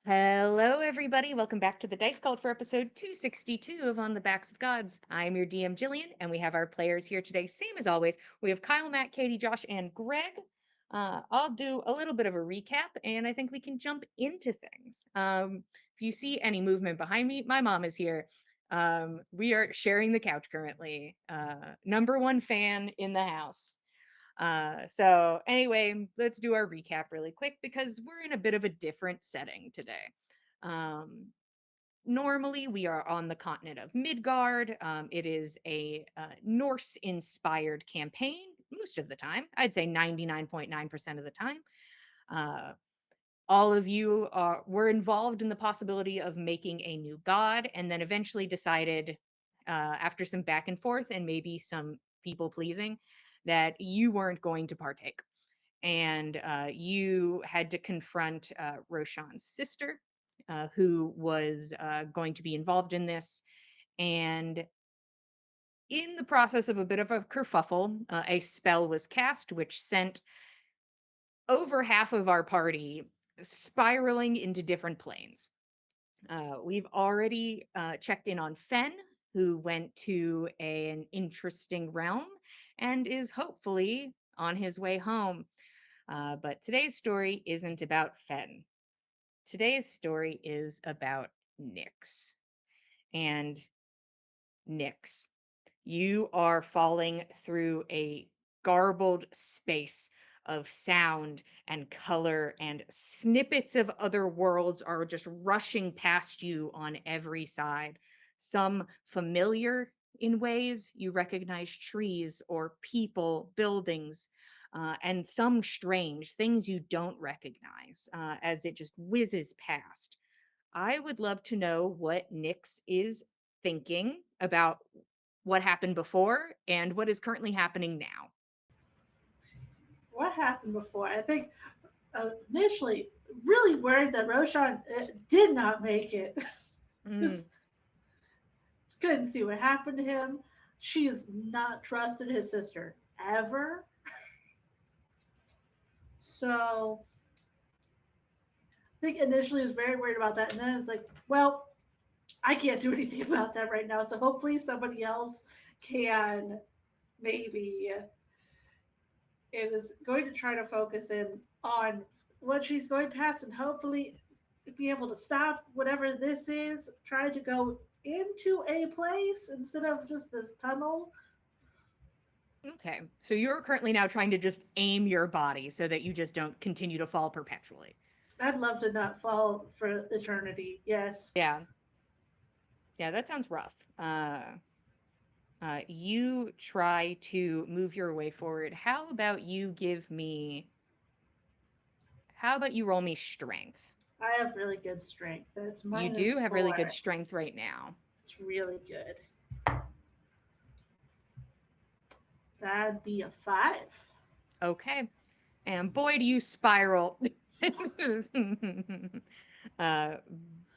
Hello, everybody. Welcome back to the Dice Cult for episode 262 of On the Backs of Gods. I'm your DM, Jillian, and we have our players here today. Same as always, we have Kyle, Matt, Katie, Josh, and Greg. I'll do a little bit of a recap, and I think we can jump into things. If you see any movement behind me, my mom is here. We are sharing the couch currently. Number one fan in the house. So anyway, let's do our recap really quick because we're in a bit of a different setting today. Um, Normally, we are on the continent of Midgard. It is a Norse inspired campaign most of the time. I'd say 99.9% of the time. Uh, all of you were involved in the possibility of making a new god and then eventually decided, after some back and forth and maybe some people pleasing, that you weren't going to partake. And you had to confront Roshan's sister, who was going to be involved in this. And in the process of a bit of a kerfuffle, a spell was cast, which sent over half of our party spiraling into different planes. We've already checked in on Fen, who went to an interesting realm and is hopefully on his way home. But today's story isn't about Fen. Today's story is about Nyx. And Nyx, you are falling through a garbled space of sound and color, and snippets of other worlds are just rushing past you on every side. Some familiar in ways you recognize trees or people, buildings, and some strange things you don't recognize as it just whizzes past. I would love to know what Nyx is thinking about what happened before and what is currently happening now. What happened before? I think initially really worried that Roshan did not make it. Mm, Just couldn't see what happened to him. She has not trusted his sister ever. So I think initially was very worried about that. And then it's like, well, I can't do anything about that right now. So hopefully somebody else can maybe and is going to try to focus in on what she's going past and hopefully be able to stop whatever this is, try to go into a place instead of just this tunnel. okay, so you're currently now trying to just aim your body so that you just don't continue to fall perpetually. I'd love to not fall for eternity. Yes. Yeah, yeah, that sounds rough. You try to move your way forward. How about you roll me strength? I have really good strength. That's You do minus have really good four. strength right now. It's really good. That'd be a five. Okay. And boy, do you spiral. uh,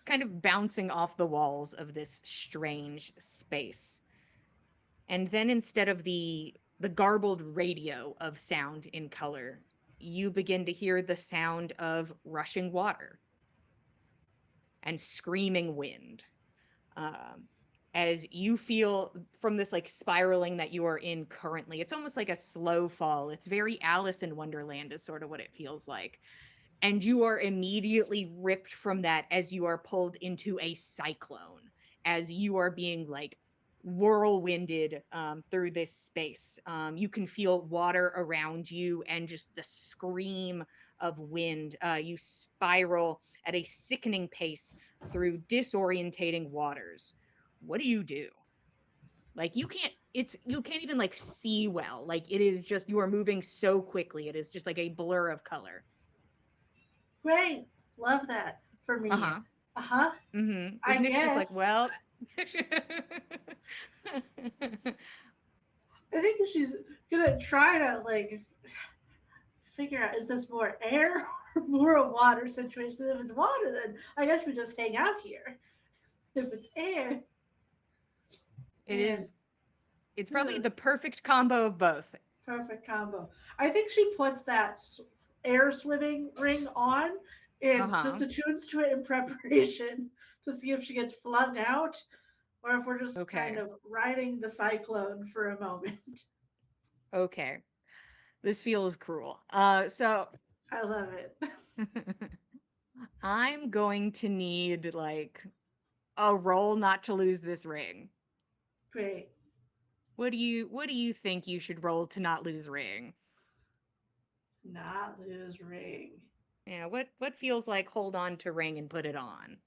Kind of bouncing off the walls of this strange space. And then instead of the garbled radio of sound in color, you begin to hear the sound of rushing water and screaming wind. Um, as you feel from this like spiraling that you are in currently, it's almost like a slow fall. It's very Alice in Wonderland, is sort of what it feels like. And you are immediately ripped from that as you are pulled into a cyclone, as you are being like whirlwinded through this space. You can feel water around you and just the scream of wind. You spiral at a sickening pace through disorientating waters. What do you do? Like you can't even like see well. Like it is just, you are moving so quickly. It is just like a blur of color. Great. Love that for me. Uh-huh. Uh huh. I Is Nick's just like, guess. well, I think she's gonna try to like figure out is this more air or more a water situation? If it's water, then I guess we just hang out here. If it's air, it man, is it's probably the perfect combo of both. perfect combo. I think she puts that air swimming ring on and just Uh-huh. attunes to it in preparation to see if she gets flung out or if we're just kind Okay. of riding the cyclone for a moment. Okay. This feels cruel. So I love it. I'm going to need like a roll not to lose this ring. Great. What do you think you should roll to not lose ring? Not lose ring. Yeah, what feels like hold on to ring and put it on?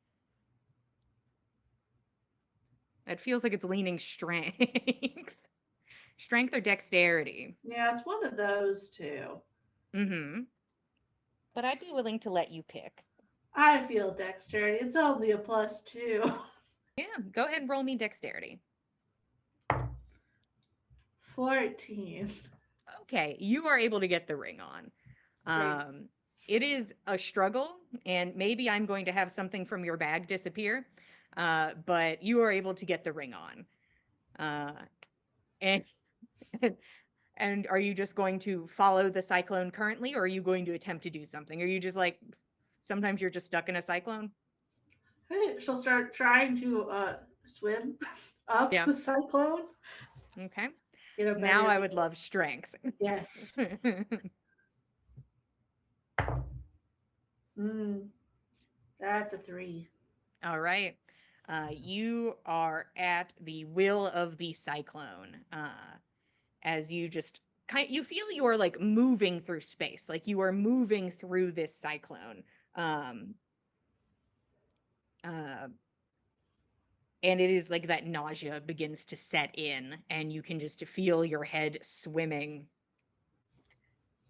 It feels like it's leaning strength. Strength or dexterity. Yeah, it's one of those two. Mm-hmm. But I'd be willing to let you pick. I feel dexterity. It's only a +2. Yeah, go ahead and roll me dexterity. 14. Okay, you are able to get the ring on. Great. It is a struggle, and maybe I'm going to have something from your bag disappear, but you are able to get the ring on. Uh, and and are you just going to follow the cyclone currently, or are you going to attempt to do something? Are you just like sometimes you're just stuck in a cyclone? Hey, she'll start trying to swim up Yeah. the cyclone Okay. in a Now better I view. would love strength. Yes. Mm, that's a 3. All right. You are at the will of the cyclone. As you just you feel you are like moving through space, like you are moving through this cyclone. Um, uh, and it is like that nausea begins to set in, and you can just feel your head swimming.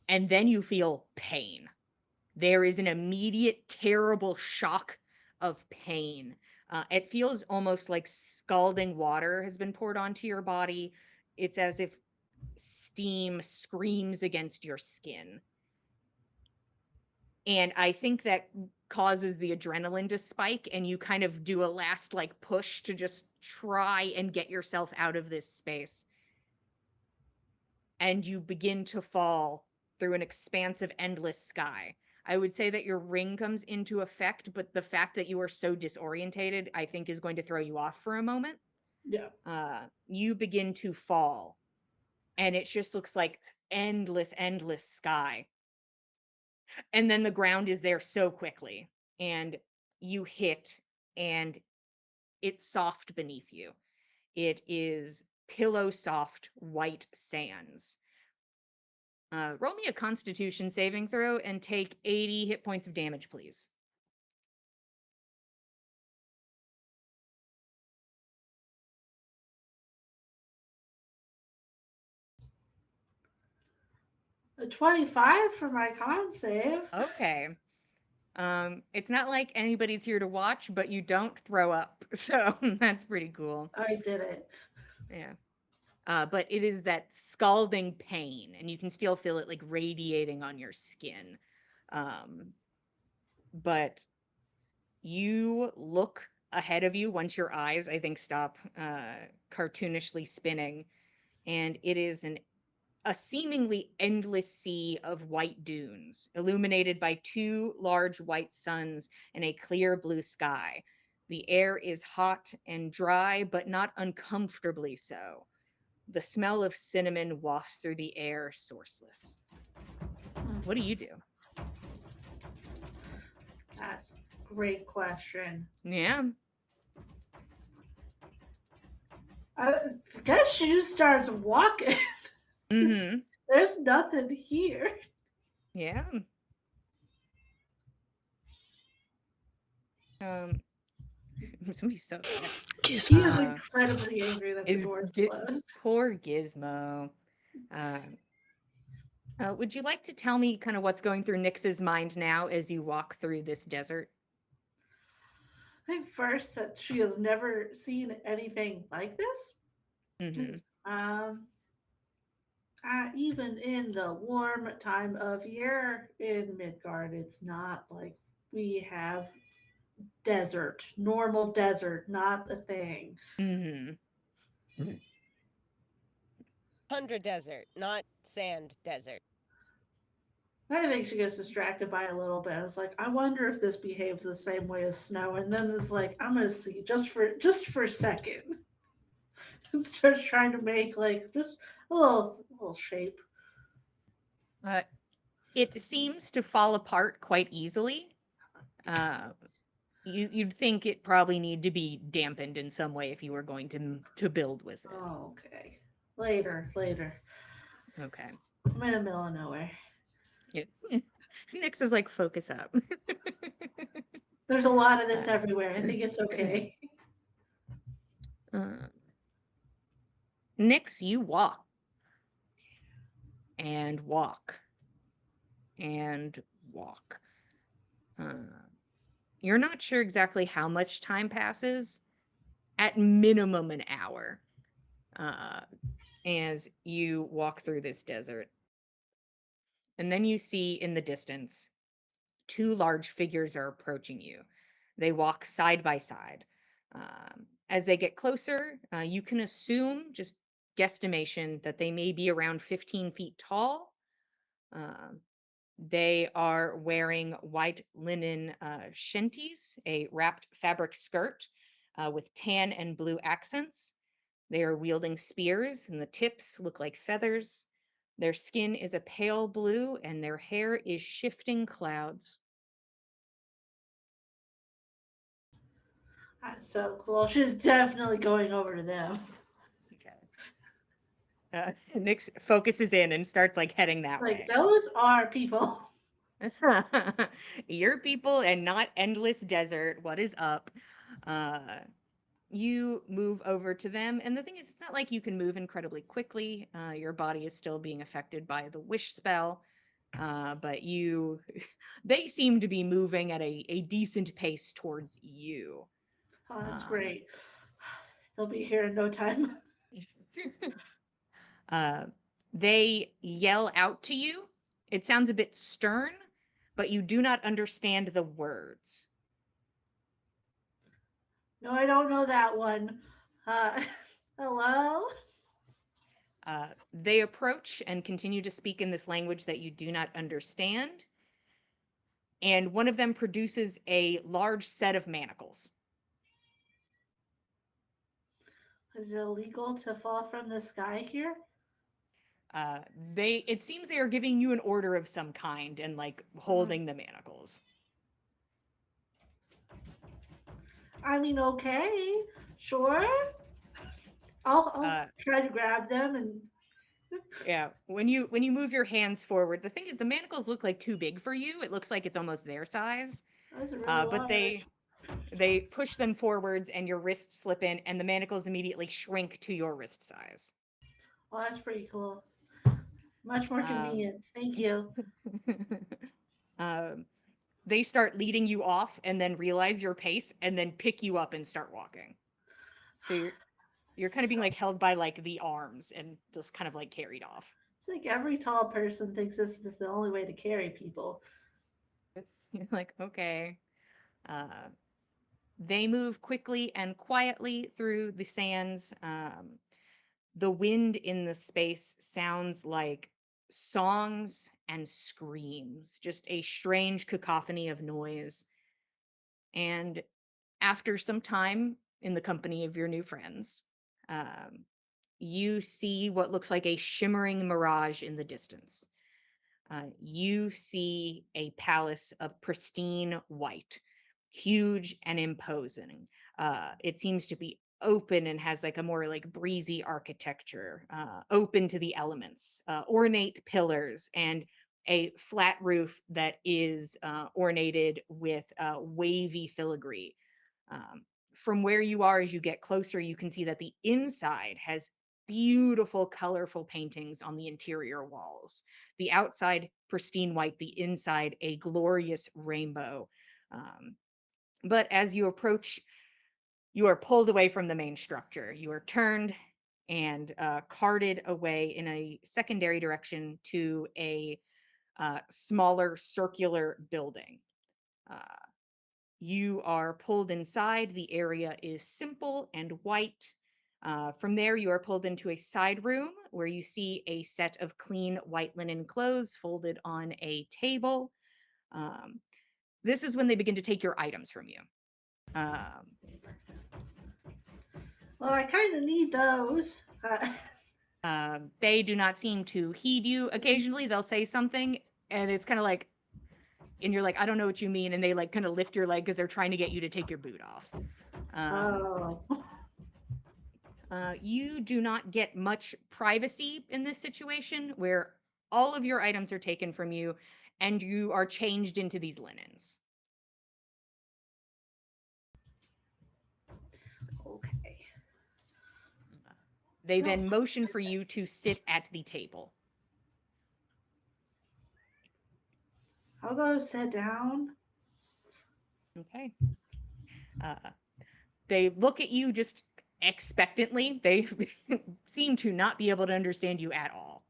And then you feel pain. There is an immediate, terrible shock of pain. It feels almost like scalding water has been poured onto your body. It's as if steam screams against your skin. And I think that causes the adrenaline to spike, and you kind of do a last like push to just try and get yourself out of this space. And you begin to fall through an expansive, endless sky. I would say that your ring comes into effect, but the fact that you are so disorientated, I think, is going to throw you off for a moment. Yeah. You begin to fall, and it just looks like endless, endless sky. And then the ground is there so quickly, and you hit, and it's soft beneath you. It is pillow soft white sands. Roll me a constitution saving throw and take 80 hit points of damage, please. A 25 for my con save. Okay. It's not like anybody's here to watch, but you don't throw up. So that's pretty cool. I did it. Yeah. But it is that scalding pain, and you can still feel it like radiating on your skin. Um, but you look ahead of you once your eyes, I think, stop cartoonishly spinning, and it is a seemingly endless sea of white dunes, illuminated by two large white suns and a clear blue sky. The air is hot and dry, but not uncomfortably so. The smell of cinnamon wafts through the air, sourceless. What do you do? That's a great question. Yeah. I guess she just starts walking. Mm-hmm. There's nothing here. Yeah. Um, somebody's so upset. He is incredibly angry that the Is door is closed. poor Gizmo. Uh, would you like to tell me kind of what's going through Nyx's mind now as you walk through this desert? I think first that she has never seen anything like this. Mm-hmm. 'Cause, even in the warm time of year in Midgard, it's not like we have desert, normal desert, not a thing. Mm-hmm. Tundra desert, not sand desert. I think she gets distracted by a little bit. It's like, I wonder if this behaves the same way as snow. And then it's like, I'm gonna see just for a second. And starts trying to make like just a little shape. Uh, it seems to fall apart quite easily. Uh, you'd think it probably need to be dampened in some way if you were going to build with it. Oh, okay. Later. Okay. I'm in the middle of nowhere. Yes. Nyx is like, focus up. There's a lot of this uh, everywhere. I think it's okay. uh, Nyx, you walk and walk and walk. Uh, you're not sure exactly how much time passes. At minimum, an hour. Uh, as you walk through this desert. And then you see in the distance two large figures are approaching you. They walk side by side. As they get closer, you can assume, just guesstimation, that they may be around 15 feet tall. Um, they are wearing white linen shenties, a wrapped fabric skirt with tan and blue accents. They are wielding spears, and the tips look like feathers. Their skin is a pale blue, and their hair is shifting clouds. So cool. She's definitely going over to them. Okay. Nyx focuses in and starts like heading that Like, way. those are people. Your people and not endless desert. What is up? Uh, you move over to them, and the thing is, it's not like you can move incredibly quickly. Your body is still being affected by the wish spell, but they seem to be moving at a decent pace towards you. Oh, that's Um, great. They'll be here in no time. uh, they yell out to you. It sounds a bit stern, but you do not understand the words. No, I don't know that one. Uh, hello? They approach and continue to speak in this language that you do not understand. And one of them produces a large set of manacles. Is it illegal to fall from the sky here? It seems they are giving you an order of some kind and like Mm, holding the manacles. I mean, okay. Sure. I'll Uh, try to grab them and yeah, when you move your hands forward, the thing is the manacles look like too big for you. It looks like it's almost their size. those are really But large. they push them forwards and your wrists slip in and the manacles immediately shrink to your wrist size. Well, that's pretty cool. Much more Um, convenient. Thank you. um, they start leading you off and then realize your pace and then pick you up and start walking. So you're kind of being So, like held by like the arms and just kind of like carried off. it's like every tall person thinks this is the only way to carry people. It's you're like, okay. Uh, they move quickly and quietly through the sands. The wind in the space sounds like songs and screams, just a strange cacophony of noise. And after some time in the company of your new friends, um, you see what looks like a shimmering mirage in the distance. You see a palace of pristine white, huge and imposing. It seems to be open and has like a more like breezy architecture, open to the elements, ornate pillars, and a flat roof that is ornated with wavy filigree. um, from where you are, as you get closer, you can see that the inside has beautiful, colorful paintings on the interior walls. The outside, pristine white, the inside, a glorious rainbow. Um, but as you approach, you are pulled away from the main structure. You are turned and carted away in a secondary direction to a smaller circular building. Uh, you are pulled inside. The area is simple and white. From there, you are pulled into a side room where you see a set of clean white linen clothes folded on a table. Um, this is when they begin to take your items from you. Um, Well, I kind of need those. they do not seem to heed you. Occasionally, they'll say something, and it's kind of like, and you're like, I don't know what you mean. And they like kind of lift your leg because they're trying to get you to take your boot off. Oh. You do not get much privacy in this situation where all of your items are taken from you and you are changed into these linens. Okay. They Well, then motion for you to sit at the table. I'll go sit down. Okay. Uh, they look at you just expectantly. They seem to not be able to understand you at all.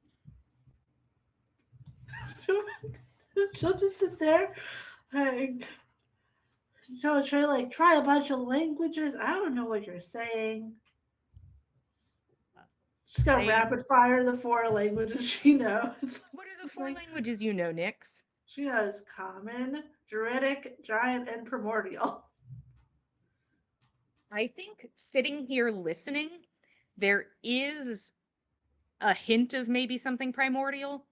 She'll just sit there. So try try a bunch of languages. I don't know what you're saying. She's gonna They, rapid fire the 4 languages she knows. what are the It's four like languages you know, Nix? she knows common, druidic, giant, and primordial. I think sitting here listening, there is a hint of maybe something primordial.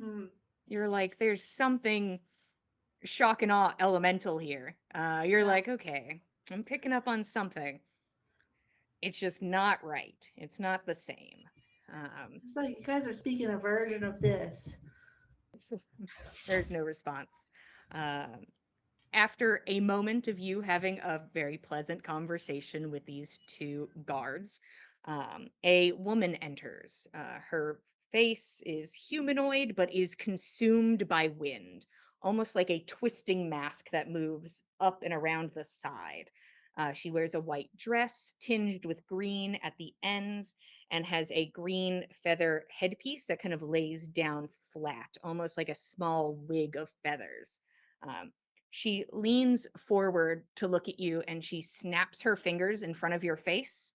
Hmm. You're like, there's something shock and awe elemental here. You're Yeah. like, okay, I'm picking up on something. It's just not right. It's not the same. Um, It's like you guys are speaking a version of this. there's no response. Um, After a moment of you having a very pleasant conversation with these two guards, a woman enters. Her face is humanoid, but is consumed by wind, almost like a twisting mask that moves up and around the side. She wears a white dress tinged with green at the ends and has a green feather headpiece that kind of lays down flat, almost like a small wig of feathers. Um, she leans forward to look at you and she snaps her fingers in front of your face,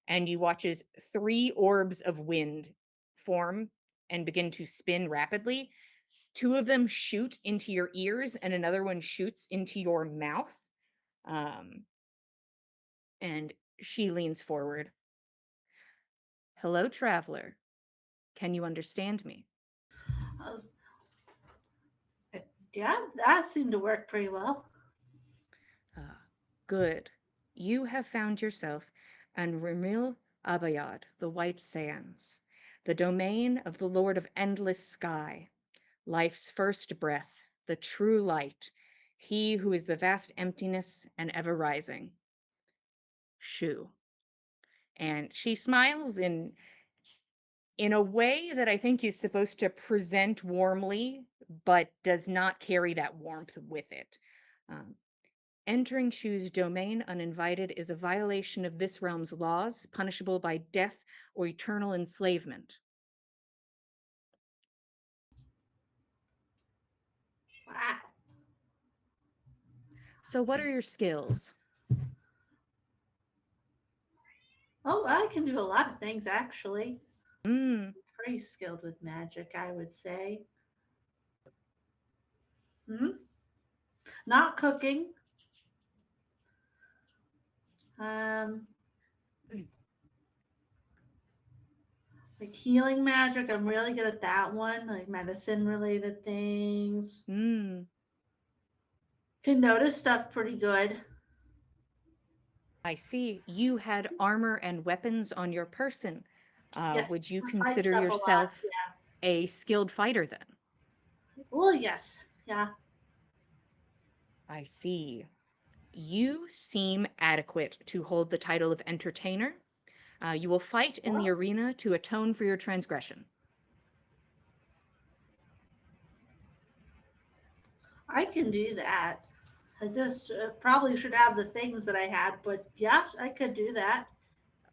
and you watch as three orbs of wind form and begin to spin rapidly. Two of them shoot into your ears and another one shoots into your mouth. Um, and she leans forward. Hello, traveler. Can you understand me? Uh, yeah, that seemed to work pretty well. Ah, good. You have found yourself on Remil Abayad, the White Sands, the domain of the Lord of Endless Sky, life's first breath, the true light, he who is the vast emptiness and ever rising. Shu. And she smiles in a way that I think is supposed to present warmly, but does not carry that warmth with it. Um, Entering Shu's domain uninvited is a violation of this realm's laws, punishable by death or eternal enslavement. Wow. So, what are your skills? Oh, I can do a lot of things actually. Hmm, Pretty skilled with magic, I would say. Hmm? Not cooking. Um, like healing magic, I'm really good at that one. Like medicine related things. hmm. Can notice stuff pretty good. I see. You had armor and weapons on your person. Yes, Would you I fight consider stuff a lot. yourself a skilled fighter then? Yeah. Well, yes. Yeah. I see. You seem adequate to hold the title of entertainer. You will fight in the Well, arena to atone for your transgression. I can do that. I just probably should have the things that I had, but yeah, I could do that.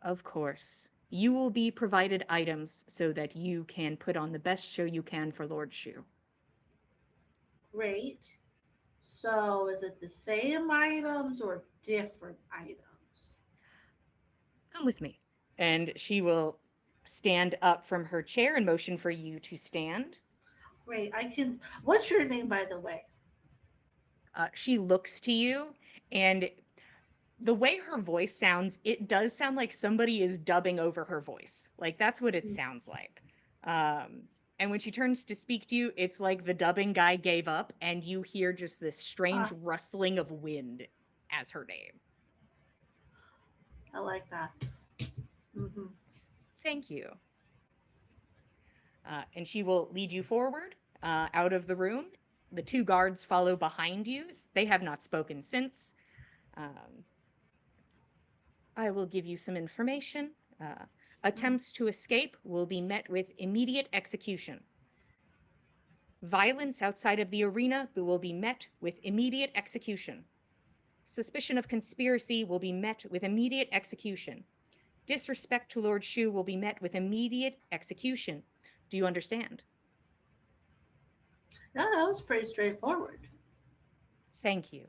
Of course. You will be provided items so that you can put on the best show you can for Lord Shu. Great. So, is it the same items or different items? Come with me. And she will. stand up from her chair and motion for you to stand. Wait, I can. What's your name, by the way? She looks to you, and the way her voice sounds, it does sound like somebody is dubbing over her voice. Like that's what it sounds like. And when she turns to speak to you, it's like the dubbing guy gave up, and you hear just this strange Ah, rustling of wind as her name. I like that. Hmm. Thank you. And she will lead you forward out of the room. The two guards follow behind you. They have not spoken since. Um, I will give you some information. Attempts to escape will be met with immediate execution. Violence outside of the arena will be met with immediate execution. Suspicion of conspiracy will be met with immediate execution. Disrespect to Lord Shu will be met with immediate execution. Do you understand? Yeah, that was pretty straightforward. Thank you.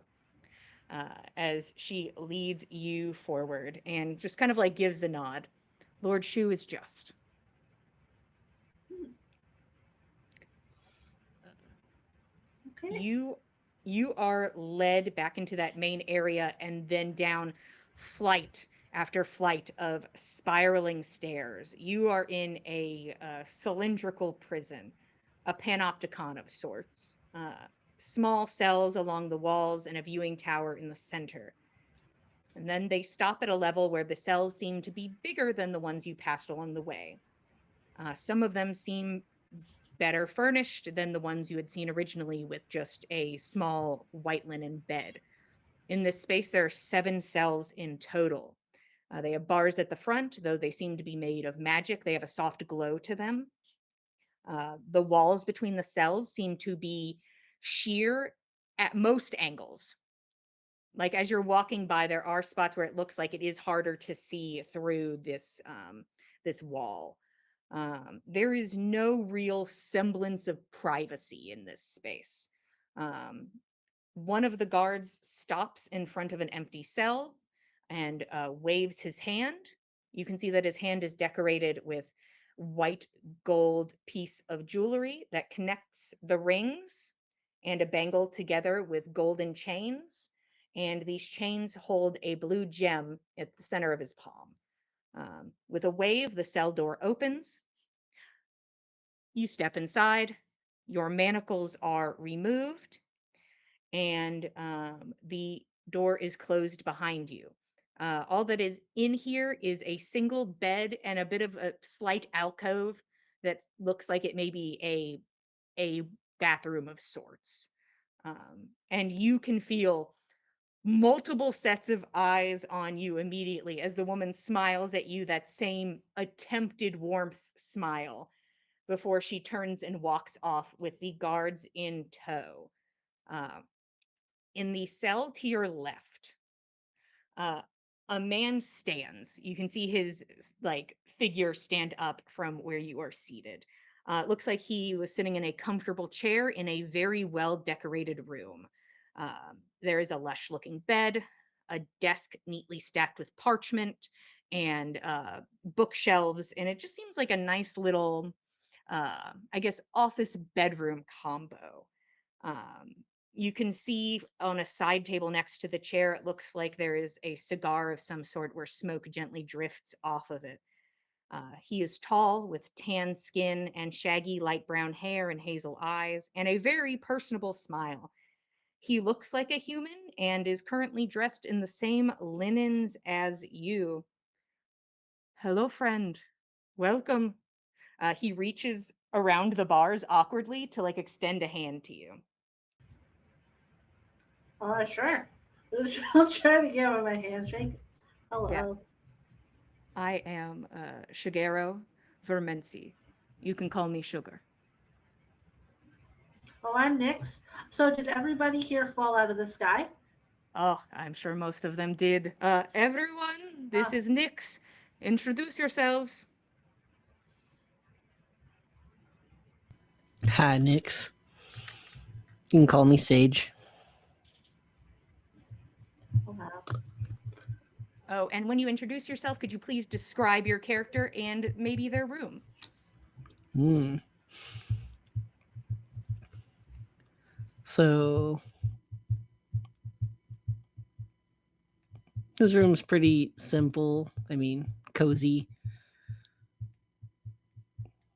As she leads you forward and just kind of like gives a nod. Lord Shu is just. Hmm. Okay. You you are led back into that main area and then down flight after flight of spiraling stairs. You are in a cylindrical prison, a panopticon of sorts. Small cells along the walls and a viewing tower in the center. And then they stop at a level where the cells seem to be bigger than the ones you passed along the way. Some of them seem better furnished than the ones you had seen originally, with just a small white linen bed. In this space, there are 7 cells in total. They have bars at the front, though they seem to be made of magic. They have a soft glow to them. The walls between the cells seem to be sheer at most angles. Like as you're walking by, there are spots where it looks like it is harder to see through this wall. There is no real semblance of privacy in this space. Um, one of the guards stops in front of an empty cell and waves his hand. You can see that his hand is decorated with white gold piece of jewelry that connects the rings and a bangle together with golden chains. And these chains hold a blue gem at the center of his palm. With a wave, the cell door opens. You step inside, your manacles are removed, and the door is closed behind you. All that is in here is a single bed and a bit of a slight alcove that looks like it may be a bathroom of sorts. And you can feel multiple sets of eyes on you immediately as the woman smiles at you, that same attempted warmth smile, before she turns and walks off with the guards in tow. Uh, in the cell to your left, uh, a man stands. You can see his like figure stand up from where you are seated. It looks like he was sitting in a comfortable chair in a very well decorated room. There is a lush looking bed, a desk neatly stacked with parchment, and bookshelves, and it just seems like a nice little, I guess, office bedroom combo. Um, you can see on a side table next to the chair, it looks like there is a cigar of some sort where smoke gently drifts off of it. He is tall, with tan skin and shaggy light brown hair and hazel eyes, and a very personable smile. He looks like a human and is currently dressed in the same linens as you. Hello, friend. Welcome. He reaches around the bars awkwardly to like extend a hand to you. Sure. I'll try to give him a handshake. Yeah. Hello. I am Shigeru Vermensi. You can call me Sugar. Oh, I'm Nyx. So, did everybody here fall out of the sky? Oh, I'm sure most of them did. Everyone, this Ah, is Nyx. Introduce yourselves. Hi, Nix. You can call me Sage. oh, wow. Oh, and when you introduce yourself, could you please describe your character and maybe their room? Hmm. So this room's pretty simple. I mean, cozy.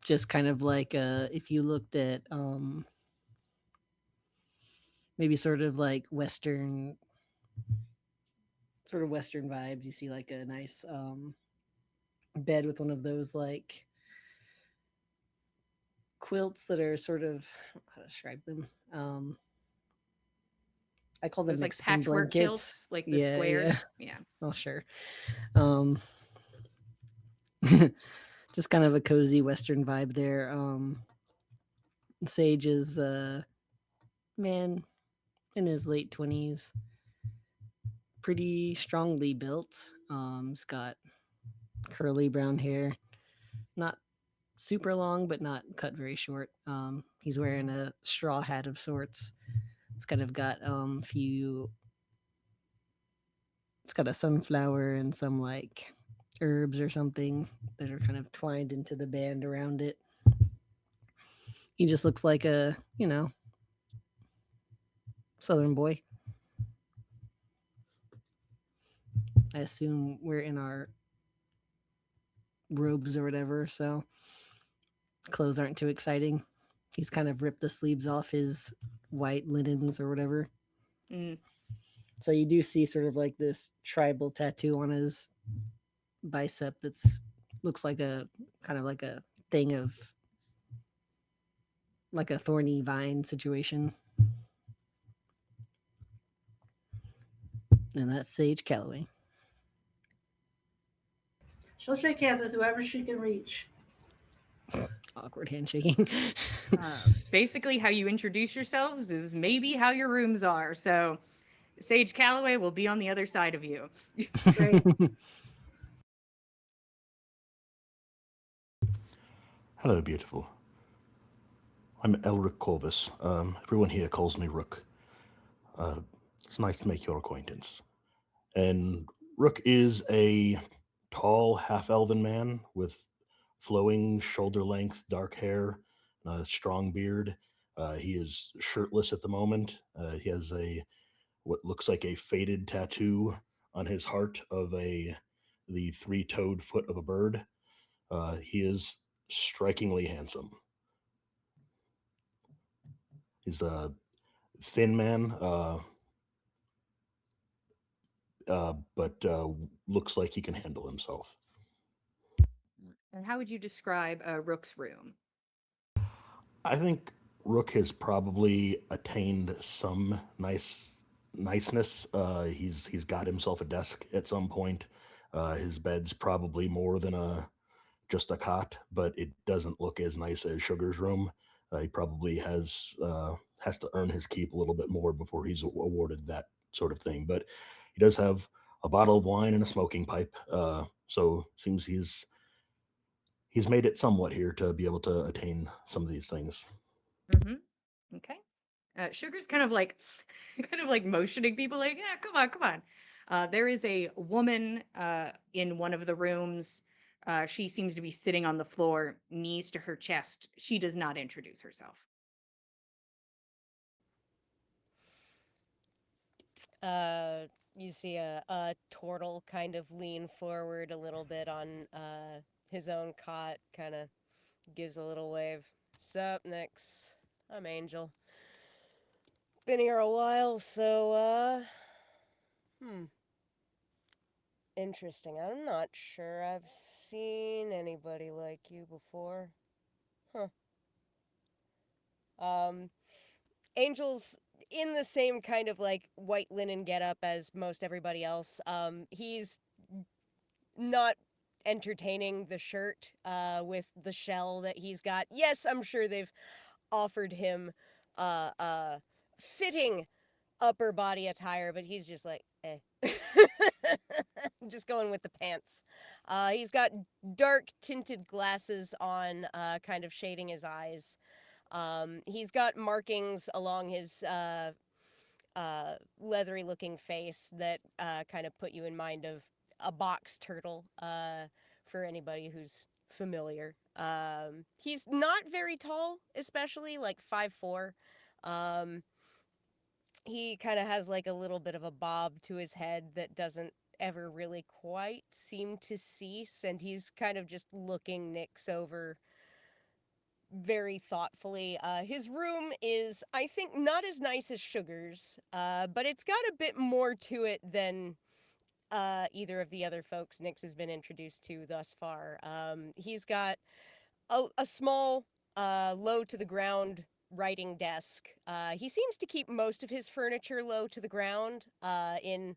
Just kind of like if you looked at maybe sort of like Western vibes, you see like a nice bed with one of those like quilts that are sort of, how to describe them. I call them Those like Mexican patchwork blankets. quilts, like the Yeah, yeah. squares. Yeah. Oh, sure. Um, just kind of a cozy Western vibe there. Sage is a man in his late 20s, pretty strongly built. He's got curly brown hair, not super long, but not cut very short. He's wearing a straw hat of sorts. It's kind of got few. It's got a sunflower and some like herbs or something that are kind of twined into the band around it. He just looks like a, Southern boy. I assume we're in our robes or whatever, so clothes aren't too exciting. He's kind of ripped the sleeves off his white linens or whatever. Mm. So you do see sort of like this tribal tattoo on his bicep that's looks like a kind of like a thing of like a thorny vine situation. And that's Sage Calloway. She'll shake hands with whoever she can reach. Awkward handshaking. Basically, how you introduce yourselves is maybe how your rooms are. So, Sage Calloway will be on the other side of you. Great. Hello, beautiful. I'm Elric Corvus. Everyone here calls me Rook. It's nice to make your acquaintance. And Rook is a tall, half-elven man with flowing, shoulder-length, dark hair, and a strong beard. He is shirtless at the moment. He has what looks like a faded tattoo on his heart of the three-toed foot of a bird. He is strikingly handsome. He's a thin man, but looks like he can handle himself. And how would you describe Rook's room? I think Rook has probably attained some niceness. He's got himself a desk at some point. His bed's probably more than just a cot, but it doesn't look as nice as Sugar's room. He probably has to earn his keep a little bit more before he's awarded that sort of thing. But he does have a bottle of wine and a smoking pipe. So seems he's made it somewhat here to be able to attain some of these things. Mm-hmm. Okay. Sugar's kind of like, kind of like motioning people, like, yeah, come on, come on. There is a woman in one of the rooms. She seems to be sitting on the floor, knees to her chest. She does not introduce herself. You see a turtle kind of lean forward a little bit on his own cot, kind of gives a little wave. Sup, Nix? I'm Angel. Been here a while, so, interesting. I'm not sure I've seen anybody like you before. Huh. Angel's in the same kind of like white linen getup as most everybody else. He's not entertaining the shirt with the shell that he's got. Yes, I'm sure they've offered him fitting upper body attire, but he's just like, eh. Just going with the pants. He's got dark tinted glasses on, kind of shading his eyes. He's got markings along his leathery looking face that kind of put you in mind of a box turtle, for anybody who's familiar. He's not very tall, especially like 5'4". He kind of has like a little bit of a bob to his head that doesn't ever really quite seem to cease, and he's kind of just looking Nyx over very thoughtfully. His room is, I think, not as nice as Sugar's, but it's got a bit more to it than either of the other folks Nyx has been introduced to thus far. He's got a small, low to the ground writing desk. He seems to keep most of his furniture low to the ground, in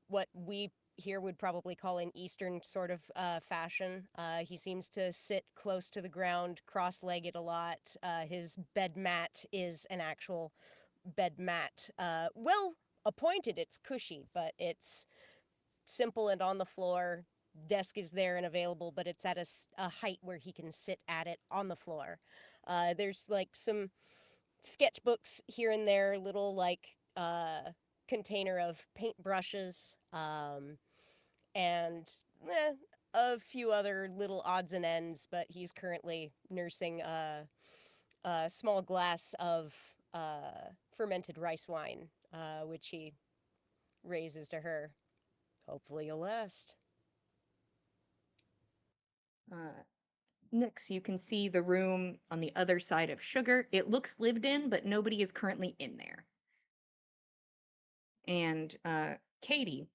what we here would probably call an Eastern sort of fashion. He seems to sit close to the ground, cross-legged a lot. His bed mat is an actual bed mat. Well appointed, it's cushy, but it's simple and on the floor. Desk is there and available, but it's at a height where he can sit at it on the floor. There's like some sketchbooks here and there, little like container of paintbrushes, and a few other little odds and ends, but he's currently nursing a small glass of fermented rice wine, which he raises to her. Hopefully you'll last. Nyx, you can see the room on the other side of Sugar. It looks lived in, but nobody is currently in there. And Katie,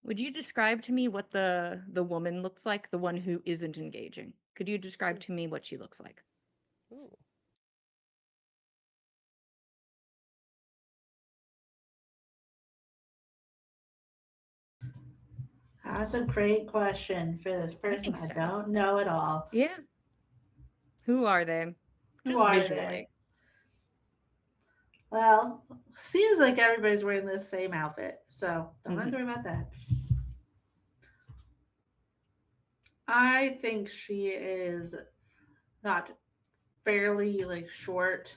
would you describe to me what the woman looks like, the one who isn't engaging? Could you describe to me what she looks like? Ooh. That's a great question for this person. think I so. don't know at all. Yeah. Who are they? Who Just are visually. they? Well, seems like everybody's wearing the same outfit, so don't have to worry about that. I think she is not fairly like short,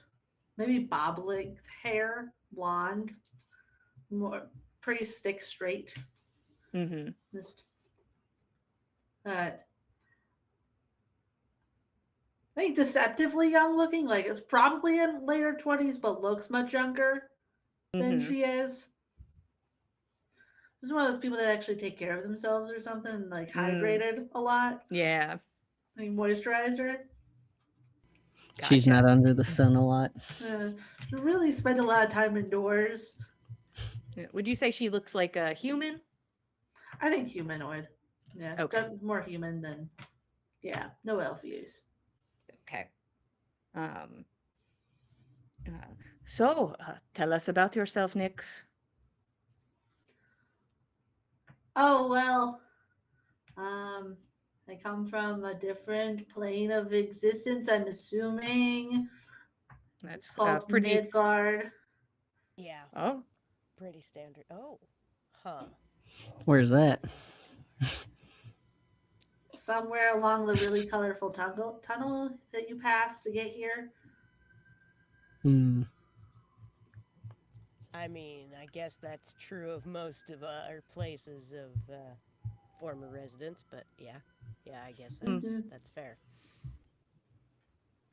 maybe bob length hair, blonde, more pretty stick straight. Mm-hmm. Just I think deceptively young looking, like it's probably in later 20s, but looks much younger than Mm-hmm. she is. This is one of those people that actually take care of themselves or something, like hydrated a lot, Yeah. like moisturizer. She's Gotcha. not under the sun a lot. Really spend a lot of time indoors. Yeah. Would you say she looks like a human? I think humanoid. Yeah, Okay. more human than, yeah, no elf use. Okay. Um. So, tell us about yourself, Nyx. Oh well, I come from a different plane of existence. I'm assuming it's That's called pretty. Midgard. Yeah, Oh, pretty standard. Oh, huh. Where's that? Somewhere along the really colorful tunnel that you pass to get here. Hmm. I mean, I guess that's true of most of our places of former residents, but yeah, I guess that's fair.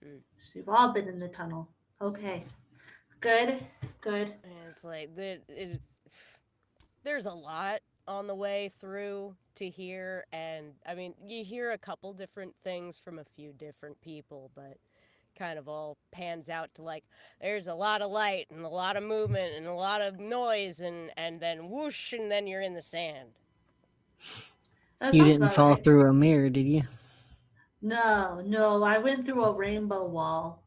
So you've all been in the tunnel. Okay, good. And it's like there's a lot on the way through to here, and I mean, you hear a couple different things from a few different people, but kind of all pans out to like there's a lot of light and a lot of movement and a lot of noise, and then whoosh, and then you're in the sand. That You sounds didn't about fall right. through a mirror, did you? No, I went through a rainbow wall.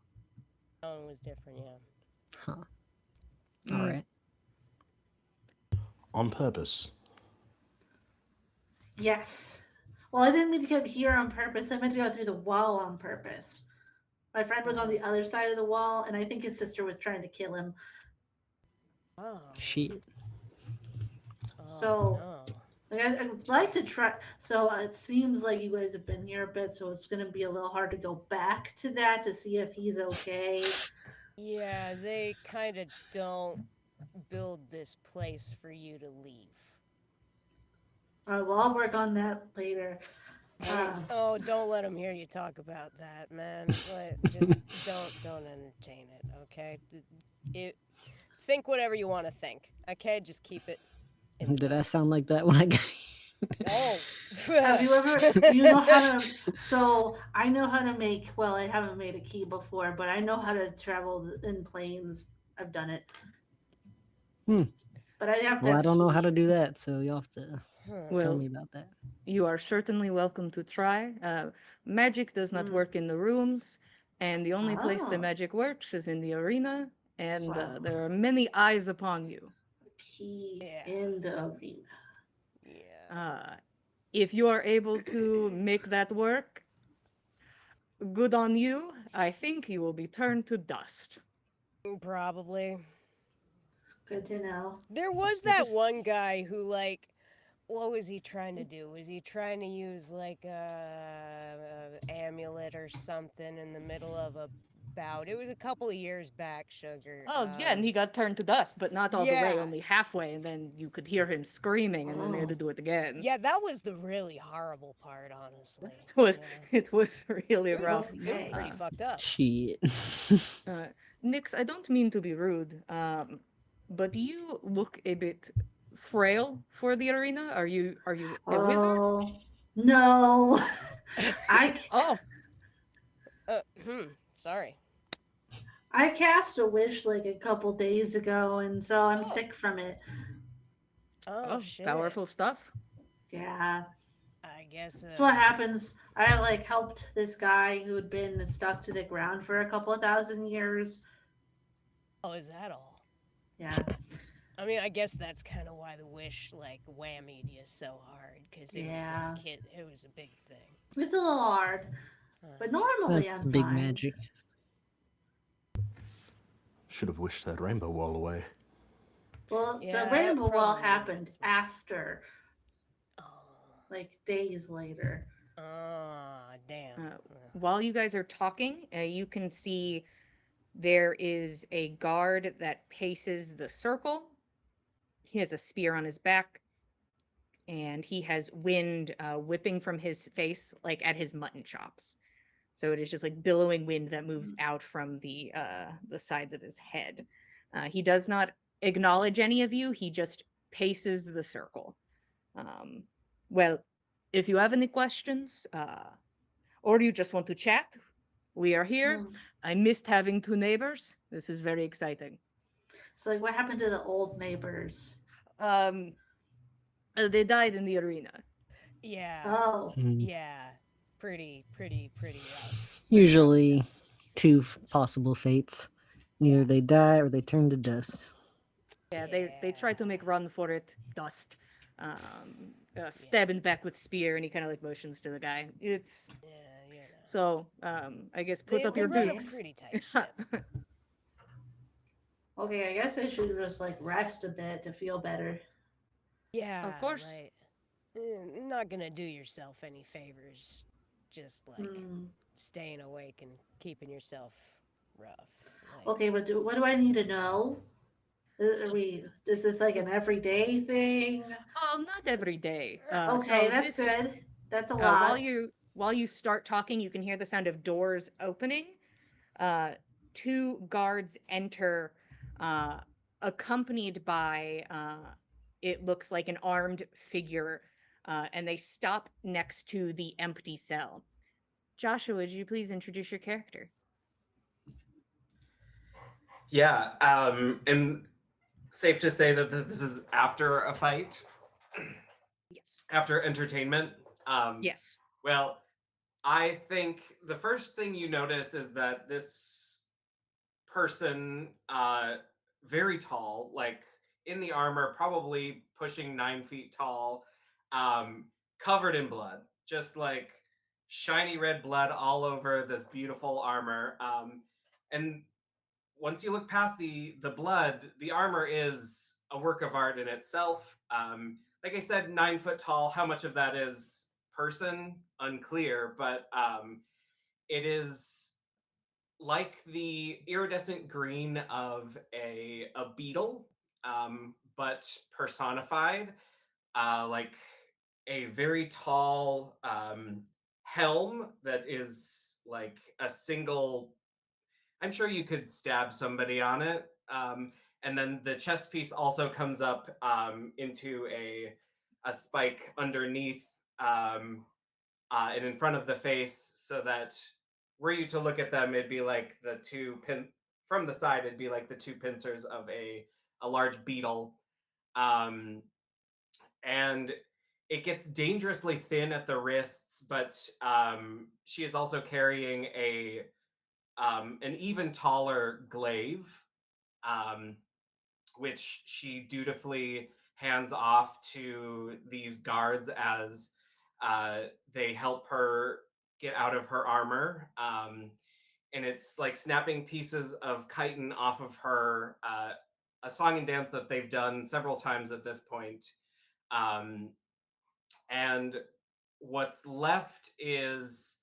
That one was different, yeah. Huh. All right. On purpose. Yes. Well, I didn't mean to come here on purpose. I meant to go through the wall on purpose. My friend was on the other side of the wall, and I think his sister was trying to kill him. Oh. Shit. So, no. like, I would like to try. So it seems like you guys have been here a bit, so it's going to be a little hard to go back to that to see if he's okay. Yeah, they kind of don't build this place for you to leave. All right, well, I'll work on that later. Oh, don't let him hear you talk about that, man. Just don't entertain it, okay? It, think whatever you want to think, okay? Just keep it in Did I tow. sound like that when I got Oh, Have you ever, do you know how to, so I know how to make, well, I haven't made a key before, but I know how to travel in planes. I've done it. Hmm. But I have to Well, have I a don't know how key. to do that, so you'll have to tell Well, me about that. you are certainly welcome to try. Magic does not Mm. work in the rooms, and the only place the Oh, magic works is in the arena, and so there are many eyes upon you. key yeah, in the arena. yeah, Uh, if you are able to make that work, good on you. I think you will be turned to dust. probably. Good to know. There was This that is one guy who like what was he trying to do? Was he trying to use like a amulet or something in the middle of a bout? It was a couple of years back, Sugar. Oh, yeah, and he got turned to dust, but not all the way, Yeah, only halfway, and then you could hear him screaming, and then they had to Oh, do it again. yeah, that was the really horrible part, honestly. It was Yeah, it was really rough. it was okay. pretty Uh, fucked up. Shit. uh, Nix, I don't mean to be rude, but you look a bit frail for the arena. Are you a wizard? Oh, no. I, Oh, Sorry. I cast a wish like a couple days ago, and so I'm Oh, sick from it. oh oh, shit. powerful stuff. Yeah. I guess. That's what happens. I like helped this guy who had been stuck to the ground for a couple of thousand years. Oh, is that all? Yeah. I mean, I guess that's kind of why the wish like whammied you so hard, because it was Yeah. like it was a big thing. It's a little hard, but That's normally I'm big fine. magic. Should have wished that rainbow wall away. Well, the Yeah, that rainbow wall probably would've happened been smart. after, Oh, like days later. damn. While you guys are talking, you can see there is a guard that paces the circle. He has a spear on his back, and he has wind whipping from his face, like at his mutton chops. So it is just like billowing wind that moves out from the sides of his head. He does not acknowledge any of you. He just paces the circle. Um, well, if you have any questions, or you just want to chat, we are here. Hmm. I missed having two neighbors. This is very exciting. So, like, what happened to the old neighbors? Um, they died in the arena. Yeah, Oh, Mm. yeah. Pretty rough. Pretty rough Usually, stuff. two possible fates. Either Yeah, they die or they turn to dust. Yeah, they yeah, try to make run for it. Dust. yeah, Stabbing back with spear, and he kind of like motions to the guy. It's yeah. You know, so. I guess put up they your run a okay. dukes. pretty tight ship. Okay, I guess I should just like rest a bit to feel better. Yeah, Of course. like not gonna do yourself any favors. Just like Hmm. staying awake and keeping yourself rough. Like, Okay, but what do I need to know? Are we? Is this like an everyday thing? Oh, not every day. Okay, So that's this good. That's a while lot. you start talking, you can hear the sound of doors opening. Uh, two guards enter, uh, accompanied by it looks like an armed figure, and they stop next to the empty cell. Joshua, would you please introduce your character? Yeah, and safe to say that this is after a fight, Yes. after entertainment. Um, Yes. well, I think the first thing you notice is that this person, very tall, like in the armor, probably pushing 9 feet tall, um, covered in blood, just like shiny red blood all over this beautiful armor. And once you look past the blood, the armor is a work of art in itself. Like I said, 9 foot tall. How much of that is person? Unclear, but it is like the iridescent green of a beetle, but personified. Like a very tall helm that is like a single. I'm sure you could stab somebody on it. And then the chest piece also comes up into a spike underneath and in front of the face, so that were you to look at them, it'd be like the two pin from the side. It'd be like the two pincers of a large beetle, um, and it gets dangerously thin at the wrists. But she is also carrying a an even taller glaive, um, which she dutifully hands off to these guards as uh, they help her get out of her armor. And it's like snapping pieces of chitin off of her, a song and dance that they've done several times at this point. Um, and what's left is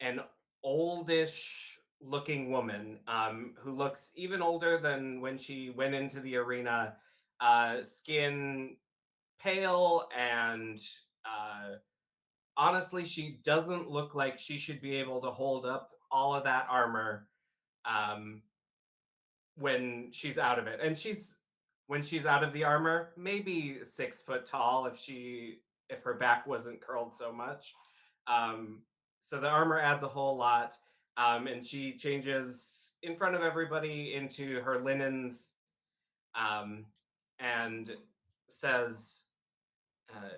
an oldish looking woman, who looks even older than when she went into the arena, skin pale, and honestly, she doesn't look like she should be able to hold up all of that armor um, when she's out of it. And when she's out of the armor, maybe 6 foot tall if her back wasn't curled so much. Um, so the armor adds a whole lot. And she changes in front of everybody into her linens, um, and says, uh,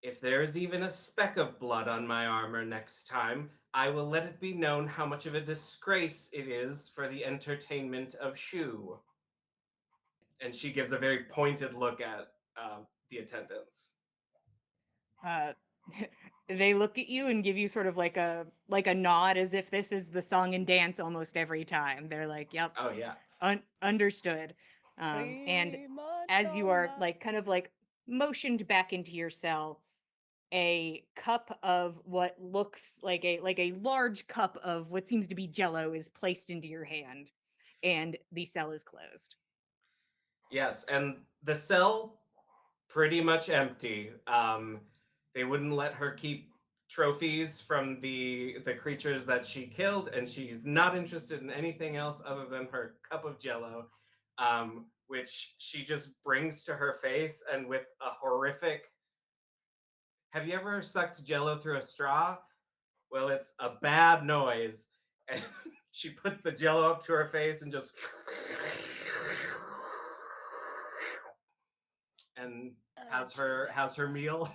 "If there's even a speck of blood on my armor next time, I will let it be known how much of a disgrace it is for the entertainment of Shu." And she gives a very pointed look at the attendants. Uh, they look at you and give you sort of like a nod, as if this is the song and dance almost every time. They're like, "Yep, Oh yeah. understood." And Prima as you are donna. like kind of like motioned back into your cell, a cup of what looks like a large cup of what seems to be jello is placed into your hand, and the cell is closed. Yes, and the cell pretty much empty. They wouldn't let her keep trophies from the creatures that she killed, and she's not interested in anything else other than her cup of jello, which she just brings to her face, and with a horrific. Have you ever sucked jello through a straw? Well, it's a bad noise. And she puts the jello up to her face and just and has her meal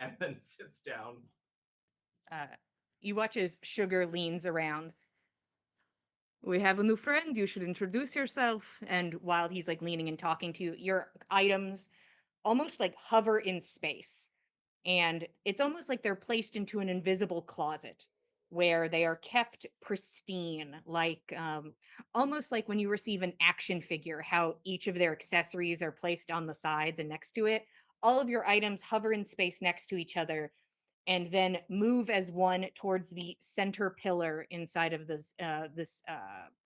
and then sits down. Uh, you watch as Sugar leans around. "We have a new friend. You should introduce yourself." And while he's like leaning and talking to you, your items almost like hover in space. And it's almost like they're placed into an invisible closet where they are kept pristine, like almost like when you receive an action figure, how each of their accessories are placed on the sides and next to it. All of your items hover in space next to each other and then move as one towards the center pillar inside of this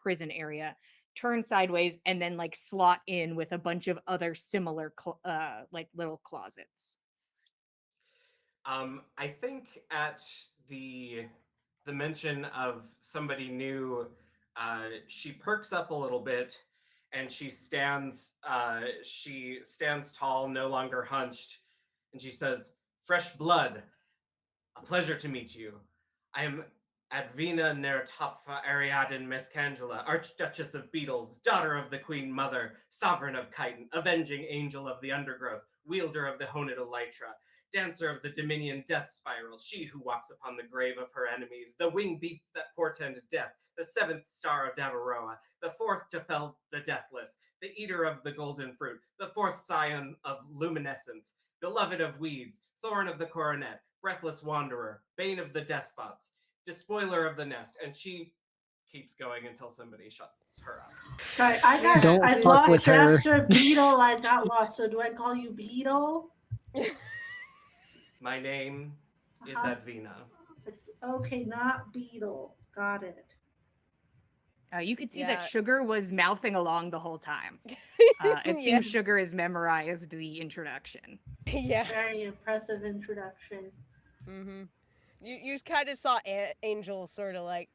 prison area, turn sideways, and then like slot in with a bunch of other similar like little closets. I think at the the mention of somebody new, she perks up a little bit, and she stands tall, no longer hunched, and she says, "Fresh blood. A pleasure to meet you. I am Advina Neratopfa Ariadne Mescangela, Archduchess of Beetles, daughter of the Queen Mother, sovereign of Chitin, avenging angel of the undergrowth, wielder of the Honed Elytra, dancer of the Dominion death spiral, she who walks upon the grave of her enemies, the wing beats that portend death, the seventh star of Davaroa, the fourth to fell the deathless, the eater of the golden fruit, the fourth scion of luminescence, beloved of weeds, thorn of the coronet, breathless wanderer, bane of the despots, despoiler of the nest." And she keeps going until somebody shuts her up. Sorry, Don't I fuck with lost her. after Beetle. I got lost. So do I call you Beetle? My name is Uh-huh. Advina. Okay, not Beetle. Got it. You could see Yeah. that Sugar was mouthing along the whole time. It Yeah. seems Sugar has memorized the introduction. Yeah. Very impressive introduction. Mm-hmm. You kind of saw Angel sort of like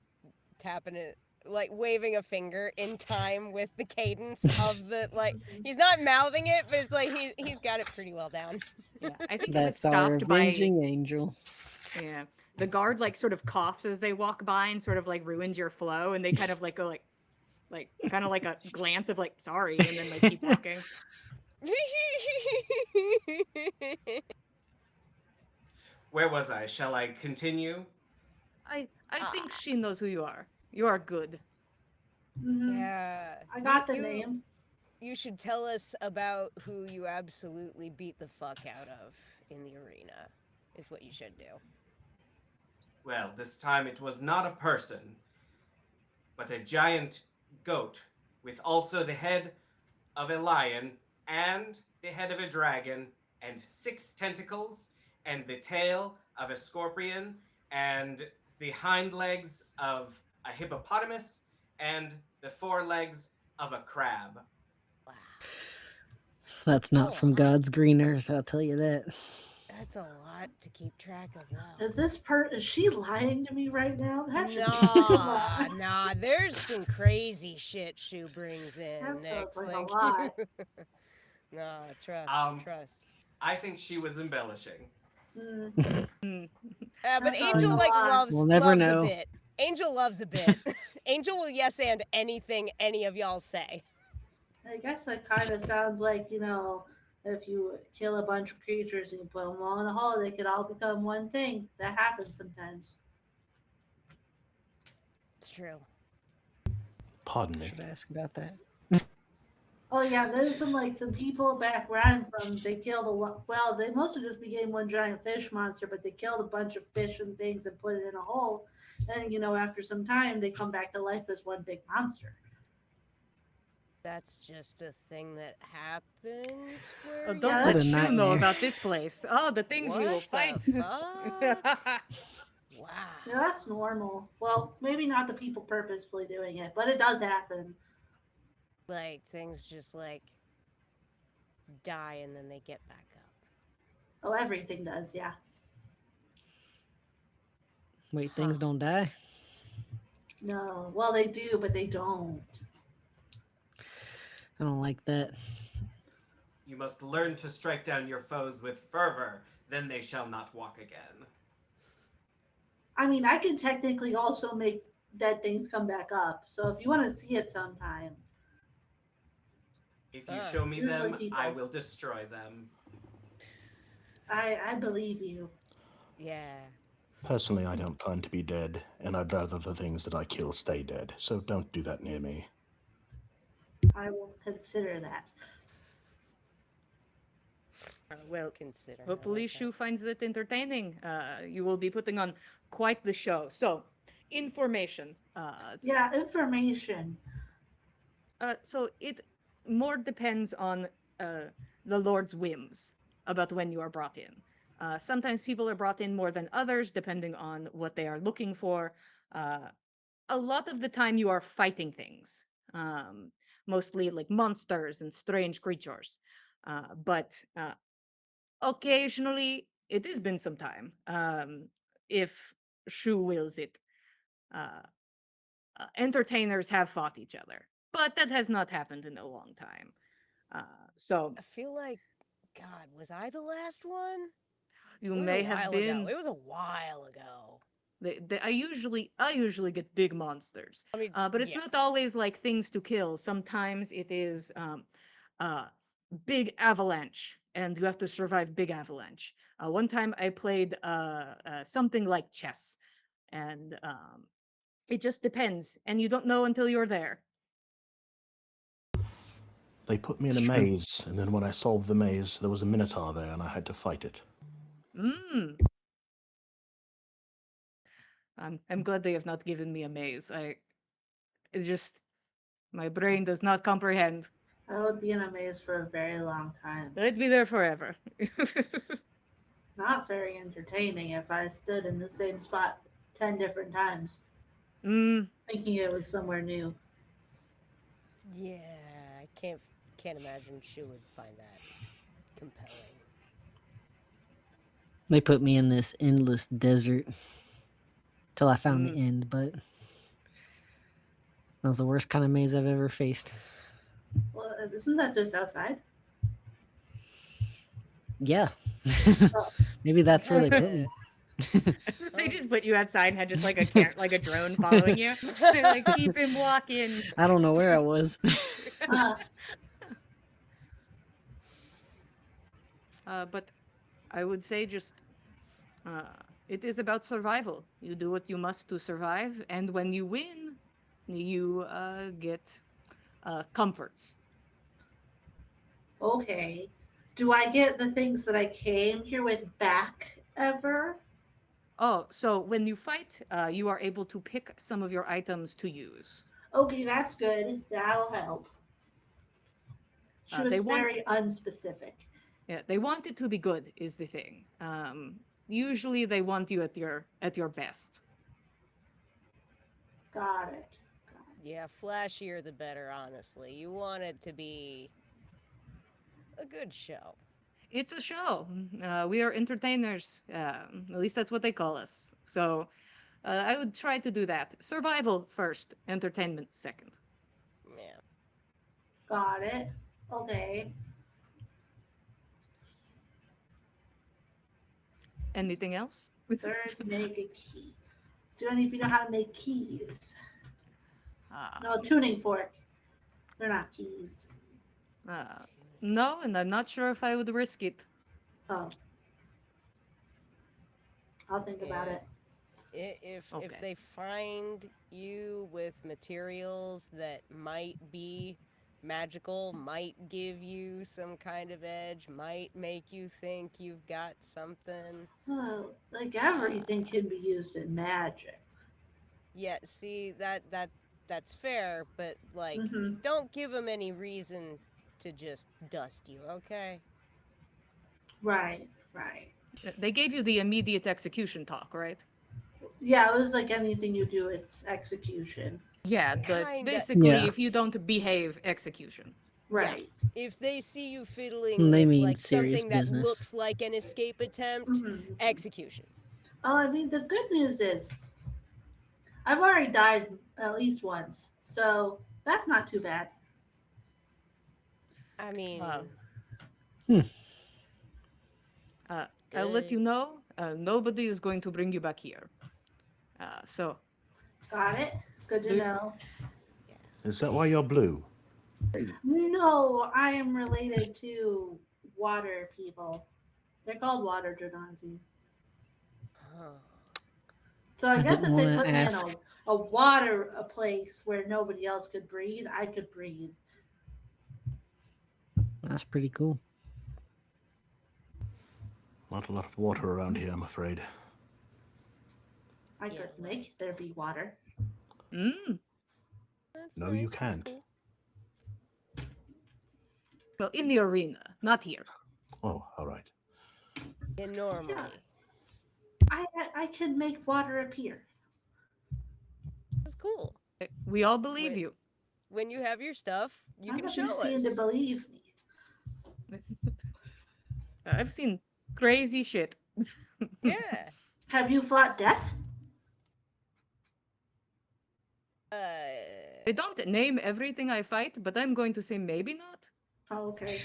tapping it, like waving a finger in time with the cadence of the like. He's not mouthing it, but it's like he's got it pretty well down. Yeah, I think it was That's our stopped by. avenging angel. Yeah, the guard like sort of coughs as they walk by and sort of like ruins your flow, and they kind of like go like kind of like a glance of like sorry, and then like keep walking. Where was I? Shall I continue? I think she knows who you are. You are good. Mhm. Yeah. I got the You- name. You should tell us about who you absolutely beat the fuck out of in the arena, is what you should do. Well, this time it was not a person, but a giant goat with also the head of a lion and the head of a dragon and 6 tentacles and the tail of a scorpion and the hind legs of a hippopotamus and the 4 legs of a crab. Wow. That's not from God's green earth, I'll tell you that. That's a lot to keep track of. Wow. Is she lying to me right now? That just Nah, there's some crazy shit Shu brings in That next. feels like a lot. Nah, trust. I think she was embellishing. Mm. But That's Angel always a like lot. loves We'll never loves know. a bit. Angel loves a bit. Angel will yes and anything any of y'all say. I guess that kind of sounds like, if you kill a bunch of creatures and you put them all in a hole, they could all become one thing. That happens sometimes. It's true. Pardon me. Should ask about that. Oh yeah, there's some people back where I'm from. They killed they mostly just became one giant fish monster, but they killed a bunch of fish and things and put it in a hole. And after some time, they come back to life as one big monster. That's just a thing that happens where Oh, don't Yeah, let that's- Shu What a know nightmare. about this place. Oh, the things we will What fight. the fuck? Wow. Yeah, that's normal. Well, maybe not the people purposefully doing it, but it does happen. Like things just like die and then they get back up. Oh, everything does, yeah. Wait, things don't die? No, well, they do, but they don't. I don't like that. You must learn to strike down your foes with fervor, then they shall not walk again. I mean, I can technically also make dead things come back up. So if you want to see it sometime, If you show me Usually them, people- I will destroy them. I believe you. Yeah. Personally, I don't plan to be dead, and I'd rather the things that I kill stay dead, so don't do that near me. I will consider that. Well, Consider. I hopefully like Shu finds it entertaining. You will be putting on quite the show. So, information. Yeah, information. So it more depends on the Lord's whims about when you are brought in. Sometimes people are brought in more than others, depending on what they are looking for. A lot of the time, you are fighting things, mostly like monsters and strange creatures. But occasionally, it has been some time, if Shu wills it. Uh, Entertainers have fought each other, but that has not happened in a long time. So I feel like, God, was I the last one? you It was may a have while been. ago. It was a while ago. I usually get big monsters, I mean, but it's yeah. not always like things to kill. Sometimes it is big avalanche, and you have to survive big avalanche. One time I played something like chess, and it just depends, and you don't know until you're there. They put me in a It's true. maze, and then when I solved the maze, there was a minotaur there, and I had to fight it. I'm glad they have not given me a maze. It's just my brain does not comprehend. I would be in a maze for a very long time. I'd be there forever. Not very entertaining if I stood in the same spot 10 different times, Mm, thinking it was somewhere new. Yeah, I can't imagine she would find that compelling. They put me in this endless desert till I found Mm. the end, but that was the worst kind of maze I've ever faced. Well, isn't that just outside? Yeah. Oh. Maybe that's where they put Yeah. me. They Oh. just put you outside and had just like a drone following you. They're like, keep him walking. I don't know where I was. But I would say just uh, it is about survival. You do what you must to survive, and when you win, you get comforts. Okay. Do I get the things that I came here with back ever? Oh, so when you fight, you are able to pick some of your items to use. Okay, that's good. That'll help. She was They want, very unspecific. yeah, they want it to be good is the thing. Usually they want you at your best. Got it. Yeah, flashier the better, honestly. You want it to be a good show. It's a show. We are entertainers. At least that's what they call us. So I would try to do that. Survival first, entertainment second. Yeah. Got it. Okay. Anything else? Third, make a key. Do any of you know how to make keys? No, Um, tuning fork. They're not keys. uh, no, and I'm not sure if I would risk it. Oh. I'll think about Yeah. it. If Okay. they find you with materials that might be magical, might give you some kind of edge, might make you think you've got something. Oh, like everything can be used in magic. Yeah, see that's fair, but like Mm-hmm. don't give them any reason to just dust you, okay? Right, right. They gave you the immediate execution talk, right? Yeah, it was like anything you do, it's execution. Yeah, that's Kinda. basically Yeah. if you don't behave, execution. Right. If they see you fiddling They with mean like serious something that business. looks like an escape attempt, Mm-hmm. execution. Oh, I mean, the good news is I've already died at least once, so that's not too bad. I mean, I'll let good. you know. Nobody is going to bring you back here. So Got it. Good to Do- know. Is that why you're blue? No, I am related to water people. They're called water genasi. Huh. So I guess didn't if they wanna put me in ask. a place where nobody else could breathe, I could breathe. That's pretty cool. Not a lot of water around here, I'm afraid. I Yeah, could well. make there be water. That's No, you nice, that's can't. cool. well, in the arena, not here. Oh, all right. Yeah, normally. I can make water appear. That's cool. We all believe Wait. you. When you have your stuff, you None can of you show seem us. to believe me. I've seen crazy shit. Yeah. Have you fought death? I don't name everything I fight, but I'm going to say maybe not. Oh, okay.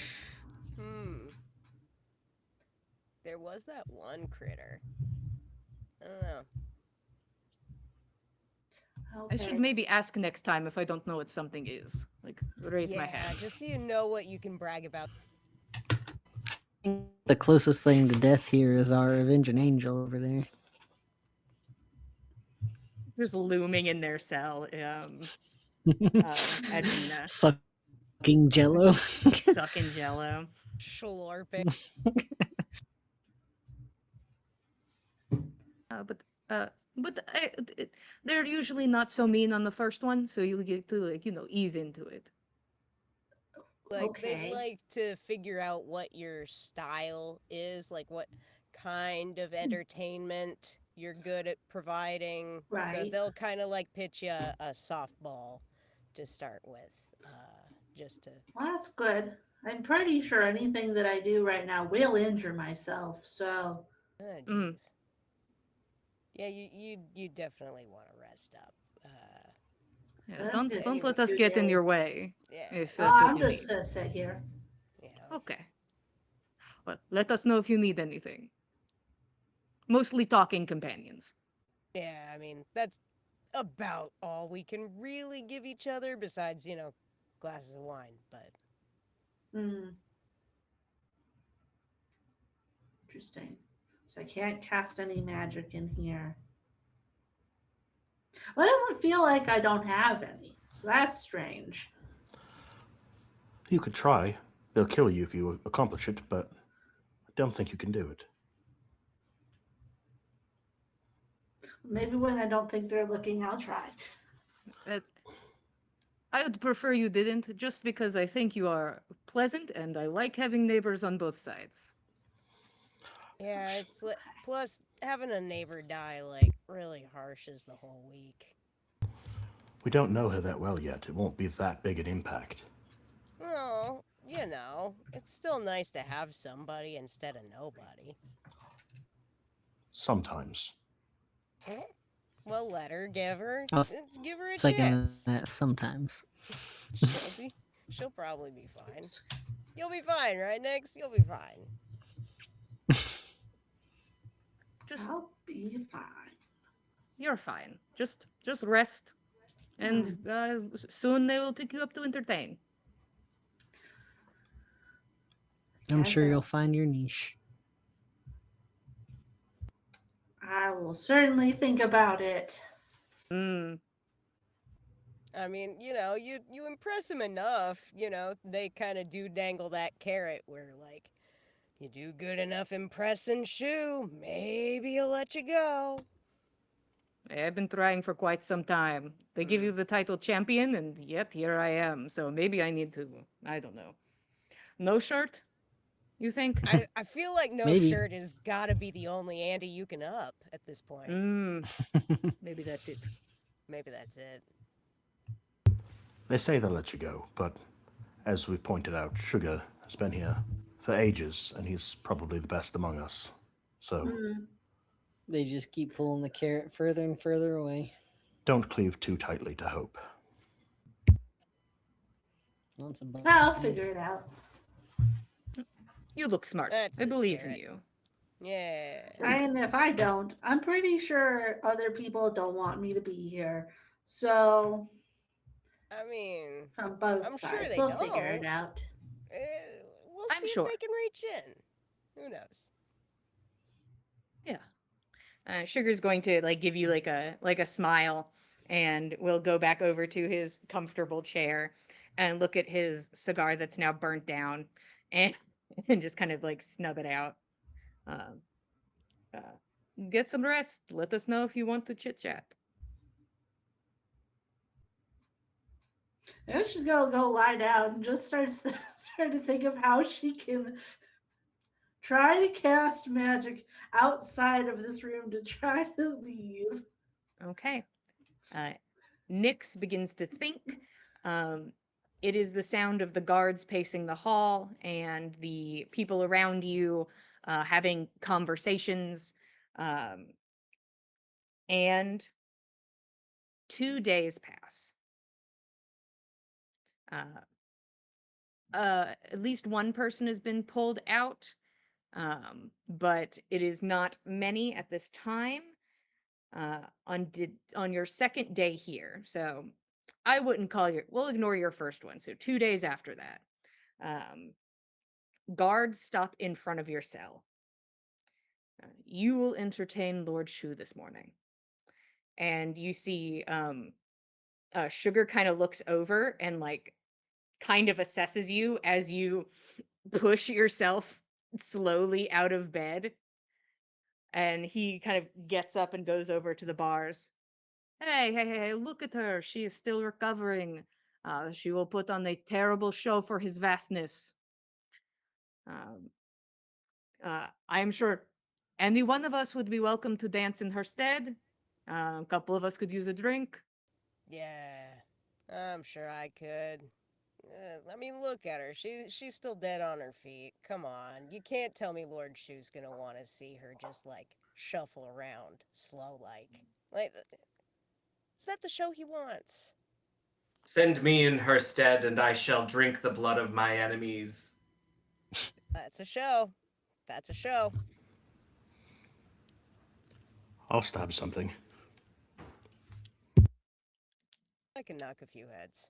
There was that one critter. I don't know. Okay. I should maybe ask next time if I don't know what something is. Like, raise my Yeah, hand. just so you know what you can brag about. The closest thing to death here is our avenging angel over there. Just looming in their cell. Adina. Sucking jello. Sucking jello. Slurping. They're usually not so mean on the first one, so you get to ease into it. Like Okay. they'd like to figure out what your style is, like what kind of entertainment you're good at providing. So Right. they'll kind of like pitch you a softball to start with. just to. Well, that's good. I'm pretty sure anything that I do right now will injure myself. So, Oh, Mm. jeez. Yeah, you definitely want to rest up. Yeah, That's don't good. don't any, let us 2 get in your days. way yeah, if Oh, that's what I'm you just need. gonna sit here. yeah. Okay. Well, let us know if you need anything. Mostly talking companions. Yeah, I mean, that's about all we can really give each other besides, glasses of wine, but Hmm. Interesting. So I can't cast any magic in here. Well, it doesn't feel like I don't have any. So that's strange. You could try. They'll kill you if you accomplish it, but I don't think you can do it. Maybe when I don't think they're looking, I'll try. Uh, I would prefer you didn't, just because I think you are pleasant and I like having neighbors on both sides. yeah, plus having a neighbor die like really harshes the whole week. We don't know her that well yet. It won't be that big an impact. Well, it's still nice to have somebody instead of nobody. Sometimes. Well, let her I was give her a second chance. that sometimes. She'll probably be fine. You'll be fine, right, Nix? You'll be fine. Just I'll be fine. you're fine. Just rest, and soon they will pick you up to entertain. I'm Yes, sure you'll find your niche. I will certainly think about it. Mm. I mean, you impress them enough, they kind of do dangle that carrot where, like, you do good enough impressing Shu, maybe he'll let you go. I've been trying for quite some time. They give you the title champion, and yet here I am. So maybe I need to. I don't know. No shirt? You think? I feel like no Maybe. shirt has got to be the only ante you can up at this point. Maybe that's it. Maybe that's it. They say they'll let you go, but as we pointed out, Sugar has been here for ages, and he's probably the best among us. So They just keep pulling the carrot further and further away. don't cleave too tightly to hope. That's a I'll figure it out. You look smart. That's I the believe spirit. in you. Yeah. And if I don't, I'm pretty sure other people don't want me to be here. So, I mean, from both I'm sides, sure they we'll figure it don't. out. Eh, we'll I'm see sure. if they can reach in. Who knows? Yeah. Sugar's going to like give you like a smile, and we'll go back over to his comfortable chair and look at his cigar that's now burnt down, and and just kind of like snub it out. Um, uh, get some rest. Let us know if you want to chit chat. Maybe she's gonna go lie down and just starts trying to think of how she can try to cast magic outside of this room to try to leave. Okay. Nyx begins to think. Um, it is the sound of the guards pacing the hall and the people around you having conversations. Um, and 2 days pass. At least one person has been pulled out, but it is not many at this time. On your second day here, so I wouldn't call your. We'll ignore your first one. So 2 days after that, um, guards stop in front of your cell. You will entertain Lord Shu this morning, and you see Sugar kind of looks over and like kind of assesses you as you push yourself slowly out of bed, and he kind of gets up and goes over to the bars. Hey, look at her. She is still recovering. She will put on a terrible show for his vastness. Um, I am sure any one of us would be welcome to dance in her stead. A couple of us could use a drink. Yeah, I'm sure I could. I mean, look at her. She's still dead on her feet. Come on, you can't tell me Lord Shu's gonna want to see her just like shuffle around slow like. Is that the show he wants? Send me in her stead, and I shall drink the blood of my enemies. That's a show. That's a show. I'll stab something. I can knock a few heads.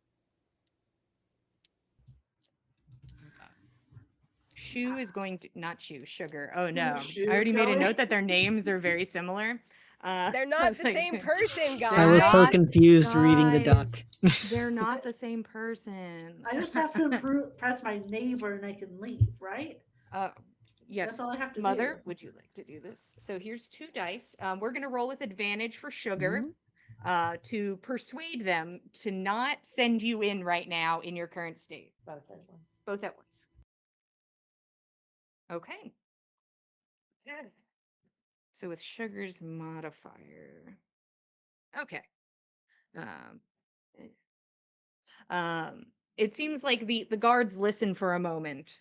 Shu is going to not Shu, Sugar. Oh no. Shu's I already made a going? note that their names are very similar. They're I not was the like, same person, guys. I was so not- confused reading the guys, doc. They're not the same person. I just have to press my neighbor and I can leave, right? Yes. That's all I have to Mother, do. would you like to do this? So here's 2 dice. We're gonna roll with advantage for Sugar Mhm. to persuade them to not send you in right now in your current state. Both at once. Both at once. Okay. Good. So with Sugar's modifier. Okay. Um, it seems like the guards listen for a moment.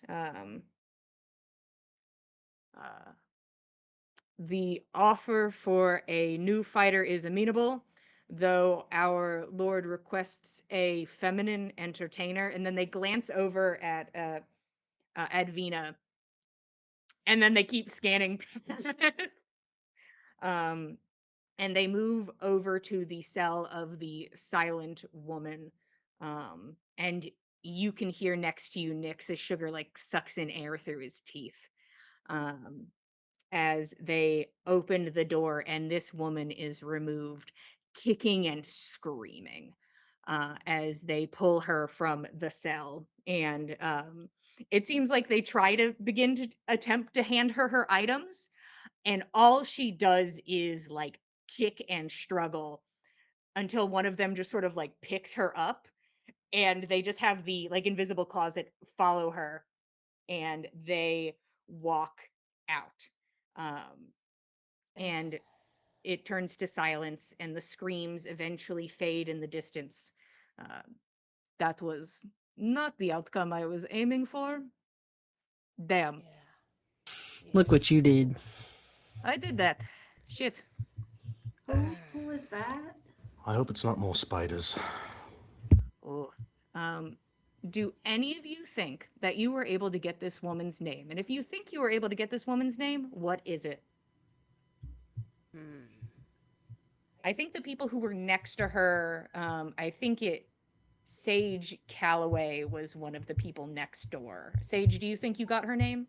The offer for a new fighter is amenable, though our lord requests a feminine entertainer. And then they glance over at Advina, and then they keep scanning. um, and they move over to the cell of the silent woman. And you can hear next to you, Nyx, as Sugar like sucks in air through his teeth. As they opened the door and this woman is removed, kicking and screaming, as they pull her from the cell. And it seems like they try to begin to attempt to hand her her items, and all she does is like kick and struggle until one of them just sort of like picks her up, and they just have the like invisible closet follow her, and they walk out. And it turns to silence, and the screams eventually fade in the distance. Uh, that was not the outcome I was aiming for. Damn, Yeah. Look what you did. I did that. Shit. Who is that? I hope it's not more spiders. Oh. Do any of you think that you were able to get this woman's name? And if you think you were able to get this woman's name, what is it? I think the people who were next to her, I think Sage Calloway was one of the people next door. Sage, do you think you got her name?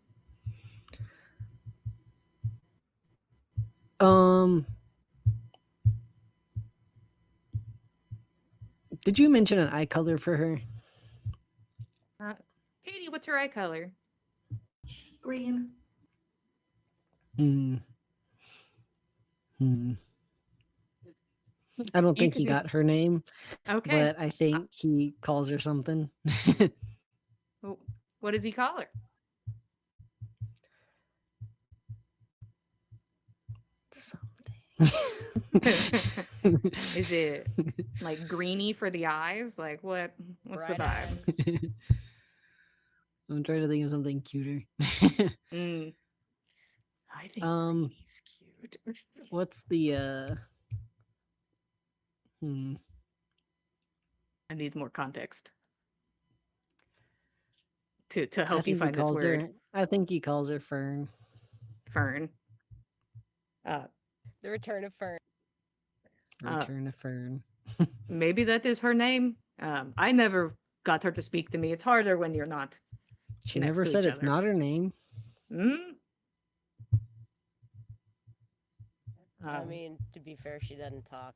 Did you mention an eye color for her? Katie, what's her eye color? Green. Hmm. I don't think he could- got her name, Okay. but I think he calls her something. Well, what does he call her? Something. Is it like greeny for the eyes? Like what's the Bright vibe? eyes. I'm trying to think of something cuter. Mm. I think Um, greeny's cute. What's the I need more context to I help you think he find this calls word. her. I think he calls her Fern. Fern. The Return of Fern. Return of Fern. Maybe that is her name. I never got her to speak to me. It's harder when you're not. She next never to said each it's other. not her name. Hmm? I mean, to be fair, she doesn't talk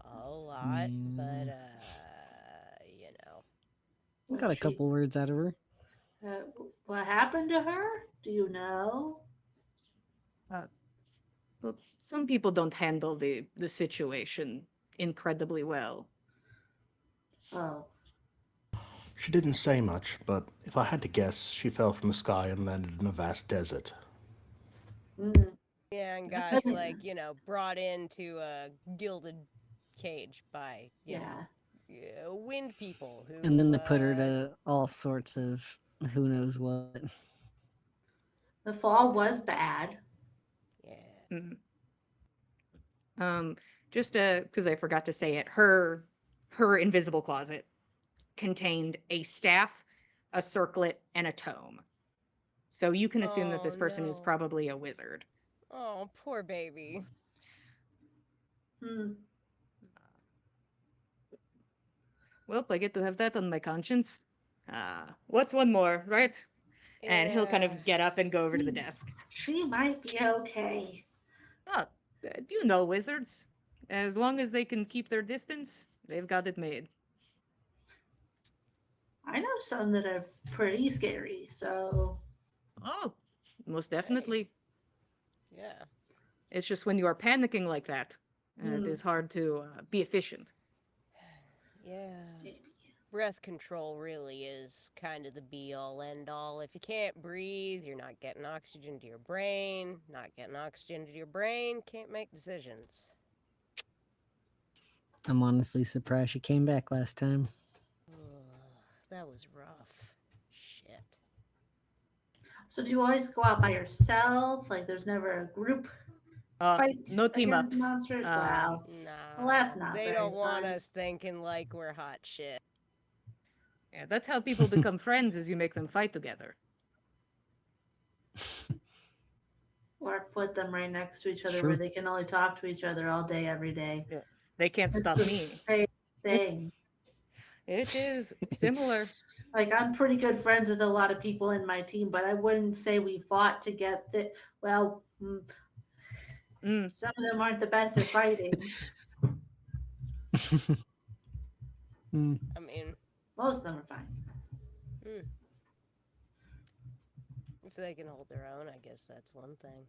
a lot, but you know. Got a couple words out of her. What happened to her? Do you know? Well, some people don't handle the situation incredibly well. Oh. She didn't say much, but if I had to guess, she fell from the sky and landed in a vast desert. Yeah, and That's got okay. like, brought into a gilded cage by, you know, wind people who. And then they put her to all sorts of who knows what. The fall was bad. Yeah. Mm. Just because I forgot to say it, her invisible closet contained a staff, a circlet, and a tome. So you can assume that this Oh, person is no. probably a wizard. Oh, poor baby. Hmm. Well, I get to have that on my conscience. What's one more, right? And he'll kind Yeah. of get up and go over to the desk. She might be okay. Oh, do you know wizards? As long as they can keep their distance, they've got it made. I know some that are pretty scary, so Oh, most Hey. definitely. Yeah. It's just when you are panicking like that, it Hmm. is hard to be efficient. Yeah. maybe. Breath control really is kind of the be all end all. If you can't breathe, you're not getting oxygen to your brain. Not getting oxygen to your brain, can't make decisions. I'm honestly surprised she came back last time. That was rough. Shit. So do you always go out by yourself? Like there's never a group fight No team against ups. monsters? Wow. Nah. Well, that's not They very don't want fun. us thinking like we're hot shit. Yeah, that's how people become friends, is you make them fight together. Or put them right next to each It's other true. where they can only talk to each other all day, every day. Yeah, they can't It's stop the me. same thing. It is similar. Like I'm pretty good friends with a lot of people in my team, but I wouldn't say we fought to get the. Well, Mm. some of them aren't the best at fighting. Hmm. I mean, Most of them are fine. if they can hold their own, I guess that's one thing.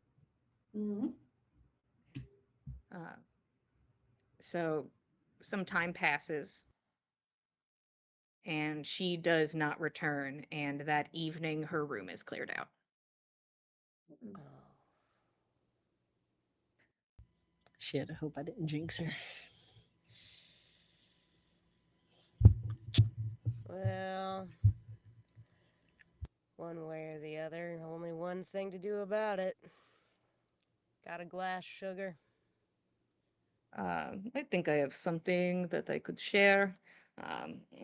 Hmm. Uh, so some time passes, and she does not return. And that evening, her room is cleared out. Oh. Shit, I hope I didn't jinx her. Well, one way or the other, only one thing to do about it. Got a glass, sugar? I think I have something that I could share.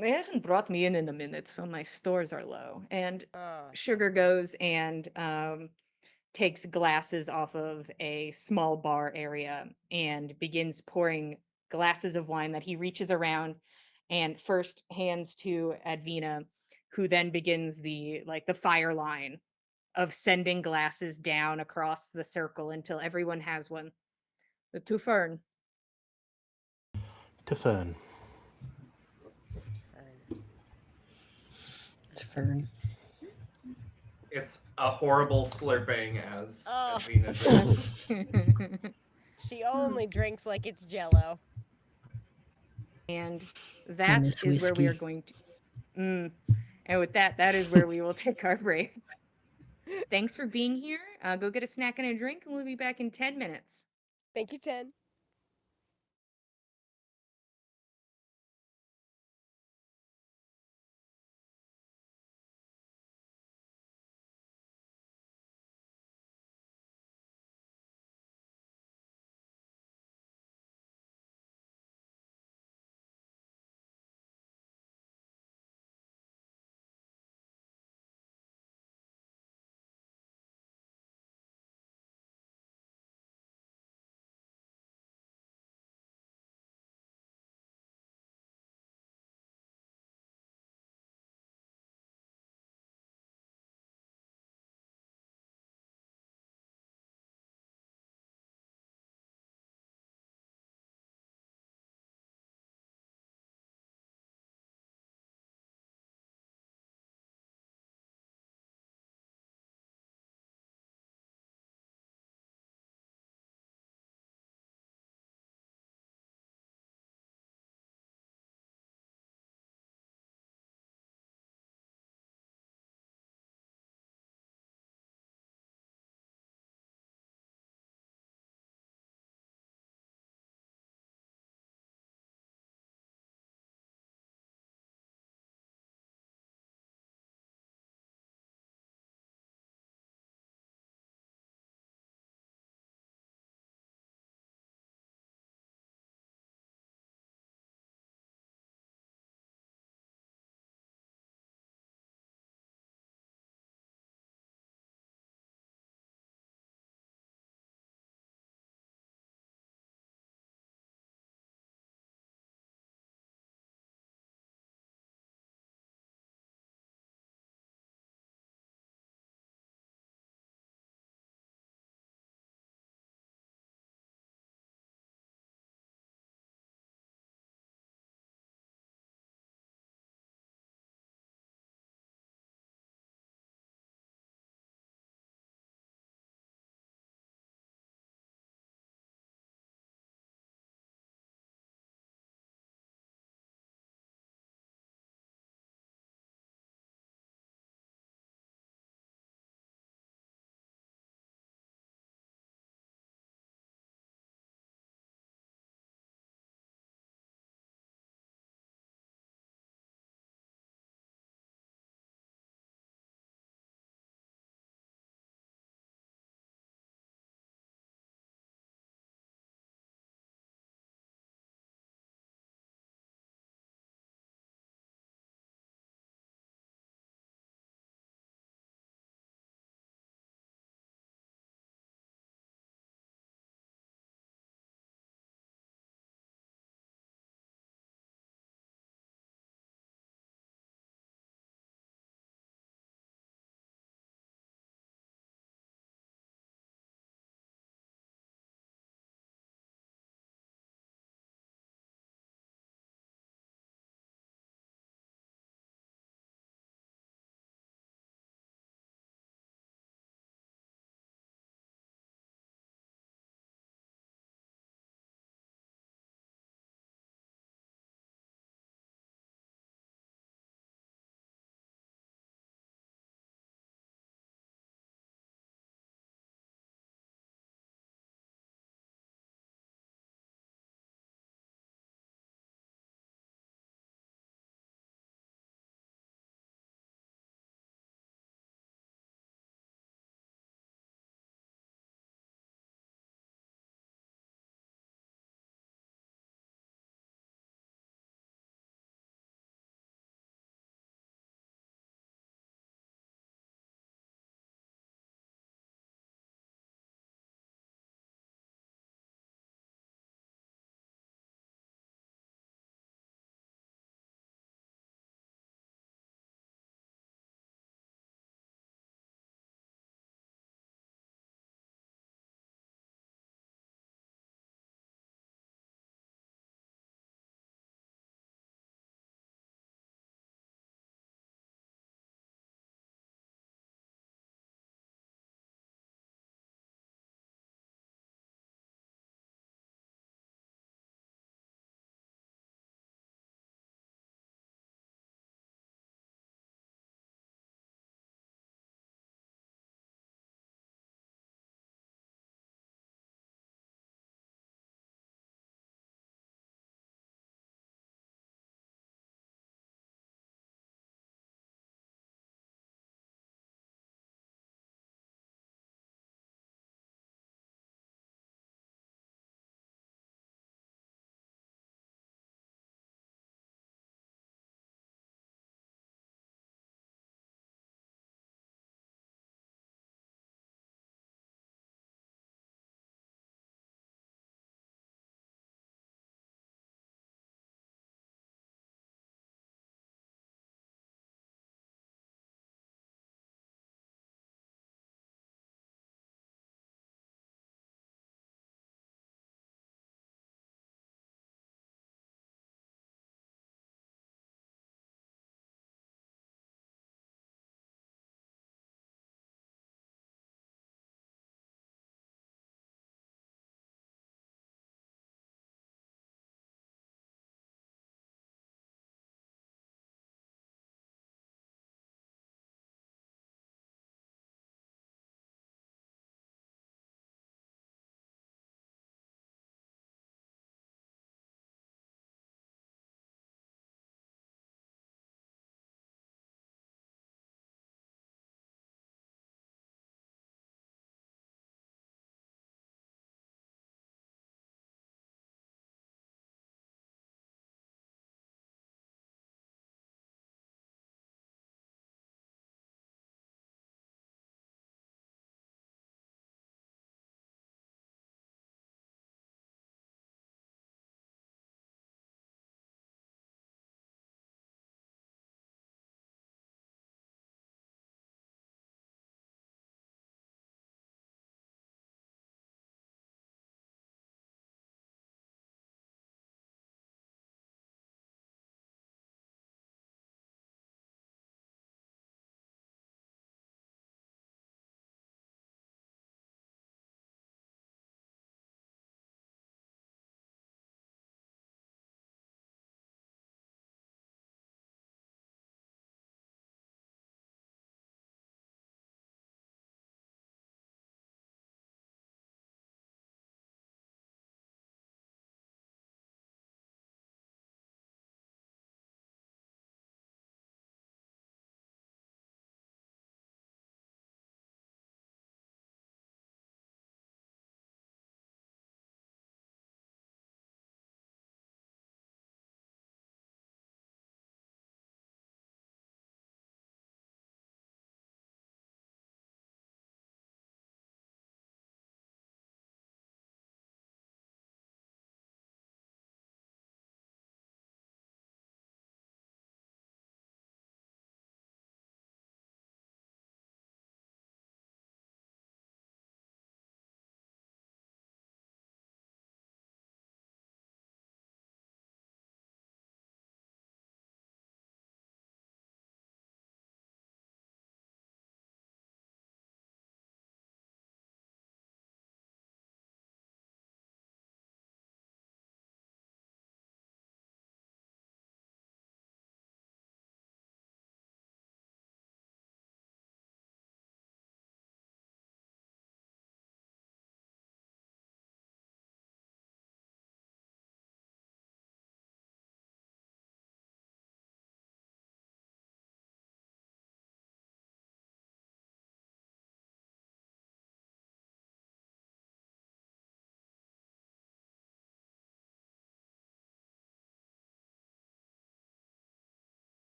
They haven't brought me in a minute, so my stores are low. And Oh, Sugar goes and takes glasses off of a small bar area and begins pouring glasses of wine that he reaches around and first hands to Advina, who then begins the fire line of sending glasses down across the circle until everyone has one. The to Fern. To Fern. Fern. It's Fern. It's a horrible slurping as Oh. Edwina does. She only drinks like it's jello. And I that miss is where we are whiskey. going to. Mm. And with that, that is where we will take our break. Thanks for being here. Go get a snack and a drink, and we'll be back in 10 minutes. Thank you, 10.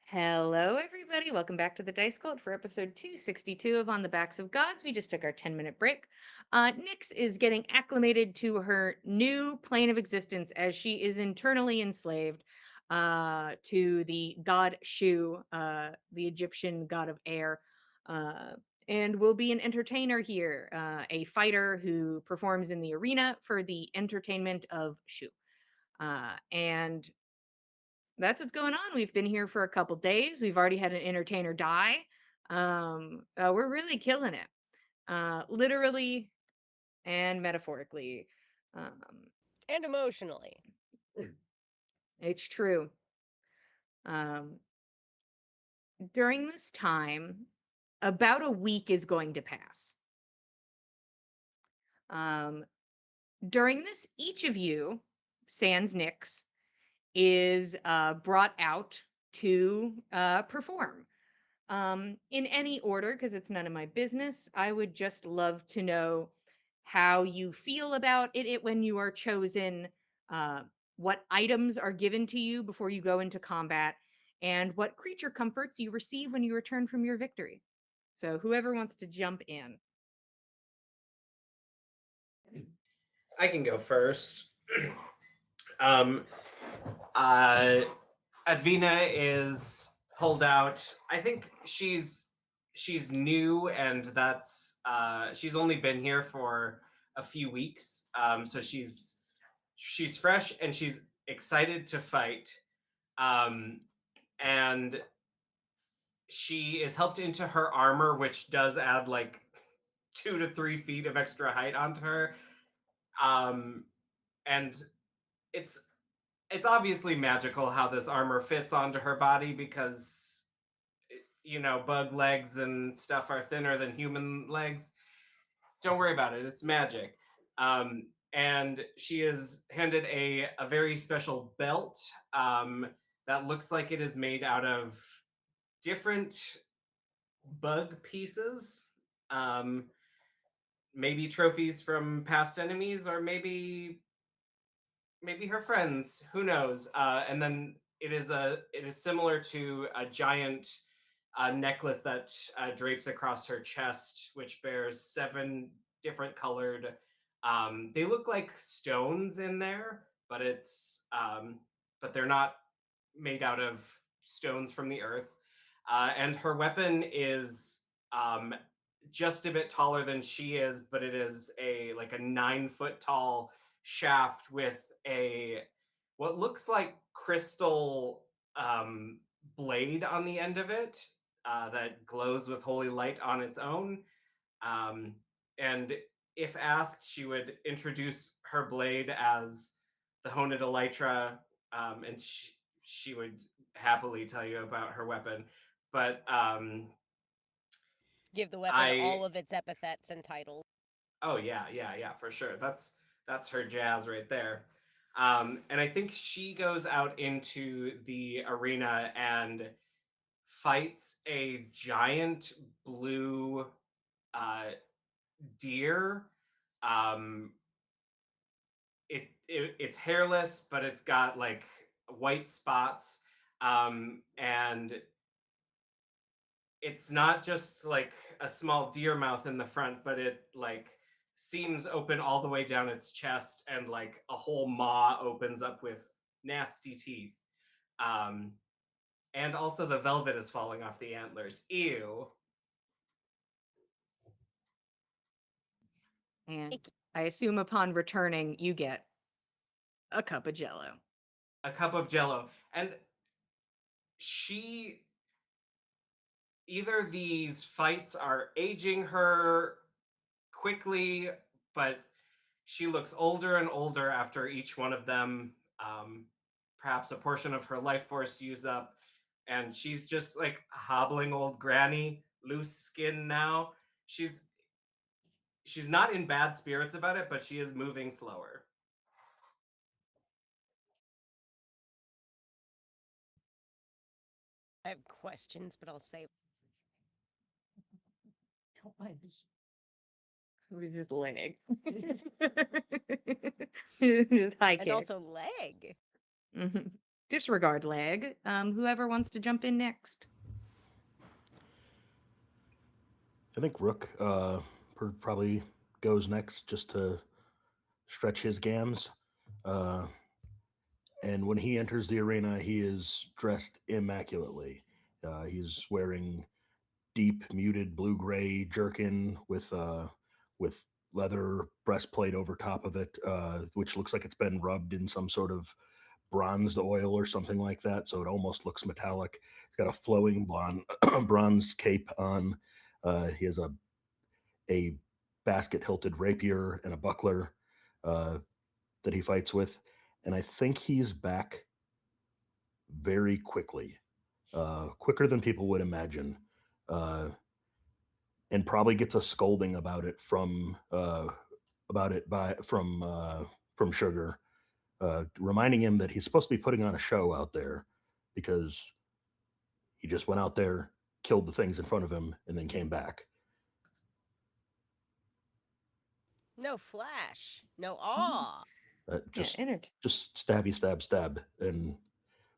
Hello, everybody. Welcome back to the Dice Cult for episode 262 of On the Backs of Gods. We just took our 10-minute break. Nyx is getting acclimated to her new plane of existence as she is internally enslaved to the god Shu, the Egyptian god of air, and will be an entertainer here, a fighter who performs in the arena for the entertainment of Shu. And that's what's going on. We've been here for a couple days. We've already had an entertainer die. We're really killing it, literally and metaphorically. Um, And emotionally. it's true. Um, during this time, about a week is going to pass. Um, during this, each of you, sans Nyx, is brought out to perform. In any order, because it's none of my business. I would just love to know how you feel about it when you are chosen, uh, what items are given to you before you go into combat, and what creature comforts you receive when you return from your victory. So, whoever wants to jump in. I can go first. um, uh, Advina is pulled out. I think she's new, and that's she's only been here for a few weeks. So she's fresh and she's excited to fight. And she is helped into her armor, which does add like 2 to 3 feet of extra height onto her. And it's it's obviously magical how this armor fits onto her body because bug legs and stuff are thinner than human legs. Don't worry about it, it's magic. And she is handed a very special belt that looks like it is made out of different bug pieces. um, Maybe trophies from past enemies, or maybe her friends, who knows. And then it is similar to a giant necklace that drapes across her chest, which bears 7 different colored, they look like stones in there, but but they're not made out of stones from the earth. And her weapon is um, just a bit taller than she is, but it is a 9 foot tall shaft with a what looks like crystal blade on the end of it that glows with holy light on its own. Um, and if asked, she would introduce her blade as the Honed Elytra, and she would happily tell you about her weapon. But Give the weapon I all of its epithets and titles. Oh yeah, for sure. That's her jazz right there. And I think she goes out into the arena and fights a giant blue uh, deer. Um, it's hairless, but it's got like white spots, and it's not just like a small deer mouth in the front, but it like seams open all the way down its chest, and like a whole maw opens up with nasty teeth. Um, and also the velvet is falling off the antlers. Ew. And Icky. I assume upon returning, you get a cup of jello. A cup of jello. And she either these fights are aging her quickly, but she looks older and older after each one of them. Perhaps a portion of her life force used up, and she's just like a hobbling old granny, loose skin now. She's she's not in bad spirits about it, but she is moving slower. I have questions, but I'll save. Just leg. Just high And kick. also leg. Mhm. disregard lag. Whoever wants to jump in next. I think Rook probably goes next just to stretch his gams. And when he enters the arena, he is dressed immaculately. He's wearing deep muted blue gray jerkin with leather breastplate over top of it, which looks like it's been rubbed in some sort of bronzed oil or something like that, so it almost looks metallic. He's got a flowing blonde bronze cape on. He has a basket hilted rapier and a buckler that he fights with, and I think he's back very quickly, quicker than people would imagine, uh, and probably gets a scolding about it from Sugar, reminding him that he's supposed to be putting on a show out there because he just went out there, killed the things in front of him, and then came back. No flash. No awe. Just Yeah, just stabby stab stab and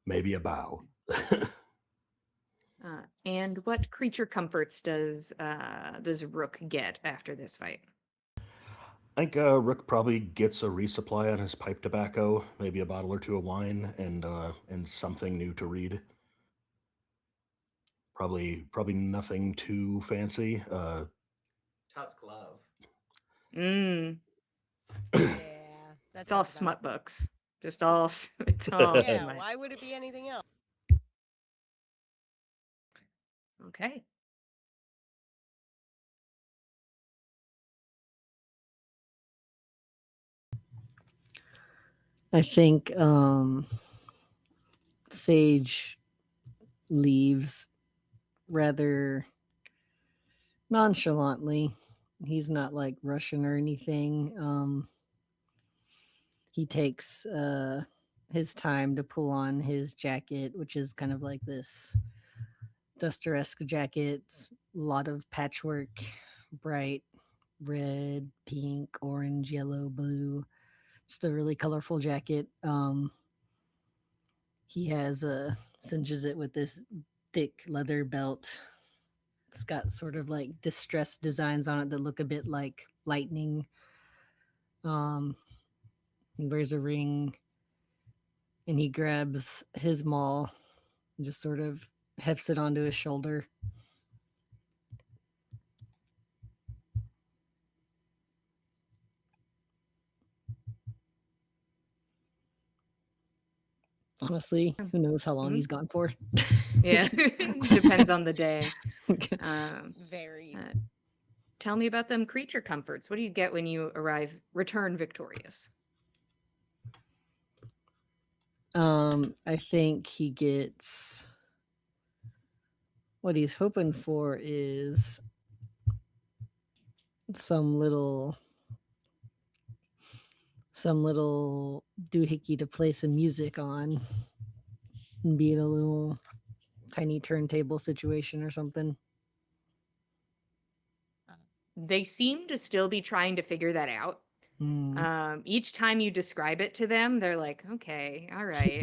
maybe a bow. and what creature comforts does Rook get after this fight? I think Rook probably gets a resupply on his pipe tobacco, maybe a bottle or two of wine, and something new to read. Probably nothing too fancy. Tusk love. Mm, Yeah, that it's all sounds about smut books. Just all it's all Yeah, smut. why would it be anything else? Okay. I think Sage leaves rather nonchalantly. He's not like Russian or anything. He takes his time to pull on his jacket, which is kind of like this duster-esque jacket. It's a lot of patchwork, bright red, pink, orange, yellow, blue. Just a really colorful jacket. He has cinches it with this thick leather belt. It's got sort of like distressed designs on it that look a bit like lightning. He wears a ring, and he grabs his maul and just sort of hefts it onto his shoulder. Honestly, who knows how long Mhm. he's gone for? Yeah, depends on the day. Very. Tell me about them creature comforts. What do you get when you return victorious? I think he gets what he's hoping for is some little doohickey to play some music on and be in a little tiny turntable situation or something. They seem to still be trying to figure that out. Each time you describe it to them, they're like, okay, all right.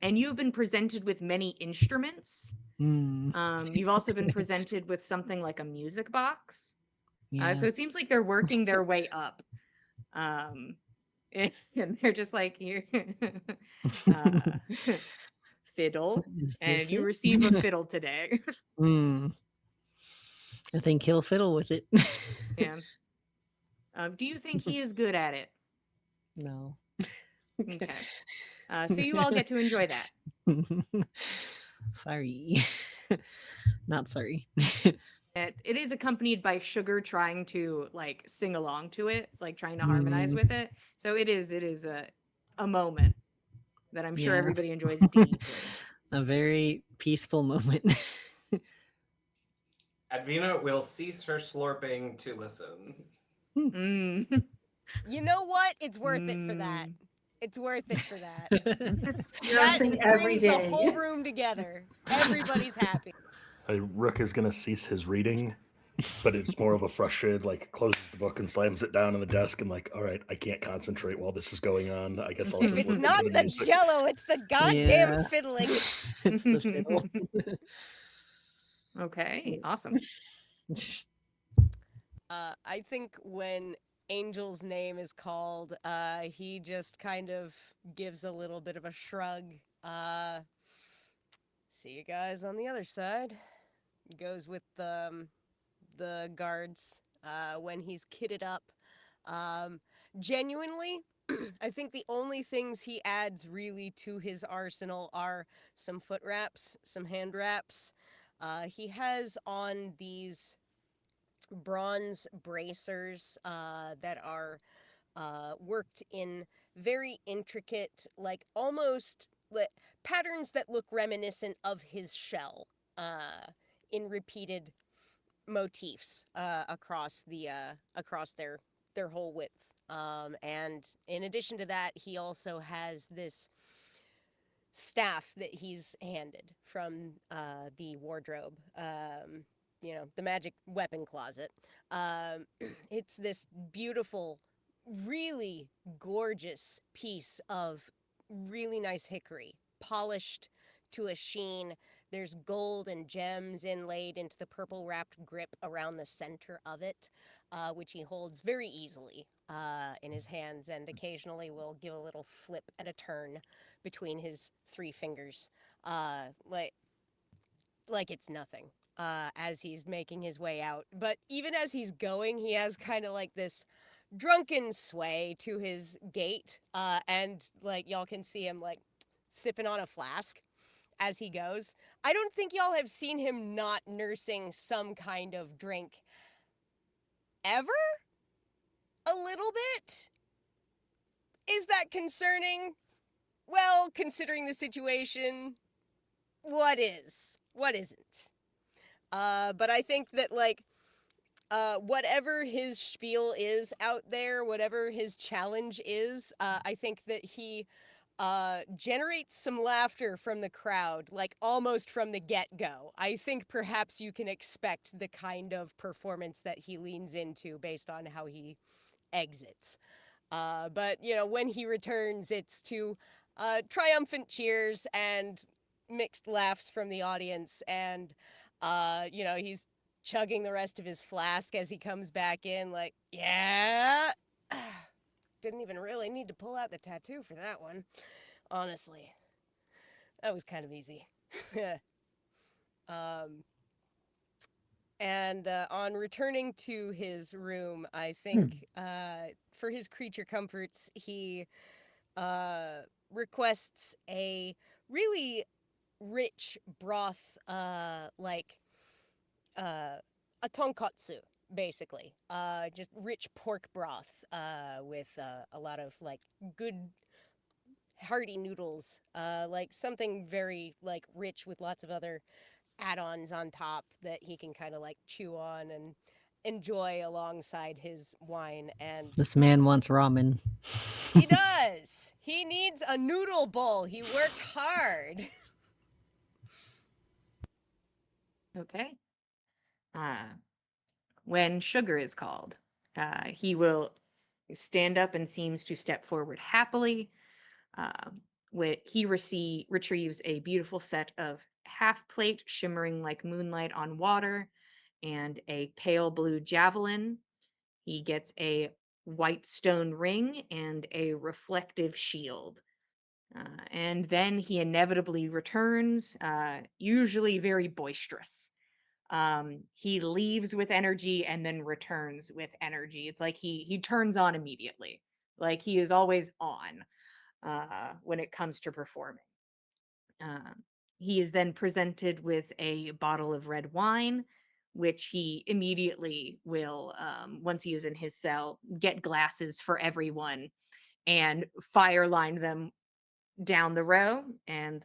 And you've been presented with many instruments. You've also been presented with something like a music box. Yeah. So it seems like they're working their way up. And they're just like, here, fiddle. Is And this you it? receive a fiddle today. I think he'll fiddle with it. Yeah. Do you think he is good at it? No. Okay. So you all get to enjoy that. Sorry. Not sorry. It is accompanied by Sugar trying to like sing along to it, like trying to harmonize with it. So it is a moment that I'm sure Yeah. everybody enjoys deeply. A very peaceful moment. Advina will cease her slurping to listen. Mm. You know what? It's worth it for that. It's worth it for that. You're That saying every brings the day. whole room together. Everybody's happy. Rook is going to cease his reading but it's more of a frustrated, like closes the book and slams it down on the desk and like, all right, I can't concentrate while this is going on. I guess I'll just It's listen not to the the music. jello, it's the goddamn Yeah. fiddling. It's the fiddle. Okay, awesome. I think when Angel's name is called, he just kind of gives a little bit of a shrug. See you guys on the other side. Goes with the guards when he's kitted up. Genuinely, I think the only things he adds really to his arsenal are some foot wraps, some hand wraps. He has on these bronze bracers that are worked in very intricate, like almost patterns that look reminiscent of his shell in repeated motifs across their whole width. And in addition to that, he also has this staff that he's handed from the wardrobe. The magic weapon closet. It's this beautiful, really gorgeous piece of really nice hickory, polished to a sheen. There's gold and gems inlaid into the purple wrapped grip around the center of it, which he holds very easily in his hands and occasionally will give a little flip and a turn between his 3 fingers, like it's nothing, as he's making his way out. But even as he's going, he has kind of like this drunken sway to his gait, and like y'all can see him like sipping on a flask as he goes. I don't think y'all have seen him not nursing some kind of drink ever? A little bit? Is that concerning? Well, considering the situation, what is? What isn't? But I think that, like, whatever his spiel is out there, whatever his challenge is, I think that he generates some laughter from the crowd, like almost from the get-go. I think perhaps you can expect the kind of performance that he leans into based on how he exits. But, when he returns, it's to triumphant cheers and mixed laughs from the audience. And, he's chugging the rest of his flask as he comes back in, like, yeah. Didn't even really need to pull out the tattoo for that one. Honestly. That was kind of easy. And on returning to his room, I think for his creature comforts, he requests a really rich broth, like a tonkatsu, basically. Just rich pork broth with a lot of like good hearty noodles, like something very like rich with lots of other add-ons on top that he can kind of like chew on and enjoy alongside his wine. And This man wants ramen. he does. He needs a noodle bowl. He worked hard. Okay. When Sugar is called, he will stand up and seems to step forward happily. He retrieves a beautiful set of half plate shimmering like moonlight on water and a pale blue javelin. He gets a white stone ring and a reflective shield. And then he inevitably returns, usually very boisterous. He leaves with energy and then returns with energy. It's like he turns on immediately. Like he is always on when it comes to performing. He is then presented with a bottle of red wine, which he immediately will, once he is in his cell, get glasses for everyone and fire line them down the row. And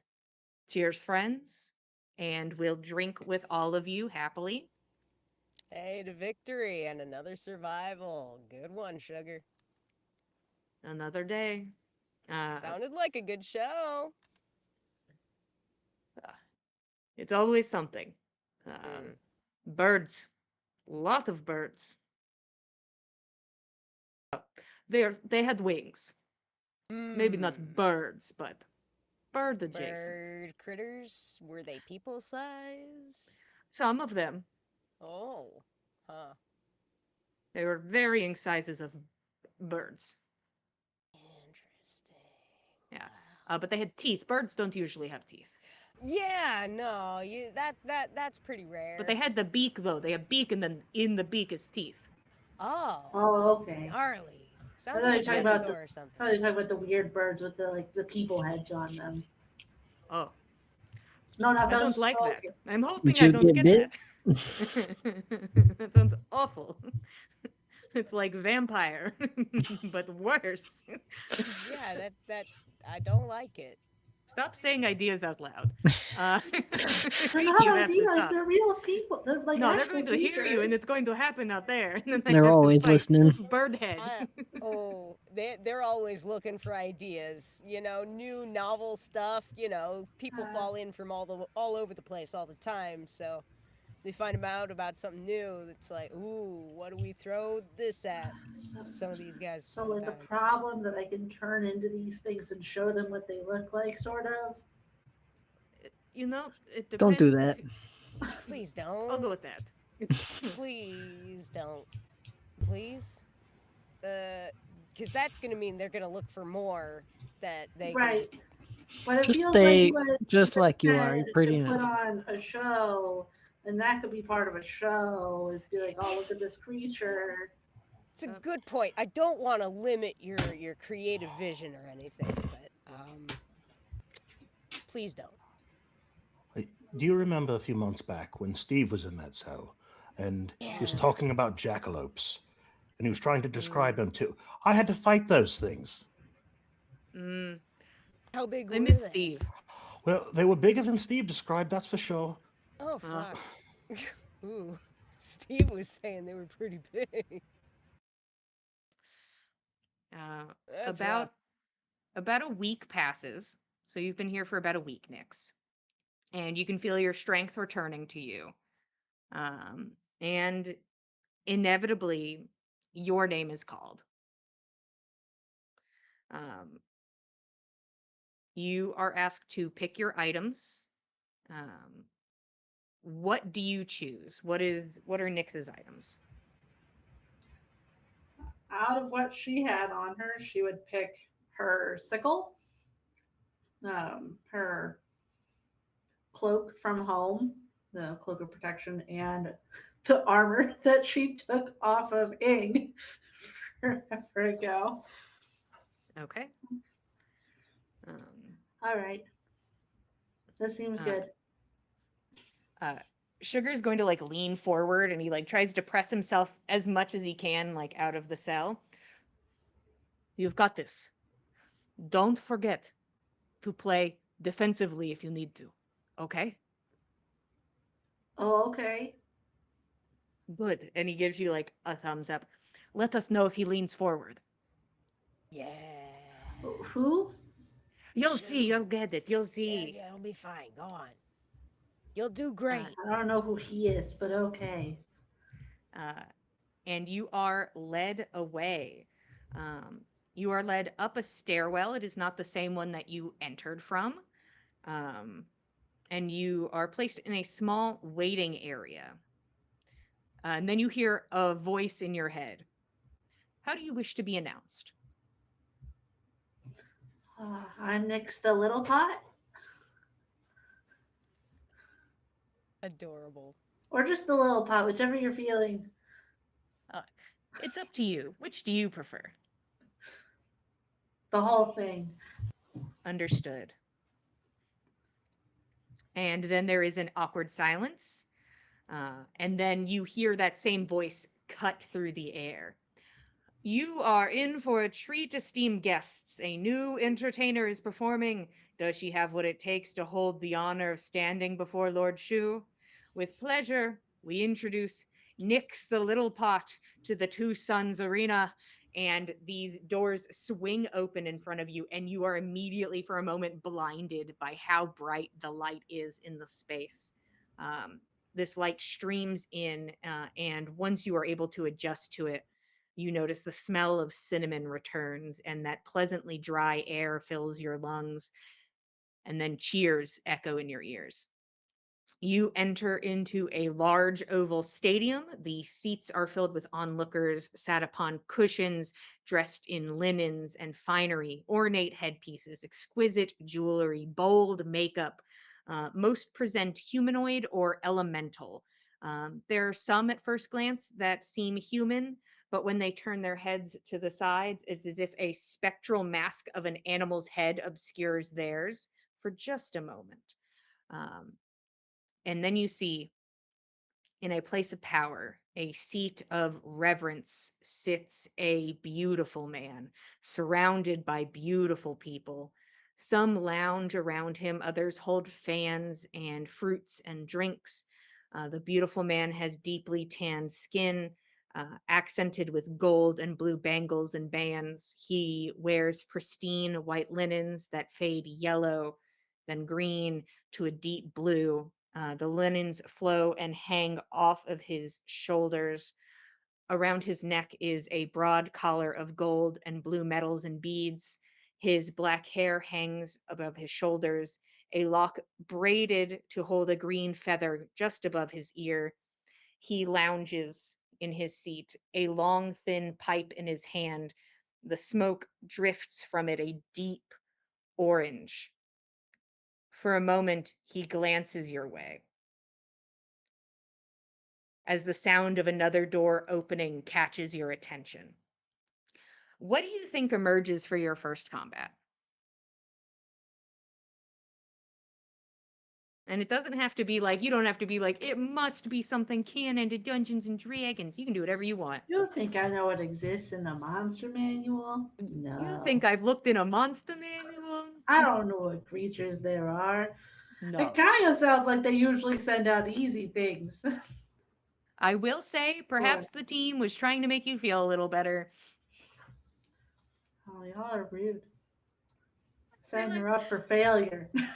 cheers, friends. And we'll drink with all of you happily. Hey, to victory and another survival. Good one, Sugar. Another day. Sounded like a good show. It's always something. Birds Lot of birds. They had wings. Maybe not Mm, birds, but bird adjacent. bird critters? Were they people size? Some of them. Oh, huh. They were varying sizes of birds. Interesting. Yeah. But they had teeth. Birds don't usually have teeth. Yeah, no, that's pretty rare. But they had the beak though. They have beak, and then in the beak is teeth. Oh, Oh, okay. gnarly. I Sounds thought you like were a talking about dinosaur or I something. thought you were talking about the weird birds with the people heads on them. Oh, No, not I those. don't like Oh, that. okay. I'm hoping Did I you don't get get bit? that. That sounds awful. It's like vampire, but worse. Yeah, that I don't like it. Stop saying ideas out loud. They're You not have to ideas. stop. They're real people. They're like No, they're actual going to hear you, and creatures. it's going to happen out there. And then I They're have to always fight listening. Birdhead. They're always looking for ideas. You know, new novel stuff. You know, people fall in from all over the place all the time. So they find out about something new. That's like, ooh, what do we throw this at? Some of these guys. So it's a Sometimes. problem that I can turn into these things and show them what they look like, sort of. You know, it depends. Don't do that. Please I'll don't. go with that. Please don't. Please. Because that's gonna mean they're gonna look for more that they can Right. just. But it Just feels stay like what just like you are. Ted You're pretty could put enough. on a show, and that could be part of a show. Is be like, oh, look at this creature. It's a good point. I don't want to limit your creative vision or anything, but please don't. Do you remember a few months back when Steve was in that cell and he was Yeah. talking about jackalopes and he was trying to describe Mm. them too? I had to fight those things. Mm, How big I were miss they? Steve. Well, they were bigger than Steve described, that's for sure. Oh Uh, fuck. Ooh, Steve was saying they were pretty big. That's rough. About a week passes. So you've been here for about a week, Nix. And you can feel your strength returning to you. And inevitably, your name is called. Um, you are asked to pick your items. Um, what do you choose? What are Nix's items? Out of what she had on her, she would pick her sickle, her cloak from home, the cloak of protection, and the armor that she took off of Ing forever ago. Okay. Um, All right. This seems Uh, good. Sugar's going to like lean forward and he like tries to press himself as much as he can like out of the cell. You've got this. Don't forget to play defensively if you need to. Okay? Oh, okay. Good. And he gives you like a thumbs up. Let us know if he leans forward. Yeah. Who? You'll see, you'll get it. You'll Yeah, see. yeah, it'll be fine. Go on. You'll do great. I don't know who he is, but okay. Uh, and you are led away. Um, you are led up a stairwell. It is not the same one that you entered from. And you are placed in a small waiting area. And then you hear a voice in your head. How do you wish to be announced? I'm next the little pot, Adorable. or just the little pot, whichever you're feeling. It's up to you. Which do you prefer? The whole thing. Understood. And then there is an awkward silence. And then you hear that same voice cut through the air. You are in for a treat, esteemed guests. A new entertainer is performing. Does she have what it takes to hold the honor of standing before Lord Shu? With pleasure, we introduce Nix the Little Pot to the Two Suns Arena. And these doors swing open in front of you, and you are immediately, for a moment, blinded by how bright the light is in the space. this light streams in, and once you are able to adjust to it, you notice the smell of cinnamon returns, and that pleasantly dry air fills your lungs, and then cheers echo in your ears. You enter into a large oval stadium. The seats are filled with onlookers sat upon cushions, dressed in linens and finery, ornate headpieces, exquisite jewelry, bold makeup. Most present humanoid or elemental. There are some at first glance that seem human, but when they turn their heads to the sides, it's as if a spectral mask of an animal's head obscures theirs for just a moment. Um, and then you see, in a place of power, a seat of reverence, sits a beautiful man, surrounded by beautiful people. Some lounge around him, others hold fans and fruits and drinks. The beautiful man has deeply tanned skin, accented with gold and blue bangles and bands. He wears pristine white linens that fade yellow, then green to a deep blue. The linens flow and hang off of his shoulders. Around his neck is a broad collar of gold and blue metals and beads. His black hair hangs above his shoulders, a lock braided to hold a green feather just above his ear. He lounges in his seat, a long, thin pipe in his hand. The smoke drifts from it, a deep orange. For a moment, he glances your way as the sound of another door opening catches your attention. What do you think emerges for your first combat? And it doesn't have to be like, you don't have to be like, it must be something canon to Dungeons and Dragons. You can do whatever you want. You think I know what exists in the monster manual? No. You think I've looked in a monster manual? I don't know what creatures there are. No. It kind of sounds like they usually send out easy things. I will say, perhaps the team was trying to make you feel a little better. Oh, y'all are rude. Setting her up for failure. Like,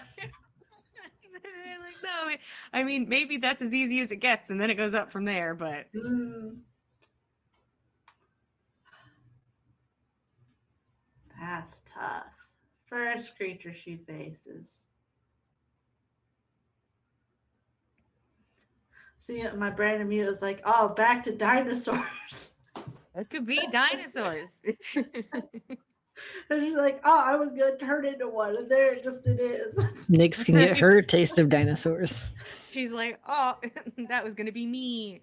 no, I mean, maybe that's as easy as it gets, and then it goes up from there, but That's tough. First creature she faces. See, my brain immediately was like, oh, back to dinosaurs. it could be dinosaurs. And she's like, oh, I was going to turn into one. And there it is. Nyx can get her taste of dinosaurs. She's like, oh, that was going to be me.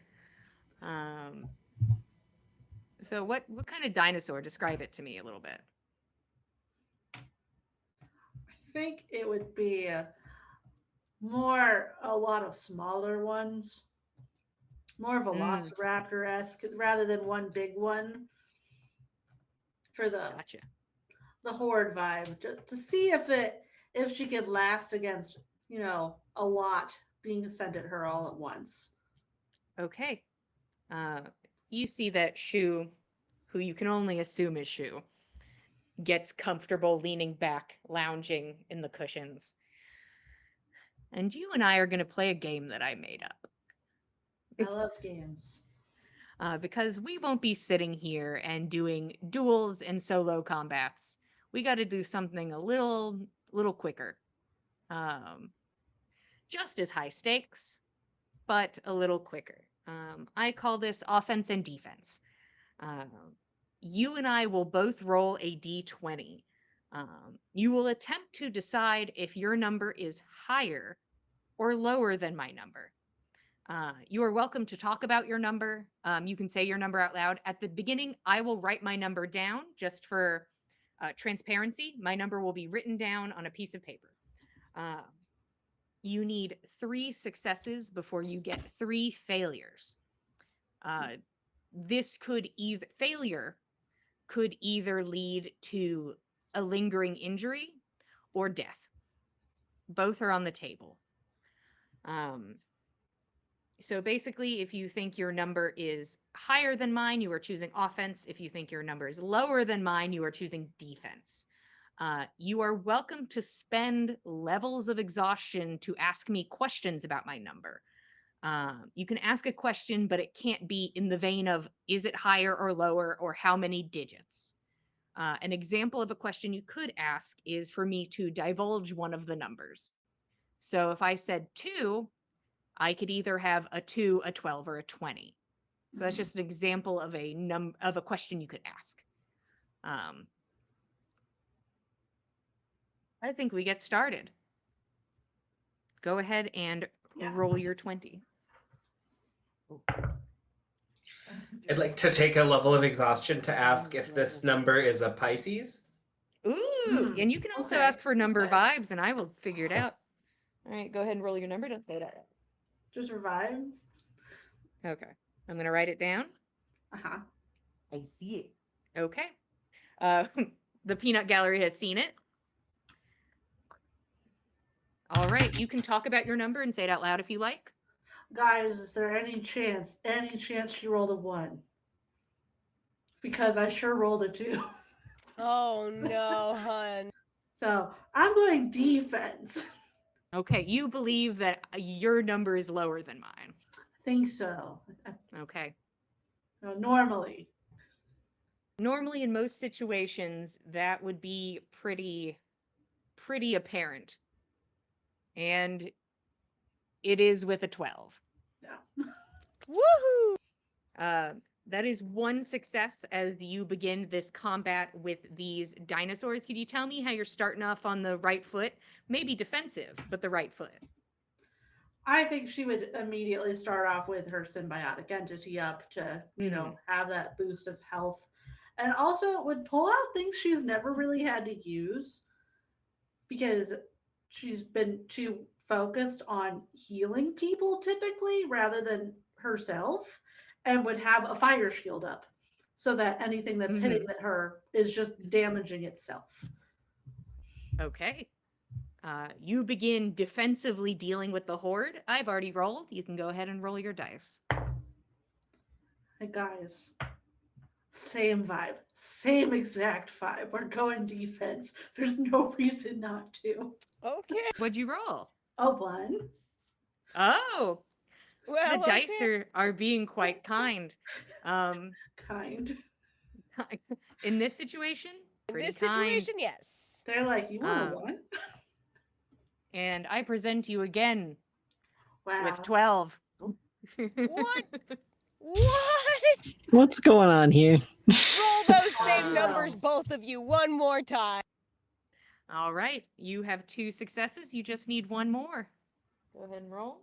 So what kind of dinosaur? Describe it to me a little bit. I think it would be a lot of smaller ones. More Velociraptor-esque rather than one big one. For the Gotcha. the horde vibe, to see if she could last against a lot being sent at her all at once. Okay. You see that Shu, who you can only assume is Shu, gets comfortable leaning back, lounging in the cushions. And you and I are going to play a game that I made up. I love games. Because we won't be sitting here and doing duels and solo combats. We got to do something a little quicker. Just as high stakes, but a little quicker. I call this offense and defense. You and I will both roll a d20. You will attempt to decide if your number is higher or lower than my number. You are welcome to talk about your number. You can say your number out loud. At the beginning, I will write my number down just for transparency. My number will be written down on a piece of paper. You need 3 successes before you get 3 failures. Failure could either lead to a lingering injury or death. Both are on the table. So basically, if you think your number is higher than mine, you are choosing offense. If you think your number is lower than mine, you are choosing defense. You are welcome to spend levels of exhaustion to ask me questions about my number. You can ask a question, but it can't be in the vein of is it higher or lower or how many digits. An example of a question you could ask is for me to divulge one of the numbers. So if I said 2, I could either have a 2, a 12, or a 20. So that's Mhm. just an example of a question you could ask. I think we get started. Go ahead and Yeah. roll your 20. I'd like to take a level of exhaustion to ask if this number is a Pisces. Ooh, and you can also Okay, ask for number okay. vibes, and I will figure it out. All right, go ahead and roll your number. Don't say it out loud. Just revives. Okay, I'm gonna write it down. Uh-huh. I see it. Okay. The peanut gallery has seen it. All right, you can talk about your number and say it out loud if you like. Guys, is there any chance she rolled a 1? Because I sure rolled a 2. Oh no, hun. So I'm going defense. Okay, you believe that your number is lower than mine. I think so. Okay. Normally. Normally, in most situations, that would be pretty apparent. And it is with a 12. Yeah. Woohoo! That is one success as you begin this combat with these dinosaurs. Could you tell me how you're starting off on the right foot? Maybe defensive, but the right foot. I think she would immediately start off with her symbiotic entity up to, have that boost of health. And also would pull out things she's never really had to use because she's been too focused on healing people typically rather than herself, and would have a fire shield up so that anything that's hitting at her is just damaging itself. Okay. You begin defensively dealing with the horde. I've already rolled. You can go ahead and roll your dice. Hey guys, same vibe, same exact vibe. We're going defense. There's no reason not to. Okay. What'd you roll? Oh, 1. Oh, Well, the dice okay. are being quite kind. Kind. In this situation, In pretty this kind. situation, yes. They're like, you want a 1? And I present you again Wow. with 12. What? What? What's going on here? Roll those same numbers, Yes. both of you, one more time. All right. You have 2 successes. You just need 1 more. Go ahead and roll.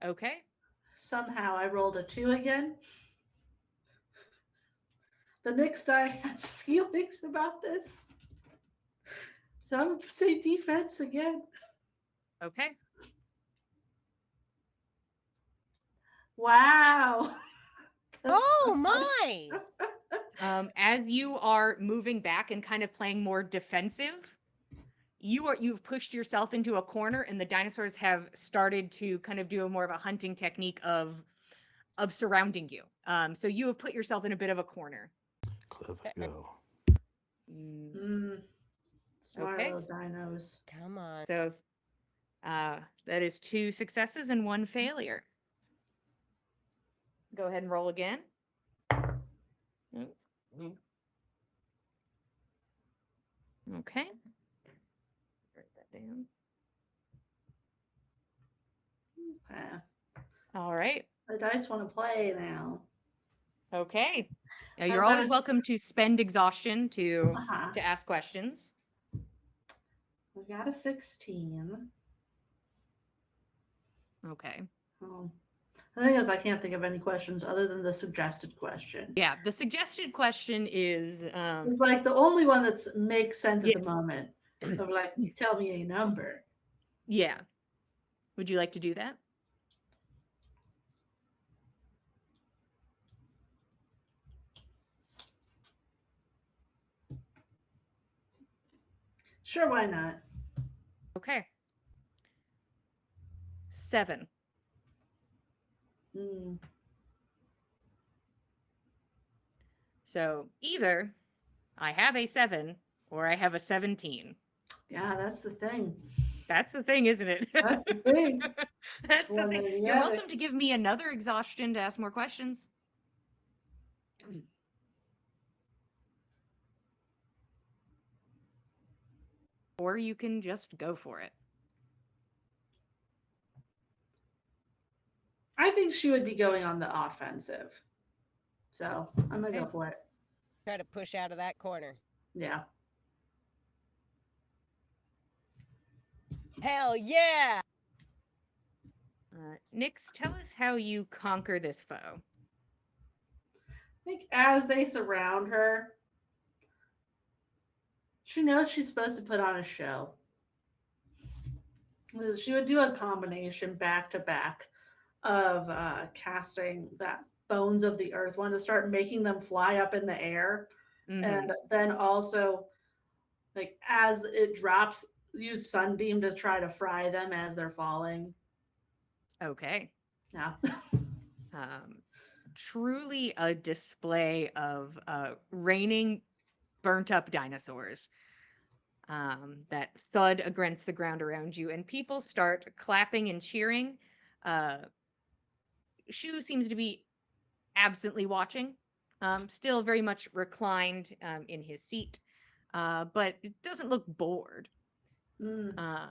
Okay. Somehow I rolled a 2 again. The next die has feelings about this. So I'm going to say defense again. Okay. Wow. Oh my! As you are moving back and kind of playing more defensive, you've pushed yourself into a corner, and the dinosaurs have started to kind of do a more of a hunting technique of surrounding you. So you have put yourself in a bit of a corner. Clever girl. Smart Okay. little dinos. Come on. So that is 2 successes and 1 failure. Go ahead and roll again. Okay. Write that down. Yeah. All right. The dice want to play now. Okay. Now, I've you're got always a- welcome to spend exhaustion to Uh-huh. ask questions. We got a 16. Okay. Oh. The thing is, I can't think of any questions other than the suggested question. Yeah, the suggested question is It's like the only one that makes sense Yeah. at the moment. Of like, tell me a number. yeah. Would you like to do that? Sure, why not? Okay. 7. Mm. So either I have a 7 or I have a 17. Yeah, that's the thing. That's the thing, isn't it? That's the thing. That's the One thing. or the You're other. welcome to give me another exhaustion to ask more questions. Or you can just go for it. I think she would be going on the offensive. So I'm going to go Okay. for it. Try to push out of that corner. Yeah. Hell yeah! Nix, tell us how you conquer this foe. I think as they surround her, she knows she's supposed to put on a show. She would do a combination back to back of casting that bones of the earth one to start making them fly up in the air. Mhm. And then also, like, as it drops, use sunbeam to try to fry them as they're falling. Okay. Yeah. Truly a display of raining burnt up dinosaurs that thud against the ground around you, and people start clapping and cheering. Shu seems to be absently watching, still very much reclined in his seat, but it doesn't look bored. Mm.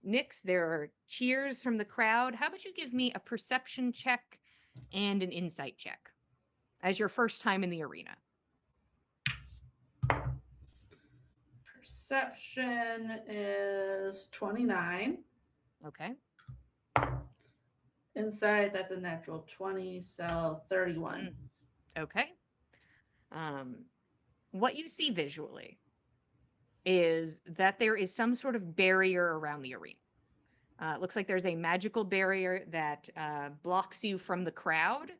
Nix, there are cheers from the crowd. How about you give me a perception check and an insight check as your first time in the arena? Perception is 29. Okay. Insight, that's a natural 20, so 31. Okay. What you see visually is that there is some sort of barrier around the arena. It looks like there's a magical barrier that blocks you from the crowd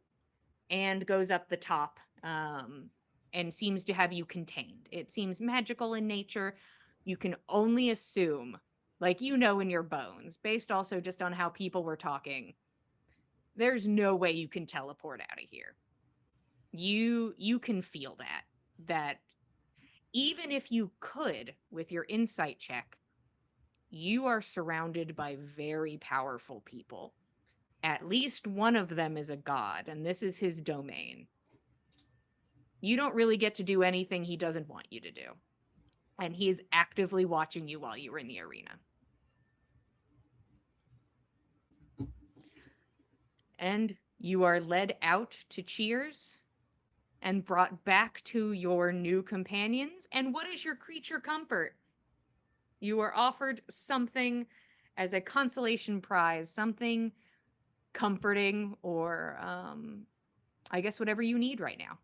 and goes up the top and seems to have you contained. It seems magical in nature. You can only assume, like you know in your bones, based also just on how people were talking, there's no way you can teleport out of here. You can feel that even if you could with your insight check, you are surrounded by very powerful people. At least one of them is a god, and this is his domain. You don't really get to do anything he doesn't want you to do. And he is actively watching you while you were in the arena. And you are led out to cheers and brought back to your new companions. And what is your creature comfort? You are offered something as a consolation prize, something comforting, or I guess whatever you need right now.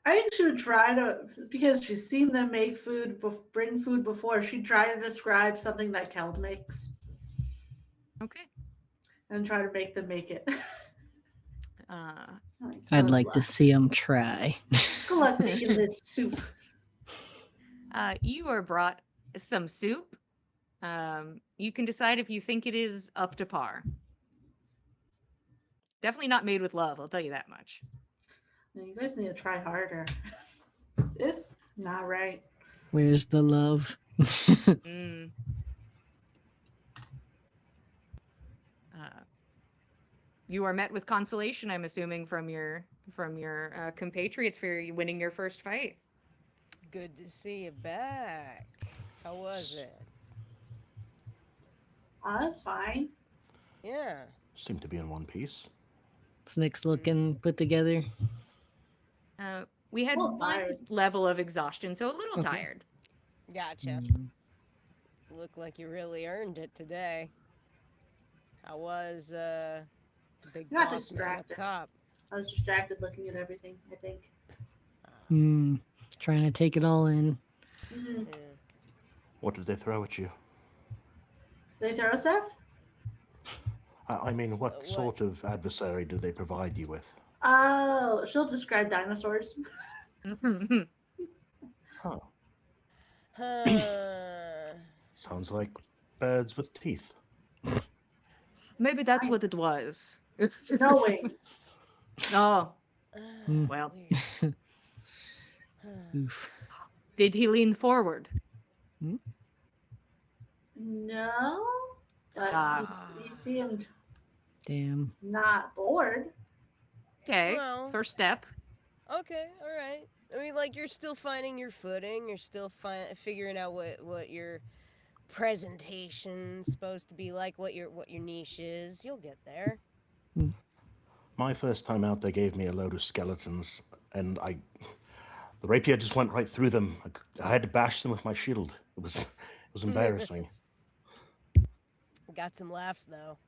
I think she would try to, because she's seen them make food, bring food before, she'd try to describe something that Keld makes. Okay. And try to make them make it. I'd like to see them try. Good luck making this soup. You are brought some soup. You can decide if you think it is up to par. Definitely not made with love, I'll tell you that much. You guys need to try harder. It's not right. Where's the love? You are met with consolation, I'm assuming, from your compatriots for winning your first fight. Good to see you back. How was it? That's fine. Yeah. Seem to be in one piece. Snick's looking put together. We had Well, one tired. level of exhaustion, so a little Okay. tired. Gotcha. Look like you really earned it today. How was the big You got boss man up distracted. top? I was distracted looking at everything, I think. Trying to take it all in. Mm-hmm. Yeah. What did they throw at you? They throw stuff? I mean, what What? sort of adversary do they provide you with? Oh, she'll describe dinosaurs. Huh. Huh. Sounds like birds with teeth. Maybe that's I- what it was. No wings. Oh, Hmm. well. Weird. Oof. Did he lean forward? No, but Ah. he seemed Damn. not bored. Okay, Well. first step. Okay, all right. I mean, like, you're still finding your footing. You're still figuring out what your presentation's supposed to be like, what your niche is. You'll get there. My first time out, they gave me a load of skeletons, and the rapier just went right through them. I had to bash them with my shield. It was embarrassing. Got some laughs though.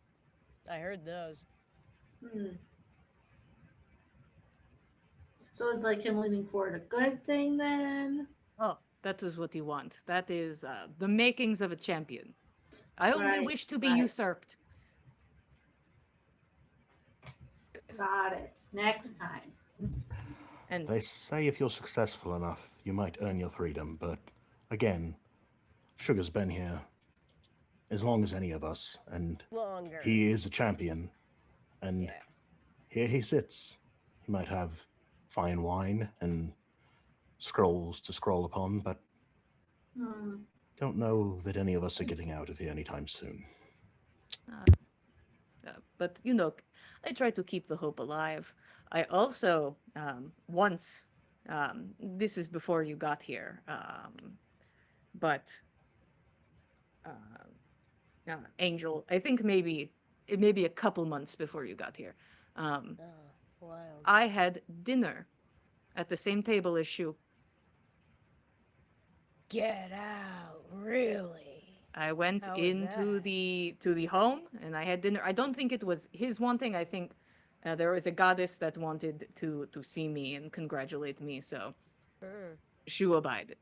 I heard those. Hmm. So is like him leaning forward a good thing then? Oh, that is what you want. That is the makings of a champion. I only Right, wish to be right. usurped. Got it. Next time. And They say if you're successful enough, you might earn your freedom, but again, Sugar's been here as long as any of us, and Longer. he is a champion, and Yeah. here he sits. He might have fine wine and scrolls to scroll upon, but Hmm. don't know that any of us are getting out of here anytime soon. but I try to keep the hope alive. I also once this is before you got here, but Angel, I think maybe a couple months before you got here. Um, Oh, wild. I had dinner at the same table as Shu. Get out, really? I went How was into that? the home and I had dinner. I don't think it was his wanting. I think there was a goddess that wanted to see me and congratulate me. So Hmm. Shu abided.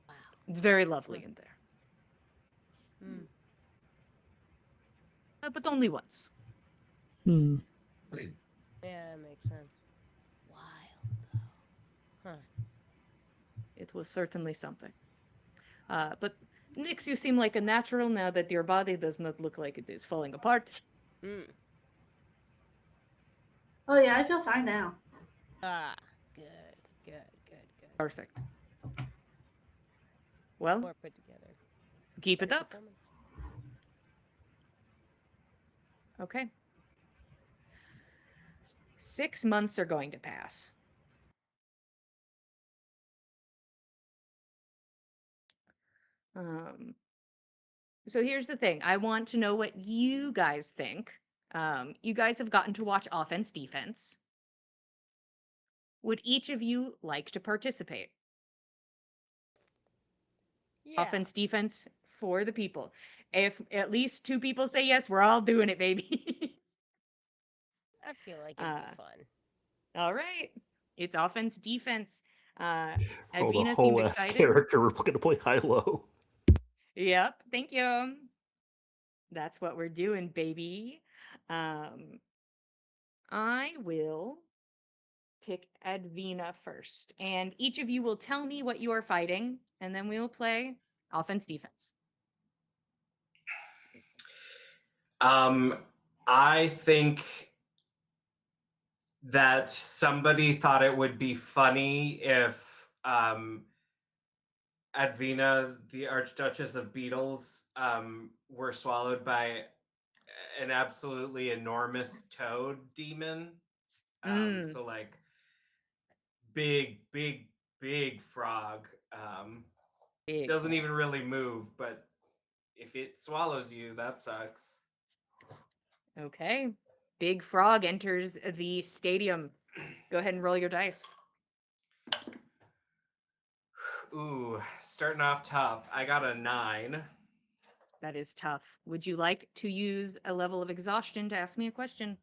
Wow. It's very lovely in there, Hmm. but only once. Hmm. Yeah, that makes sense. Wild though. Huh. It was certainly something. But Nix, you seem like a natural now that your body does not look like it is falling apart. Hmm. Oh yeah, I feel fine now. Ah, good, good, good, good. Perfect. Well, More put together. keep it Better up. performance. Okay. 6 months are going to pass. Um, so here's the thing. I want to know what you guys think. You guys have gotten to watch offense, defense. Would each of you like to participate? Yeah. Offense, defense for the people. If at least 2 people say yes, we're all doing it, baby. I feel like it'd be fun. All right. It's offense, defense. Oh, the Advina seemed whole ass excited. character. We're going to play high-low. Yep. Thank you. That's what we're doing, baby. I will pick Advina first, and each of you will tell me what you are fighting, and then we'll play offense, defense. I think that somebody thought it would be funny if Advina, the Archduchess of Beetles, were swallowed by an absolutely enormous toad demon. So like big, big, big frog. Big Doesn't frog. even really move, but if it swallows you, that sucks. Okay. Big frog enters the stadium. Go ahead and roll your dice. Ooh, starting off tough. I got a 9. That is tough. Would you like to use a level of exhaustion to ask me a question?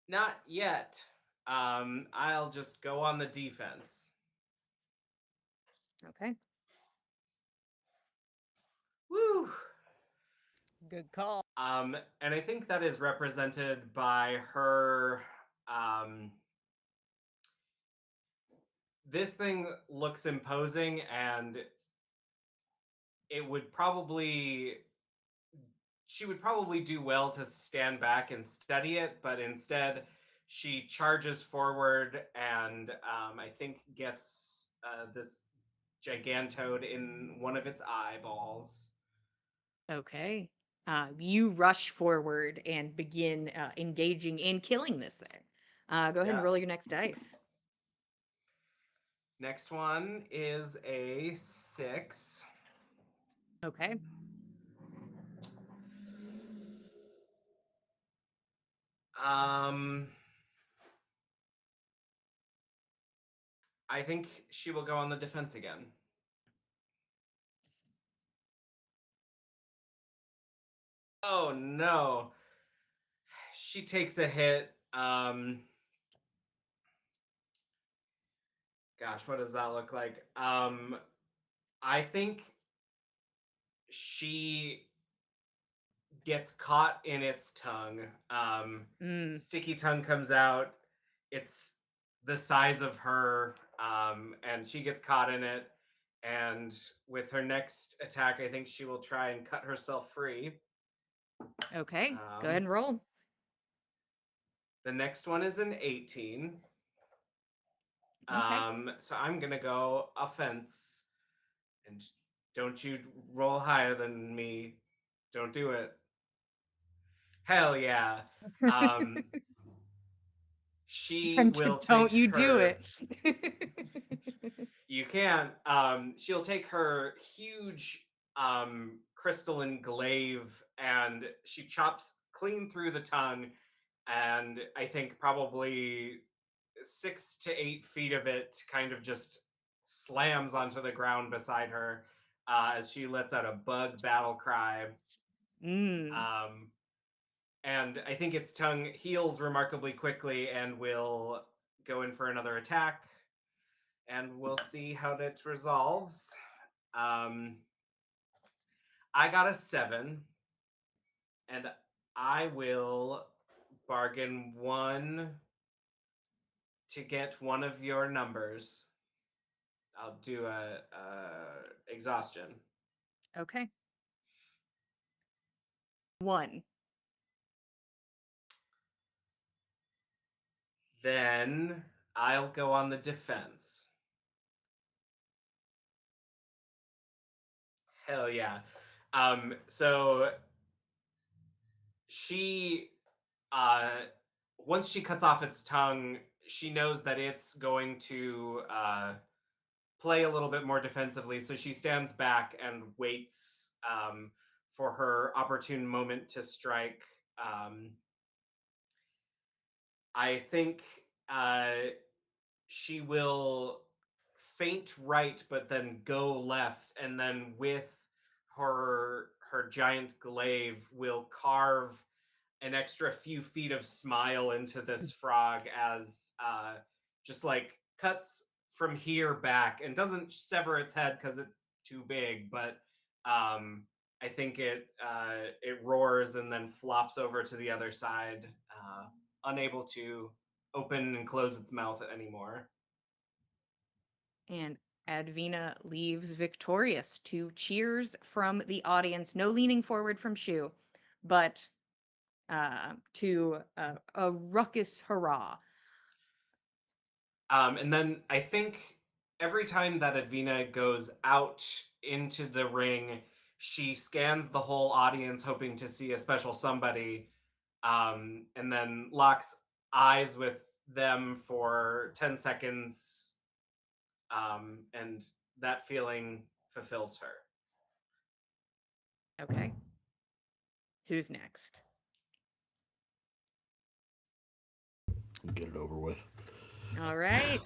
Not yet. I'll just go on the defense. Okay. Woo! Good call. And I think that is represented by her. This thing looks imposing, and it would probably she would probably do well to stand back and study it, but instead she charges forward and I think gets this gigantode in one of its eyeballs. Okay. You rush forward and begin engaging in killing this thing. Go ahead and Yeah. roll your next dice. Next one is a 6. Okay. I think she will go on the defense again. Oh no. She takes a hit. Gosh, what does that look like? I think she gets caught in its tongue. Mm, Sticky tongue comes out. It's the size of her, and she gets caught in it. And with her next attack, I think she will try and cut herself free. okay. Go ahead and roll. The next one is an 18. Okay. So I'm gonna go offense, and don't you roll higher than me. Don't do it. Hell yeah. Um, she will Don't take you do her. it. You can. She'll take her huge crystalline glaive and she chops clean through the tongue, and I think probably 6 to 8 feet of it kind of just slams onto the ground beside her as she lets out a bug battle cry. Mm, Um, and I think its tongue heals remarkably quickly and will go in for another attack. And we'll see how that resolves. Um, I got a 7, and I will bargain 1 to get one of your numbers. I'll do a exhaustion. okay. 1. Then I'll go on the defense. Hell yeah. So she once she cuts off its tongue, she knows that it's going to play a little bit more defensively. So she stands back and waits for her opportune moment to strike. I think she will feint right, but then go left, and then with her giant glaive will carve an extra few feet of smile into this frog as just like cuts from here back and doesn't sever its head because it's too big, but I think it roars and then flops over to the other side, unable to open and close its mouth anymore. And Advina leaves victorious to cheers from the audience. No leaning forward from Shu, but to a ruckus hurrah. And then I think every time that Advina goes out into the ring, she scans the whole audience hoping to see a special somebody, and then locks eyes with them for 10 seconds, and that feeling fulfills her. Okay. Who's next? Get it over with. All right.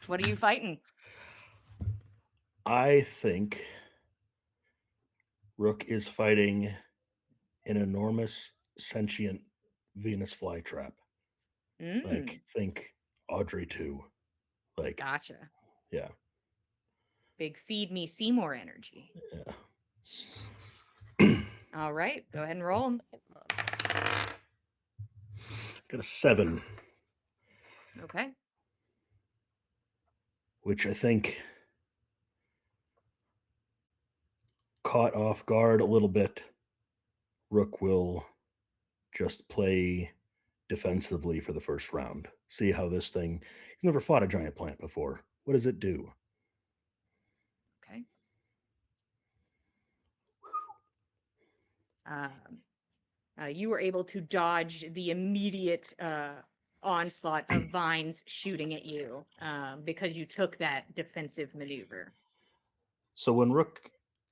What are you fighting? I think Rook is fighting an enormous sentient Venus flytrap. Mm, Like, think Audrey 2. Like, gotcha. yeah. Big feed me Seymour energy. Yeah. All right. Go ahead and roll. Got a 7, Okay. which I think caught off guard a little bit, Rook will just play defensively for the first round. See how this thing. He's never fought a giant plant before. What does it do? Okay. You were able to dodge the immediate onslaught of vines shooting at you because you took that defensive maneuver. So when Rook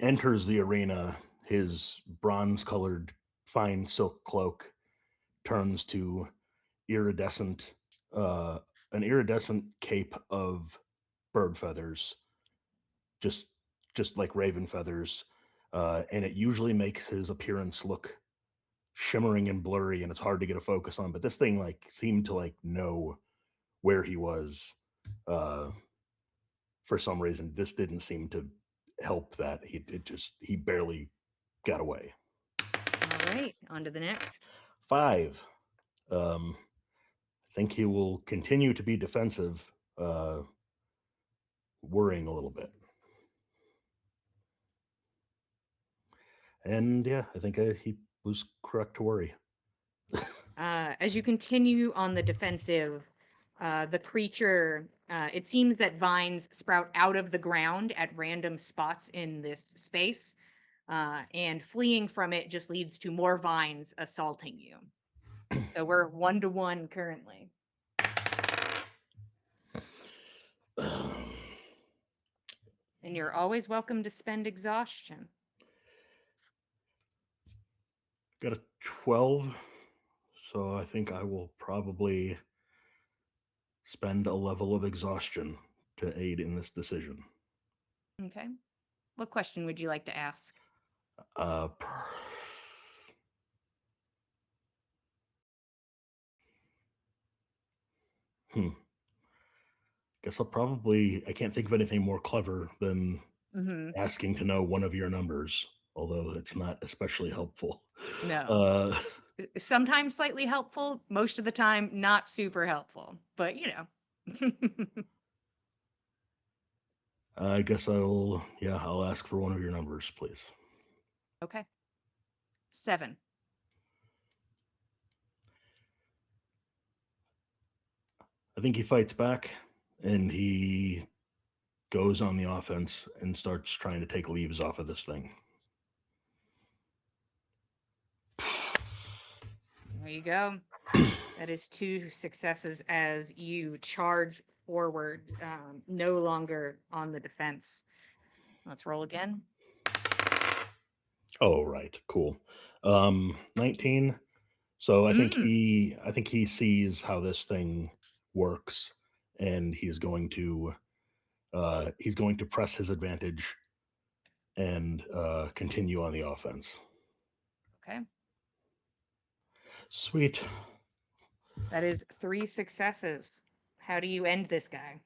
enters the arena, his bronze-colored fine silk cloak turns to iridescent, an iridescent cape of bird feathers, just like raven feathers, and it usually makes his appearance look shimmering and blurry, and it's hard to get a focus on. But this thing like seemed to like know where he was. For some reason, this didn't seem to help that. He barely got away. All right, on to the next. 5. I think he will continue to be defensive, worrying a little bit. And yeah, I think he was correct to worry. As you continue on the defensive, the creature, it seems that vines sprout out of the ground at random spots in this space, and fleeing from it just leads to more vines assaulting you. So we're 1-1 currently. And you're always welcome to spend exhaustion. Got a 12, so I think I will probably spend a level of exhaustion to aid in this decision. Okay. What question would you like to ask? Uh, Guess I can't think of anything more clever than asking to know one of your numbers, although it's not especially helpful. No. Sometimes slightly helpful, most of the time not super helpful, but you know. I guess I'll ask for one of your numbers, please. Okay. 7. I think he fights back and he goes on the offense and starts trying to take leaves off of this thing. There you go. That is 2 successes as you charge forward, no longer on the defense. Let's roll again. Oh, right. Cool. 19. So I think he sees how this thing works, and he's going to press his advantage and continue on the offense. Okay. Sweet. That is 3 successes. How do you end this guy?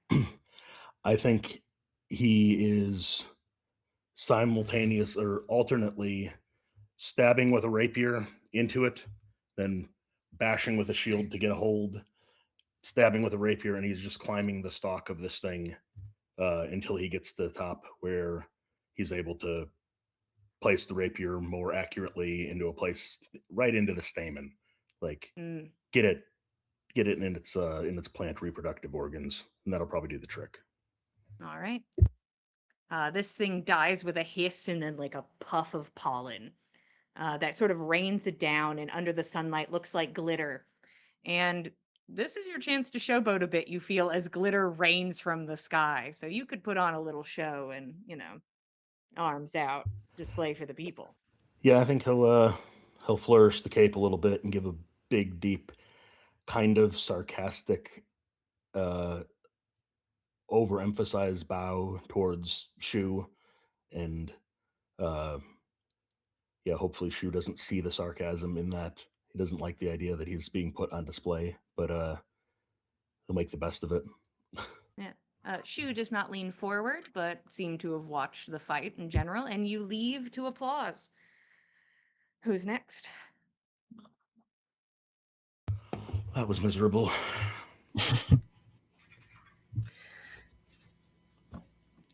I think he is simultaneous or alternately stabbing with a rapier into it, then bashing with a shield to get a hold, stabbing with a rapier, and he's just climbing the stalk of this thing until he gets to the top where he's able to place the rapier more accurately into a place right into the stamen, like get it in its plant reproductive organs, and that'll probably do the trick. All right. This thing dies with a hiss and then like a puff of pollen that sort of rains it down, and under the sunlight looks like glitter. And this is your chance to showboat a bit, you feel, as glitter rains from the sky. So you could put on a little show and, arms out, display for the people. Yeah, I think he'll flourish the cape a little bit and give a big, deep, kind of sarcastic, overemphasized bow towards Shu, and hopefully Shu doesn't see the sarcasm in that. He doesn't like the idea that he's being put on display, but he'll make the best of it. Yeah. Shu does not lean forward, but seem to have watched the fight in general, and you leave to applause. Who's next? That was miserable.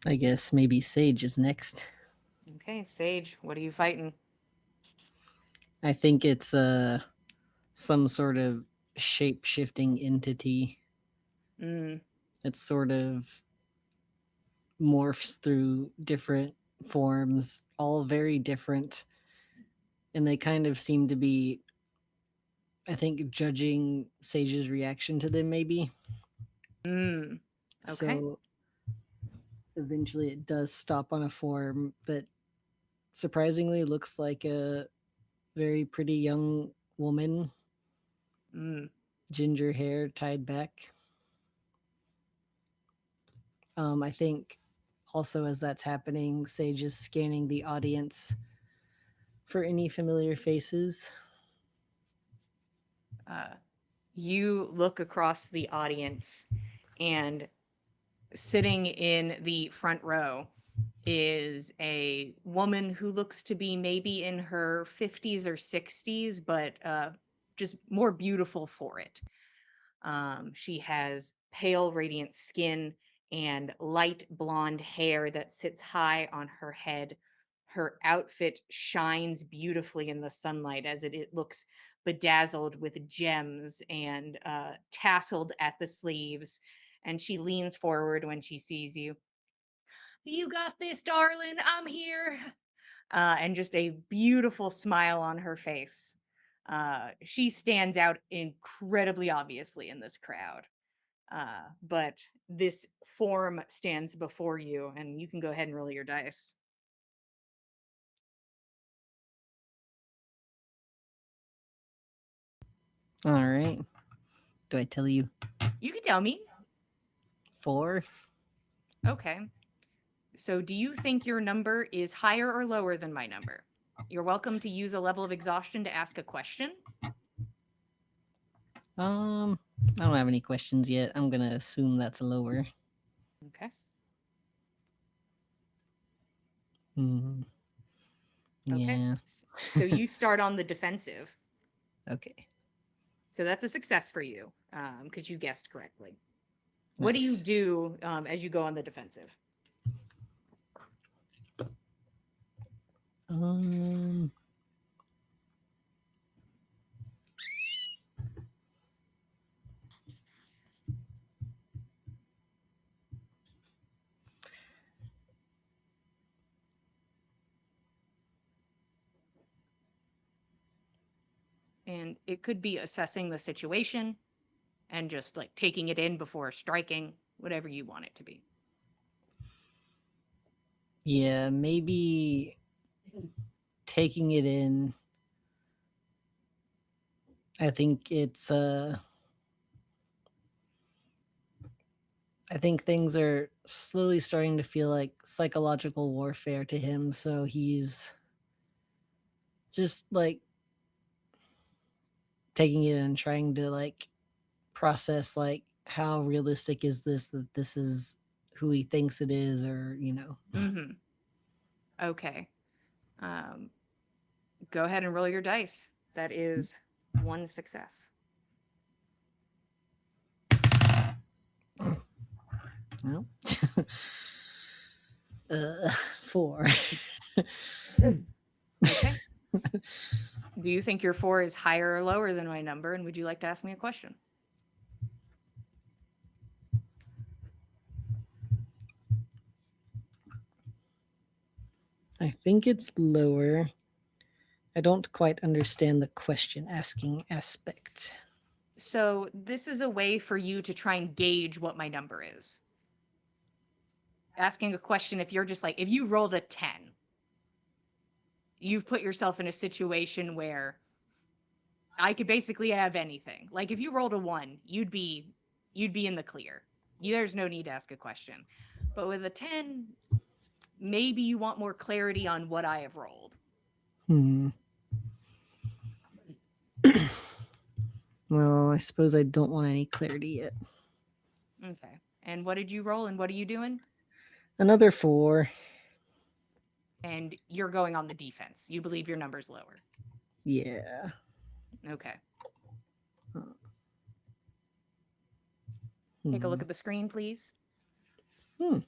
I guess maybe Sage is next. Okay, Sage, what are you fighting? I think it's some sort of shape-shifting entity. Mm, It sort of morphs through different forms, all very different. And they kind of seem to be, I think, judging Sage's reaction to them, maybe. mm. Okay. So eventually it does stop on a form that surprisingly looks like a very pretty young woman, Mm. ginger hair tied back. I think also as that's happening, Sage is scanning the audience for any familiar faces. You look across the audience, and sitting in the front row is a woman who looks to be maybe in her 50s or 60s, but just more beautiful for it. She has pale, radiant skin and light blonde hair that sits high on her head. Her outfit shines beautifully in the sunlight as it looks bedazzled with gems and tasseled at the sleeves. And she leans forward when she sees you. You got this, darling. I'm here. And just a beautiful smile on her face. She stands out incredibly obviously in this crowd. But this form stands before you, and you can go ahead and roll your dice. All right. Do I tell you You can tell me. 4? Okay. So, do you think your number is higher or lower than my number? You're welcome to use a level of exhaustion to ask a question. I don't have any questions yet. I'm gonna assume that's lower. Okay. Hmm. Okay. Yeah. So, you start on the defensive. Okay. So, that's a success for you because you guessed correctly. What do you Nice. do as you go on the defensive? Um. And it could be assessing the situation and just like taking it in before striking, whatever you want it to be. Yeah, maybe taking it in. I think it's I think things are slowly starting to feel like psychological warfare to him, so he's just like taking it and trying to like process like how realistic is this that this is who he thinks it is, or Mm-hmm. Okay. Um, go ahead and roll your dice. That is one success. well, 4. Okay. Do you think your 4 is higher or lower than my number? And would you like to ask me a question? I think it's lower. I don't quite understand the question asking aspect. So, this is a way for you to try and gauge what my number is. Asking a question, if you're just like, if you rolled a 10, you've put yourself in a situation where I could basically have anything. Like if you rolled a 1, you'd be in the clear. There's no need to ask a question. But with a 10, maybe you want more clarity on what I have rolled. Hmm. Well, I suppose I don't want any clarity yet. Okay. And what did you roll and what are you doing? Another 4. And you're going on the defense. You believe your number's lower. Yeah. Okay. Uh, Take a look hmm. at the screen, please. Hmm.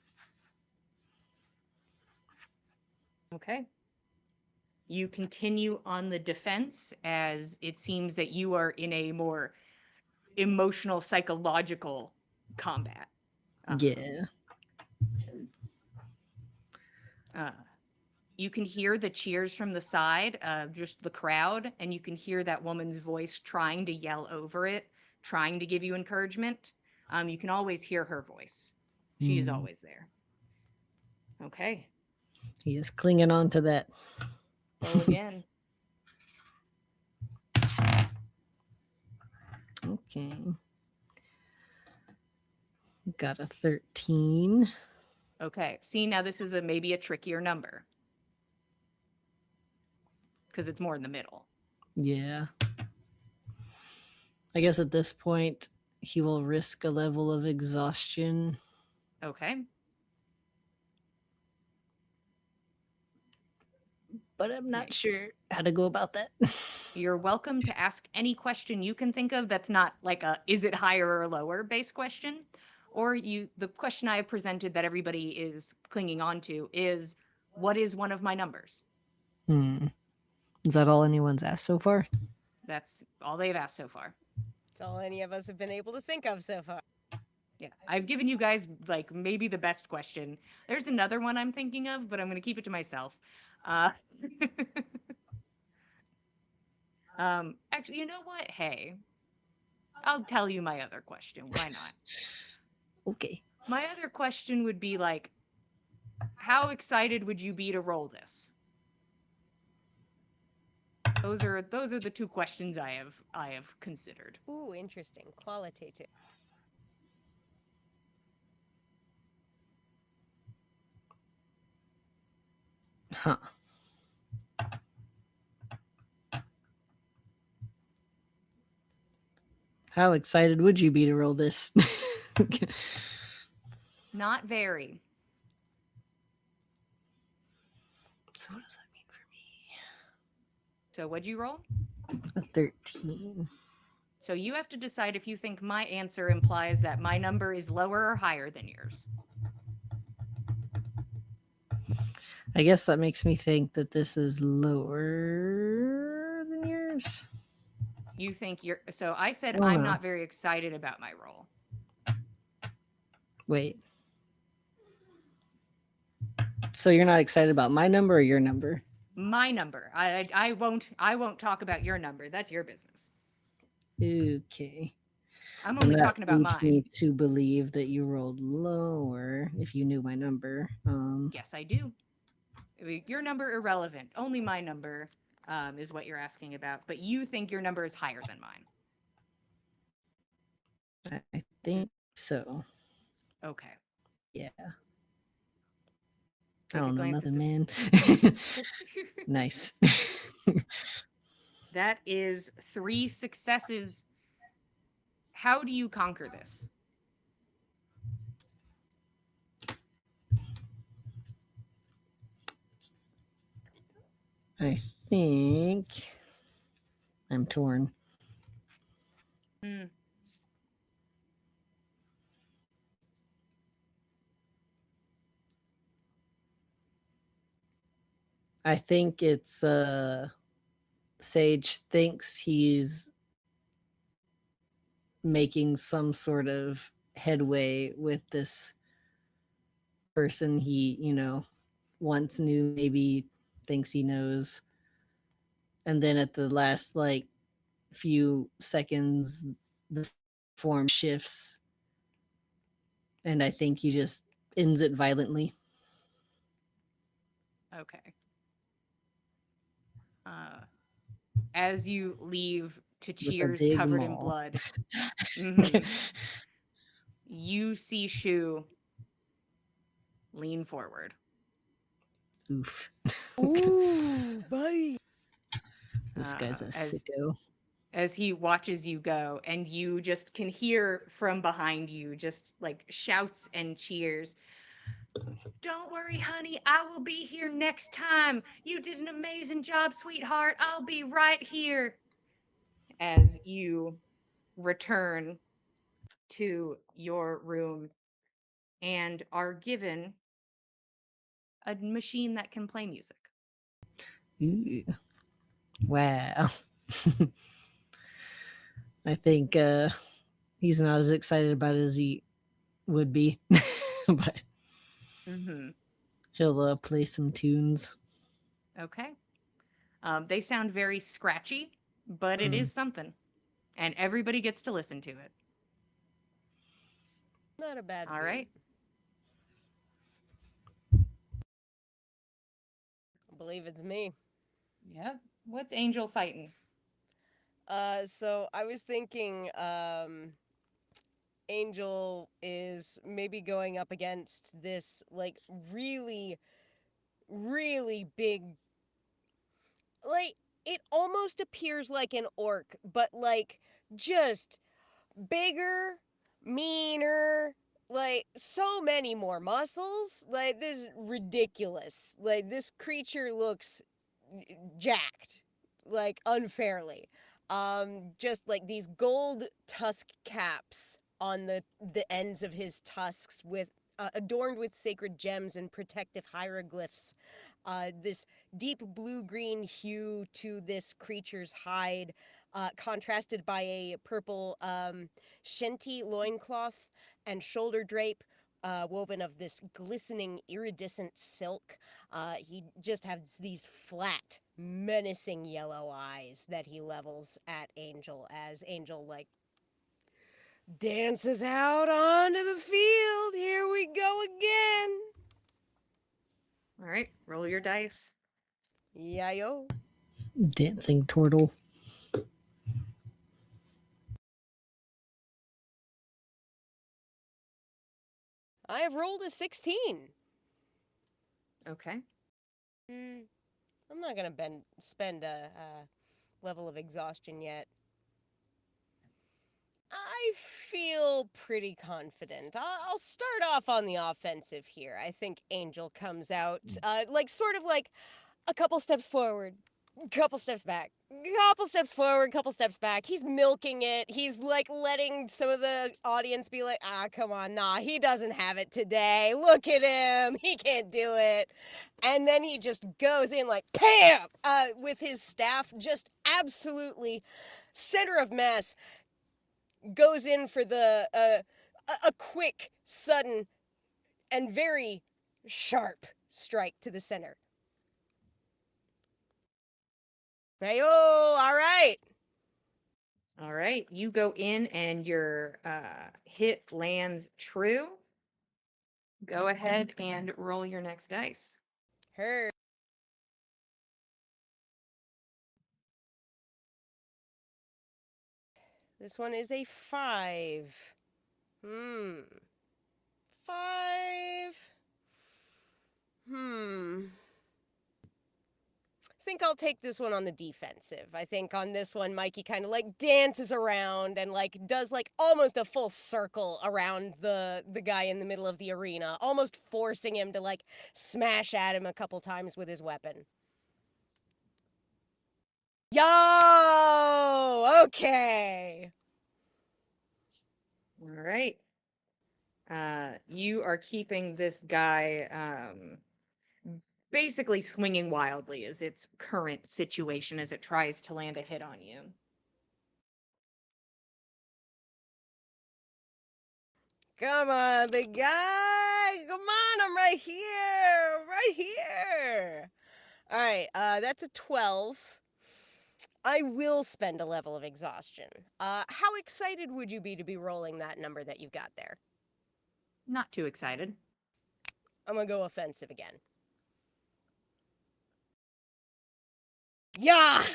Okay. You continue on the defense as it seems that you are in a more emotional, psychological combat. Yeah. You can hear the cheers from the side, just the crowd, and you can hear that woman's voice trying to yell over it, trying to give you encouragement. You can always hear her voice. She is always there. Okay, He is clinging on to that. roll again. Okay. Got a 13. Okay, see, now this is maybe a trickier number because it's more in the middle. Yeah. I guess at this point, he will risk a level of exhaustion. Okay, But I'm not Right. sure how to go about that. you're welcome to ask any question you can think of that's not like a is it higher or lower based question. Or the question I have presented that everybody is clinging on to is what is one of my numbers? Is that all anyone's asked so far? That's all they've asked so far. It's all any of us have been able to think of so far. Yeah, I've given you guys like maybe the best question. There's another one I'm thinking of, but I'm going to keep it to myself. Uh, actually, you know what? Hey, I'll tell you my other question. Why not? Okay. My other question would be like, how excited would you be to roll this? Those are the two questions I have considered. Ooh, interesting. Qualitative. Huh. How excited would you be to roll this? Not very. So what does that mean for me? So what'd you roll? A 13. So you have to decide if you think my answer implies that my number is lower or higher than yours. I guess that makes me think that this is lower than yours. You think you're so I said Oh, I'm no. not very excited about my roll. Wait. So you're not excited about my number or your number? My number. I won't talk about your number. That's your business. Okay. I'm And only that talking about leads mine. me to believe that you rolled lower if you knew my number. Yes, I do. Your number irrelevant. Only my number is what you're asking about. But you think your number is higher than mine. I think so. Okay. Yeah. Take I a don't know glance at nothing, this. man. Nice. That is 3 successes. How do you conquer this? I think I'm torn. Hmm. I think it's Sage thinks he's making some sort of headway with this person he, once knew, maybe thinks he knows. And then at the last like few seconds the form shifts and I think he just ends it violently. Okay. As you leave to With a cheers big covered in maul. blood, mhm, you see Shu lean forward. Oof. Ooh, buddy. This guy's a as sicko. as he watches you go, and you just can hear from behind you just like shouts and cheers. Don't worry, honey, I will be here next time. You did an amazing job, sweetheart. I'll be right here. As you return to your room and are given a machine that can play music. Ooh. Wow. I think he's not as excited about it as he would be, but Mm-hmm. he'll play some tunes. Okay. They sound very scratchy, but it Mm. is something. And everybody gets to listen to it. Not a bad All beat. right. I believe it's me. Yep. What's Angel fighting? So I was thinking, Angel is maybe going up against this, like, really, really big. Like, it almost appears like an orc, but, like, just bigger, meaner, like, so many more muscles. Like, this is ridiculous. Like, this creature looks jacked, like, unfairly. Just like these gold tusk caps on the ends of his tusks, with adorned with sacred gems and protective hieroglyphs. This deep blue-green hue to this creature's hide, contrasted by a purple shenty loincloth and shoulder drape, woven of this glistening iridescent silk. He just has these flat, menacing yellow eyes that he levels at Angel as Angel, like, dances out onto the field. Here we go again. All right. Roll your dice. Yayo. Dancing turtle. I have rolled a 16. Okay. I'm not gonna spend a level of exhaustion yet. I feel pretty confident. I'll start off on the offensive here. I think Angel comes out, like, sort of like a couple steps forward, couple steps back, couple steps forward, couple steps back. He's milking it. He's, like, letting some of the audience be like, come on, nah, he doesn't have it today. Look at him. He can't do it. And then he just goes in like, PAM! With his staff, just absolutely center of mass, goes in for the a quick, sudden, and very sharp strike to the center. Hey, oh, all right. All right. You go in and your hit lands true. Go ahead and roll your next dice. Her. This one is a 5. 5. I think I'll take this one on the defensive. I think on this one, Mikey kind of, like, dances around and, like, does, like, almost a full circle around the guy in the middle of the arena, almost forcing him to, like, smash at him a couple times with his weapon. Yo! Okay. All right. You are keeping this guy basically swinging wildly is its current situation as it tries to land a hit on you. Come on, big guy. Come on, I'm right here. Right here. All right, that's a 12. I will spend a level of exhaustion. How excited would you be to be rolling that number that you've got there? Not too excited. I'm gonna go offensive again. Yes!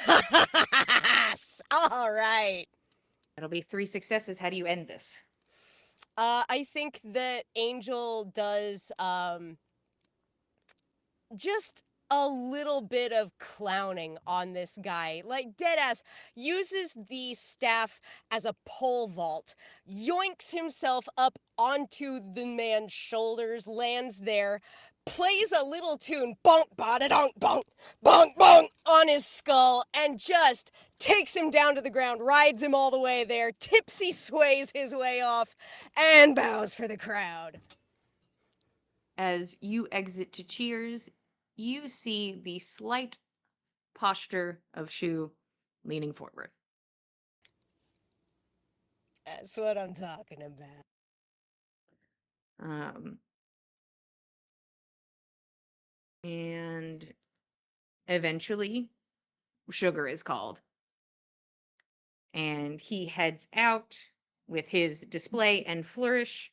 All right. That'll be 3 successes. How do you end this? I think that Angel does just a little bit of clowning on this guy. Like, deadass uses the staff as a pole vault, yoinks himself up onto the man's shoulders, lands there, plays a little tune, bonk, ba-da-donk, bonk, bonk, bonk, on his skull, and just takes him down to the ground, rides him all the way there, tipsy sways his way off, and bows for the crowd. As you exit to cheers, you see the slight posture of Shu leaning forward. That's what I'm talking about. And eventually, Sugar is called. And he heads out with his display and flourish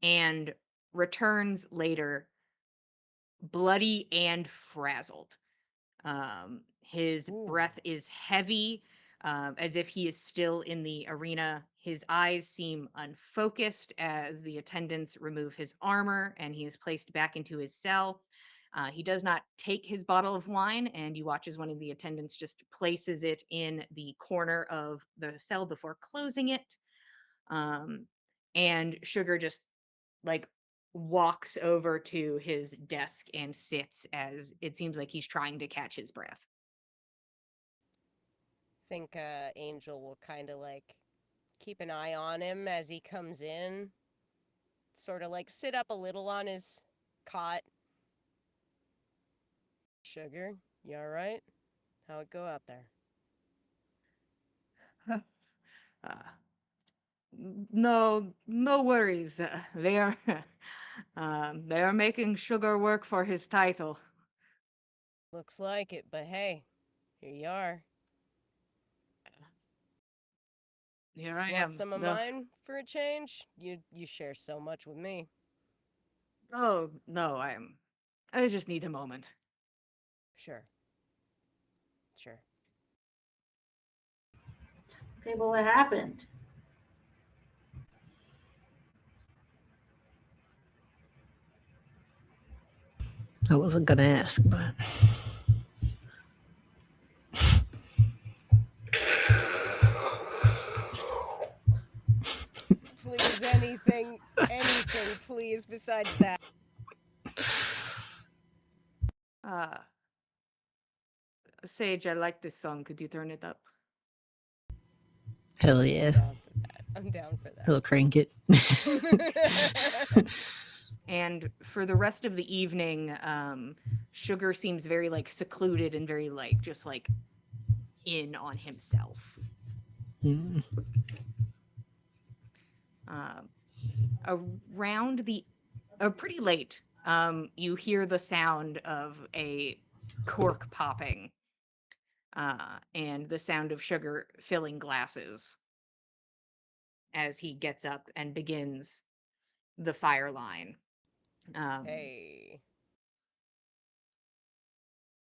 and returns later bloody and frazzled. His Ooh. breath is heavy, as if he is still in the arena. His eyes seem unfocused as the attendants remove his armor and he is placed back into his cell. He does not take his bottle of wine, and you watch as one of the attendants just places it in the corner of the cell before closing it. And Sugar just like walks over to his desk and sits as it seems like he's trying to catch his breath. Think Angel will kind of like keep an eye on him as he comes in. Sort of like sit up a little on his cot. Sugar, you alright? How it go out there? Uh, no worries. They are they are making Sugar work for his title. Looks like it, but hey, here you are. Here I Want am. some of mine for a change? You share so much with me. Oh no, I just need a moment. Sure. Sure. Okay, but what happened? I wasn't gonna ask, but Please, anything, please, besides that. Sage, I like this song. Could you turn it up? hell yeah, I'm down for that. he'll crank it. And for the rest of the evening, Sugar seems very like secluded and very like just like in on himself. Mm. Around the pretty late, you hear the sound of a cork popping, and the sound of Sugar filling glasses as he gets up and begins the fire line. Hey.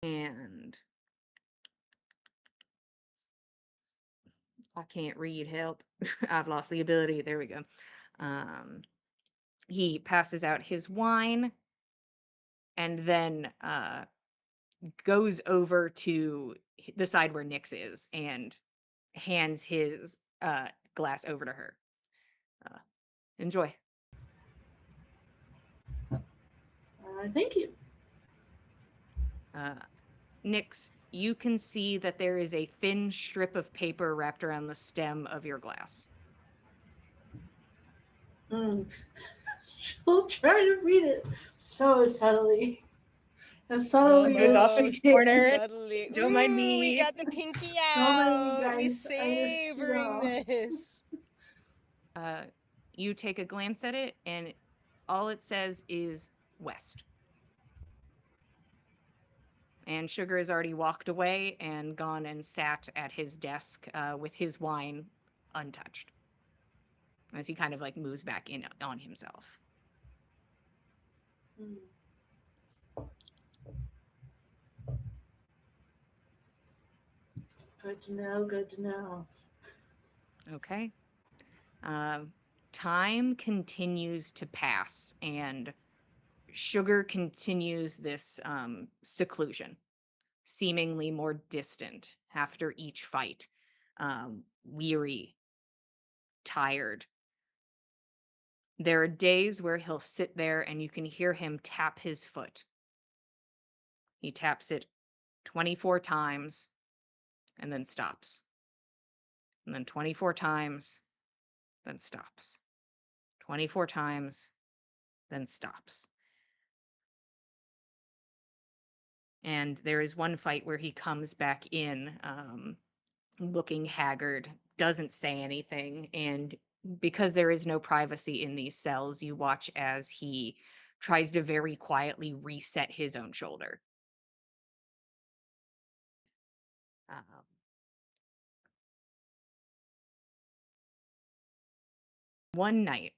And I can't read, help. I've lost the ability. There we go. He passes out his wine and then goes over to the side where Nyx is and hands his glass over to her. Enjoy. Thank you. Nyx, you can see that there is a thin strip of paper wrapped around the stem of your glass. She'll try to read it so subtly. As subtly Goes as off she in the can. corner. Suddenly, Don't mind we me. got the pinky Don't mind me, out. We guys. I just, savoring this. You take a glance at it, and all it says is west. And Sugar has already walked away and gone and sat at his desk with his wine untouched as he kind of like moves back in on himself. Good to know, good to know. Okay. Time continues to pass, and Sugar continues this seclusion, seemingly more distant after each fight, weary, tired. There are days where he'll sit there and you can hear him tap his foot. He taps it 24 times and then stops. And then 24 times, then stops. 24 times, then stops. And there is one fight where he comes back in, looking haggard, doesn't say anything, and because there is no privacy in these cells, you watch as he tries to very quietly reset his own shoulder. Um, One night,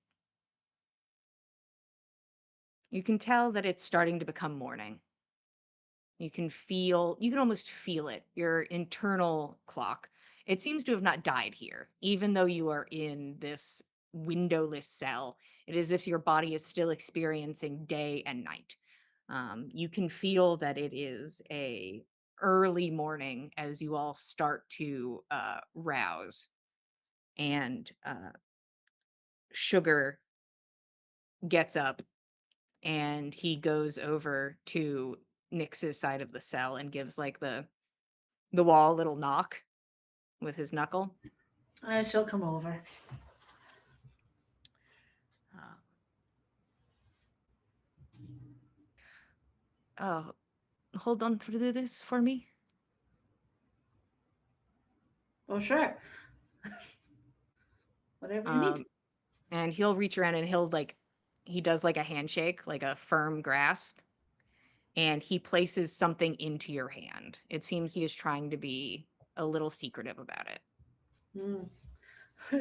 you can tell that it's starting to become morning. You can almost feel it, your internal clock. It seems to have not died here, even though you are in this windowless cell. It is as if your body is still experiencing day and night. You can feel that it is a early morning as you all start to rouse, and Sugar gets up and he goes over to Nix's side of the cell and gives like the wall a little knock with his knuckle. She'll come over. Uh, oh, hold on through this for me. Oh, sure. Whatever you need. And he'll reach around and he does like a handshake, like a firm grasp, and he places something into your hand. It seems he is trying to be a little secretive about it.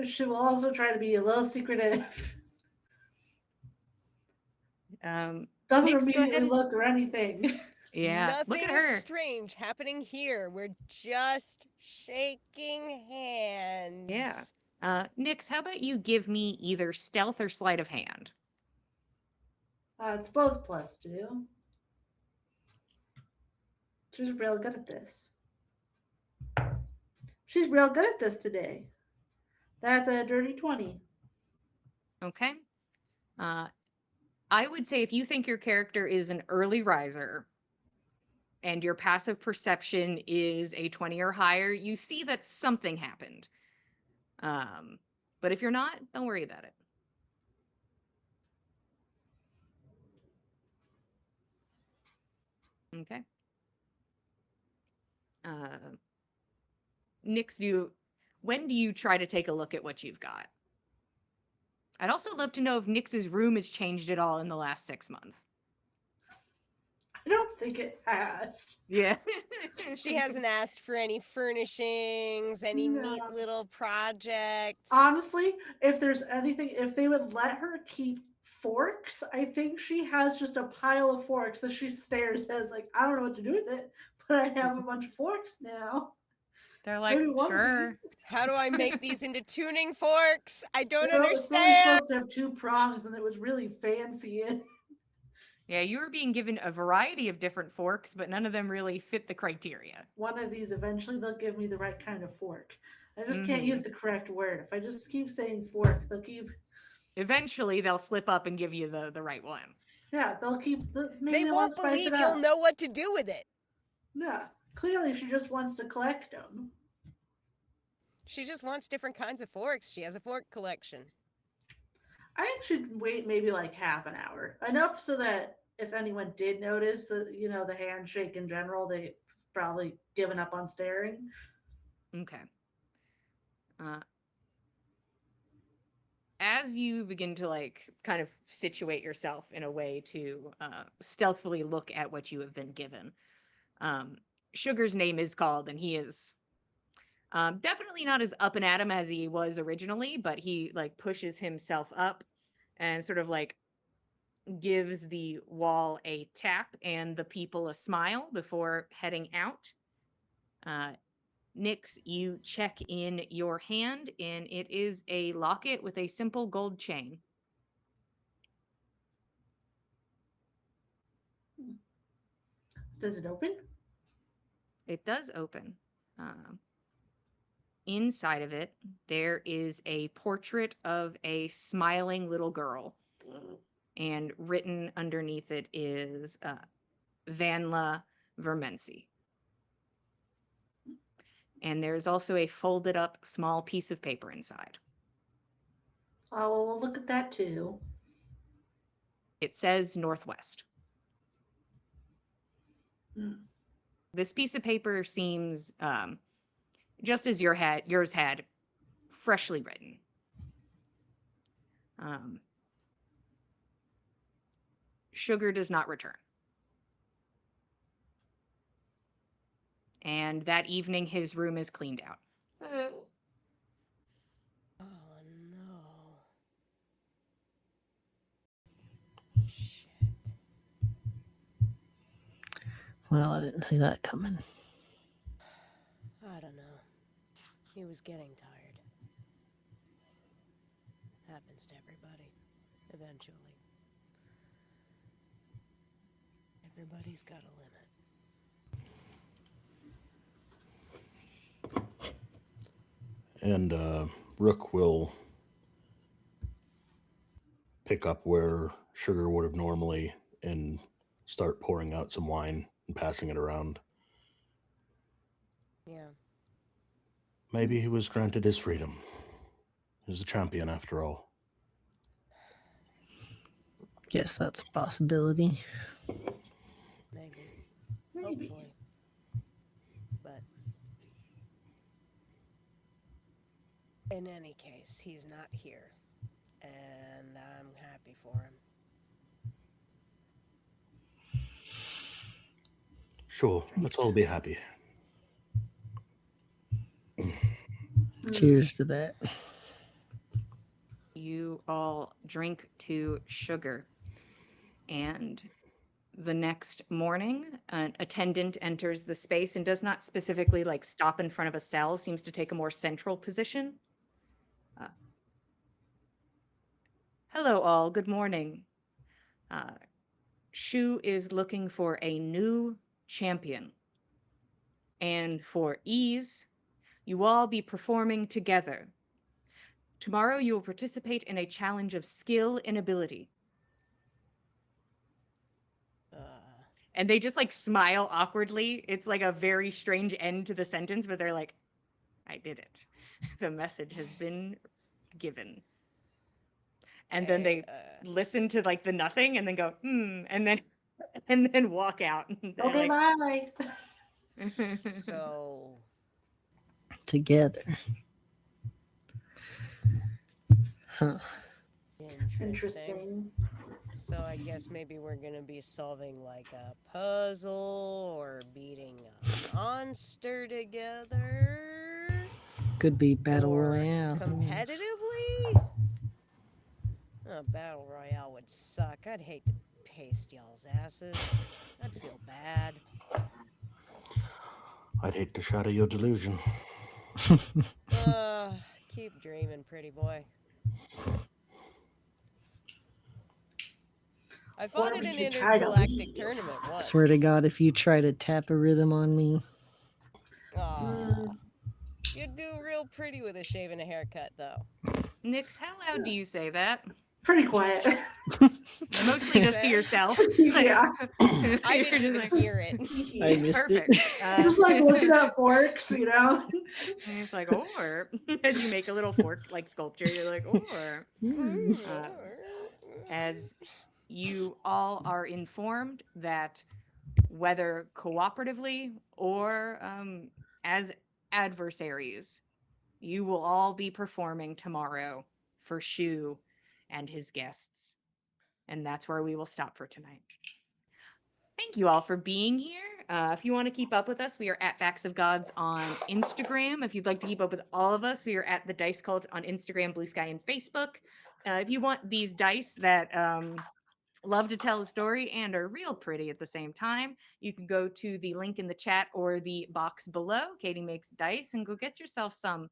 She will also try to be a little secretive. Doesn't Nix, go ahead immediately and- look or anything. Yeah, look Nothing at her. strange happening here. We're just shaking hands. Yeah. Nix, how about you give me either stealth or sleight of hand? It's both +2. She's real good at this. She's real good at this today. That's a dirty 20. Okay. I would say if you think your character is an early riser and your passive perception is a 20 or higher, you see that something happened. But if you're not, don't worry about it. Okay. Nix, when do you try to take a look at what you've got? I'd also love to know if Nix's room has changed at all in the last 6 months. I don't think it has. Yeah. She hasn't asked for any furnishings, any neat No. little projects. Honestly, if there's anything, if they would let her keep forks, I think she has just a pile of forks that she stares at. Like, I don't know what to do with it, but I have a bunch of forks now. They're like, Maybe one of sure. these. How do I make these into tuning forks? I don't It's only understand. supposed to have 2 prongs, and it was really fancy. Yeah, you were being given a variety of different forks, but none of them really fit the criteria. One of these, eventually, they'll give me the right kind of fork. I just can't use the correct word. If I just keep saying fork, they'll keep. Eventually, they'll slip up and give you the right one. Yeah, they'll keep. Maybe They want won't to spice believe it you'll up. know what to do with it. Yeah, clearly she just wants to collect them. She just wants different kinds of forks. She has a fork collection. I think she'd wait maybe like half an hour, enough so that if anyone did notice that the handshake in general, they probably given up on staring. Okay. As you begin to kind of situate yourself in a way to stealthily look at what you have been given, Sugar's name is called, and he is definitely not as up and at him as he was originally, but he pushes himself up and sort of gives the wall a tap and the people a smile before heading out. Nix, you check in your hand, and it is a locket with a simple gold chain. Does it open? It does open. Inside of it, there is a portrait of a smiling little girl, and written underneath it is Vanla Vermensi. And there's also a folded up small piece of paper inside. Oh, well, we'll look at that too. It says Northwest. This piece of paper seems just as yours had, freshly written. Sugar does not return. And that evening, his room is cleaned out. Oh no. Shit. Well, I didn't see that coming. I don't know. He was getting tired. Happens to everybody. Eventually. Everybody's got a limit. And Rook will pick up where Sugar would have normally and start pouring out some wine and passing it around. Yeah. Maybe he was granted his freedom. He was a champion after all. Guess that's a possibility. Maybe. Maybe. Hopefully. But in any case, he's not here. And I'm happy for him. Sure, let's all be happy. Cheers to that. You all drink to Sugar. And the next morning, an attendant enters the space and does not specifically like stop in front of a cell, seems to take a more central position. Hello, all. Good morning. Shu is looking for a new champion. And for ease, you will all be performing together. Tomorrow, you will participate in a challenge of skill and ability. And they just like smile awkwardly. It's like a very strange end to the sentence, but they're like, I did it. The message has been given. And then they listen to like the nothing and then go, and then walk out. They're Okay, like, bye. So Together. Huh. Interesting. So I guess maybe we're gonna be solving like a puzzle or beating a monster together. Could be battle Or royale. who knows? competitively. A battle royale would suck. I'd hate to paste y'all's asses. I'd feel bad. I'd hate to shatter your delusion. Keep dreaming, pretty boy. I fought Or in we an could try to intergalactic leave. tournament once. Swear to God, if you try to tap a rhythm on me, Aw. You'd do real pretty with a shave and a haircut, though. Nix, how loud do you say that? Pretty quiet. Mostly just to yourself. Yeah. I You're didn't just even like, hear it. I missed perfect. it. Just like looking at forks, you know? And it's like, or as you make a little fork like sculpture, you're like, or as you all are informed that whether cooperatively or as adversaries, you will all be performing tomorrow for Shu and his guests. And that's where we will stop for tonight. Thank you all for being here. If you want to keep up with us, we are at Backs of Gods on Instagram. If you'd like to keep up with all of us, we are at the Dice Cult on Instagram, Blue Sky, and Facebook. If you want these dice that love to tell a story and are real pretty at the same time, you can go to the link in the chat or the box below. Katie Makes Dice, and go get yourself some.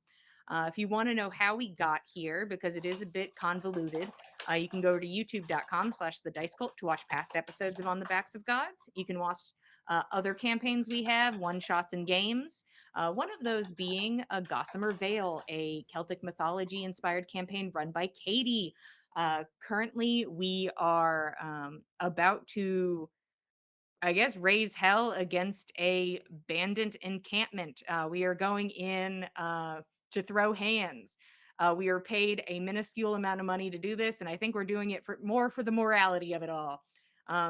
If you want to know how we got here, because it is a bit convoluted, you can go to youtube.com/the Dice Cult to watch past episodes of On the Backs of Gods. You can watch other campaigns we have, one shots and games. One of those being a Gossamer Vale, a Celtic mythology inspired campaign run by Katie. Currently, we are about to, I guess, raise hell against a bandit encampment. We are going in to throw hands. We are paid a minuscule amount of money to do this, and I think we're doing it for more for the morality of it all.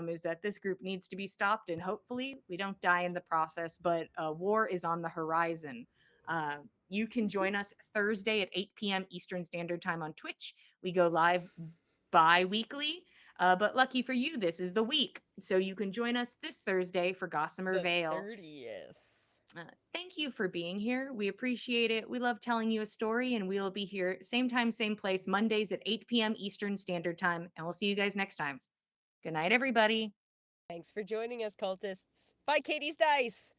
is that this group needs to be stopped, and hopefully we don't die in the process. But war is on the horizon. You can join us Thursday at 8 p.m. Eastern Standard Time on Twitch. We go live bi-weekly. But lucky for you, this is the week. So you can join us this Thursday for Gossamer The Vale. 30th. Thank you for being here. We appreciate it. We love telling you a story, and we will be here same time, same place, Mondays at 8 p.m. Eastern Standard Time. And we'll see you guys next time. Good night, everybody. Thanks for joining us, cultists. Bye, Katie's Dice!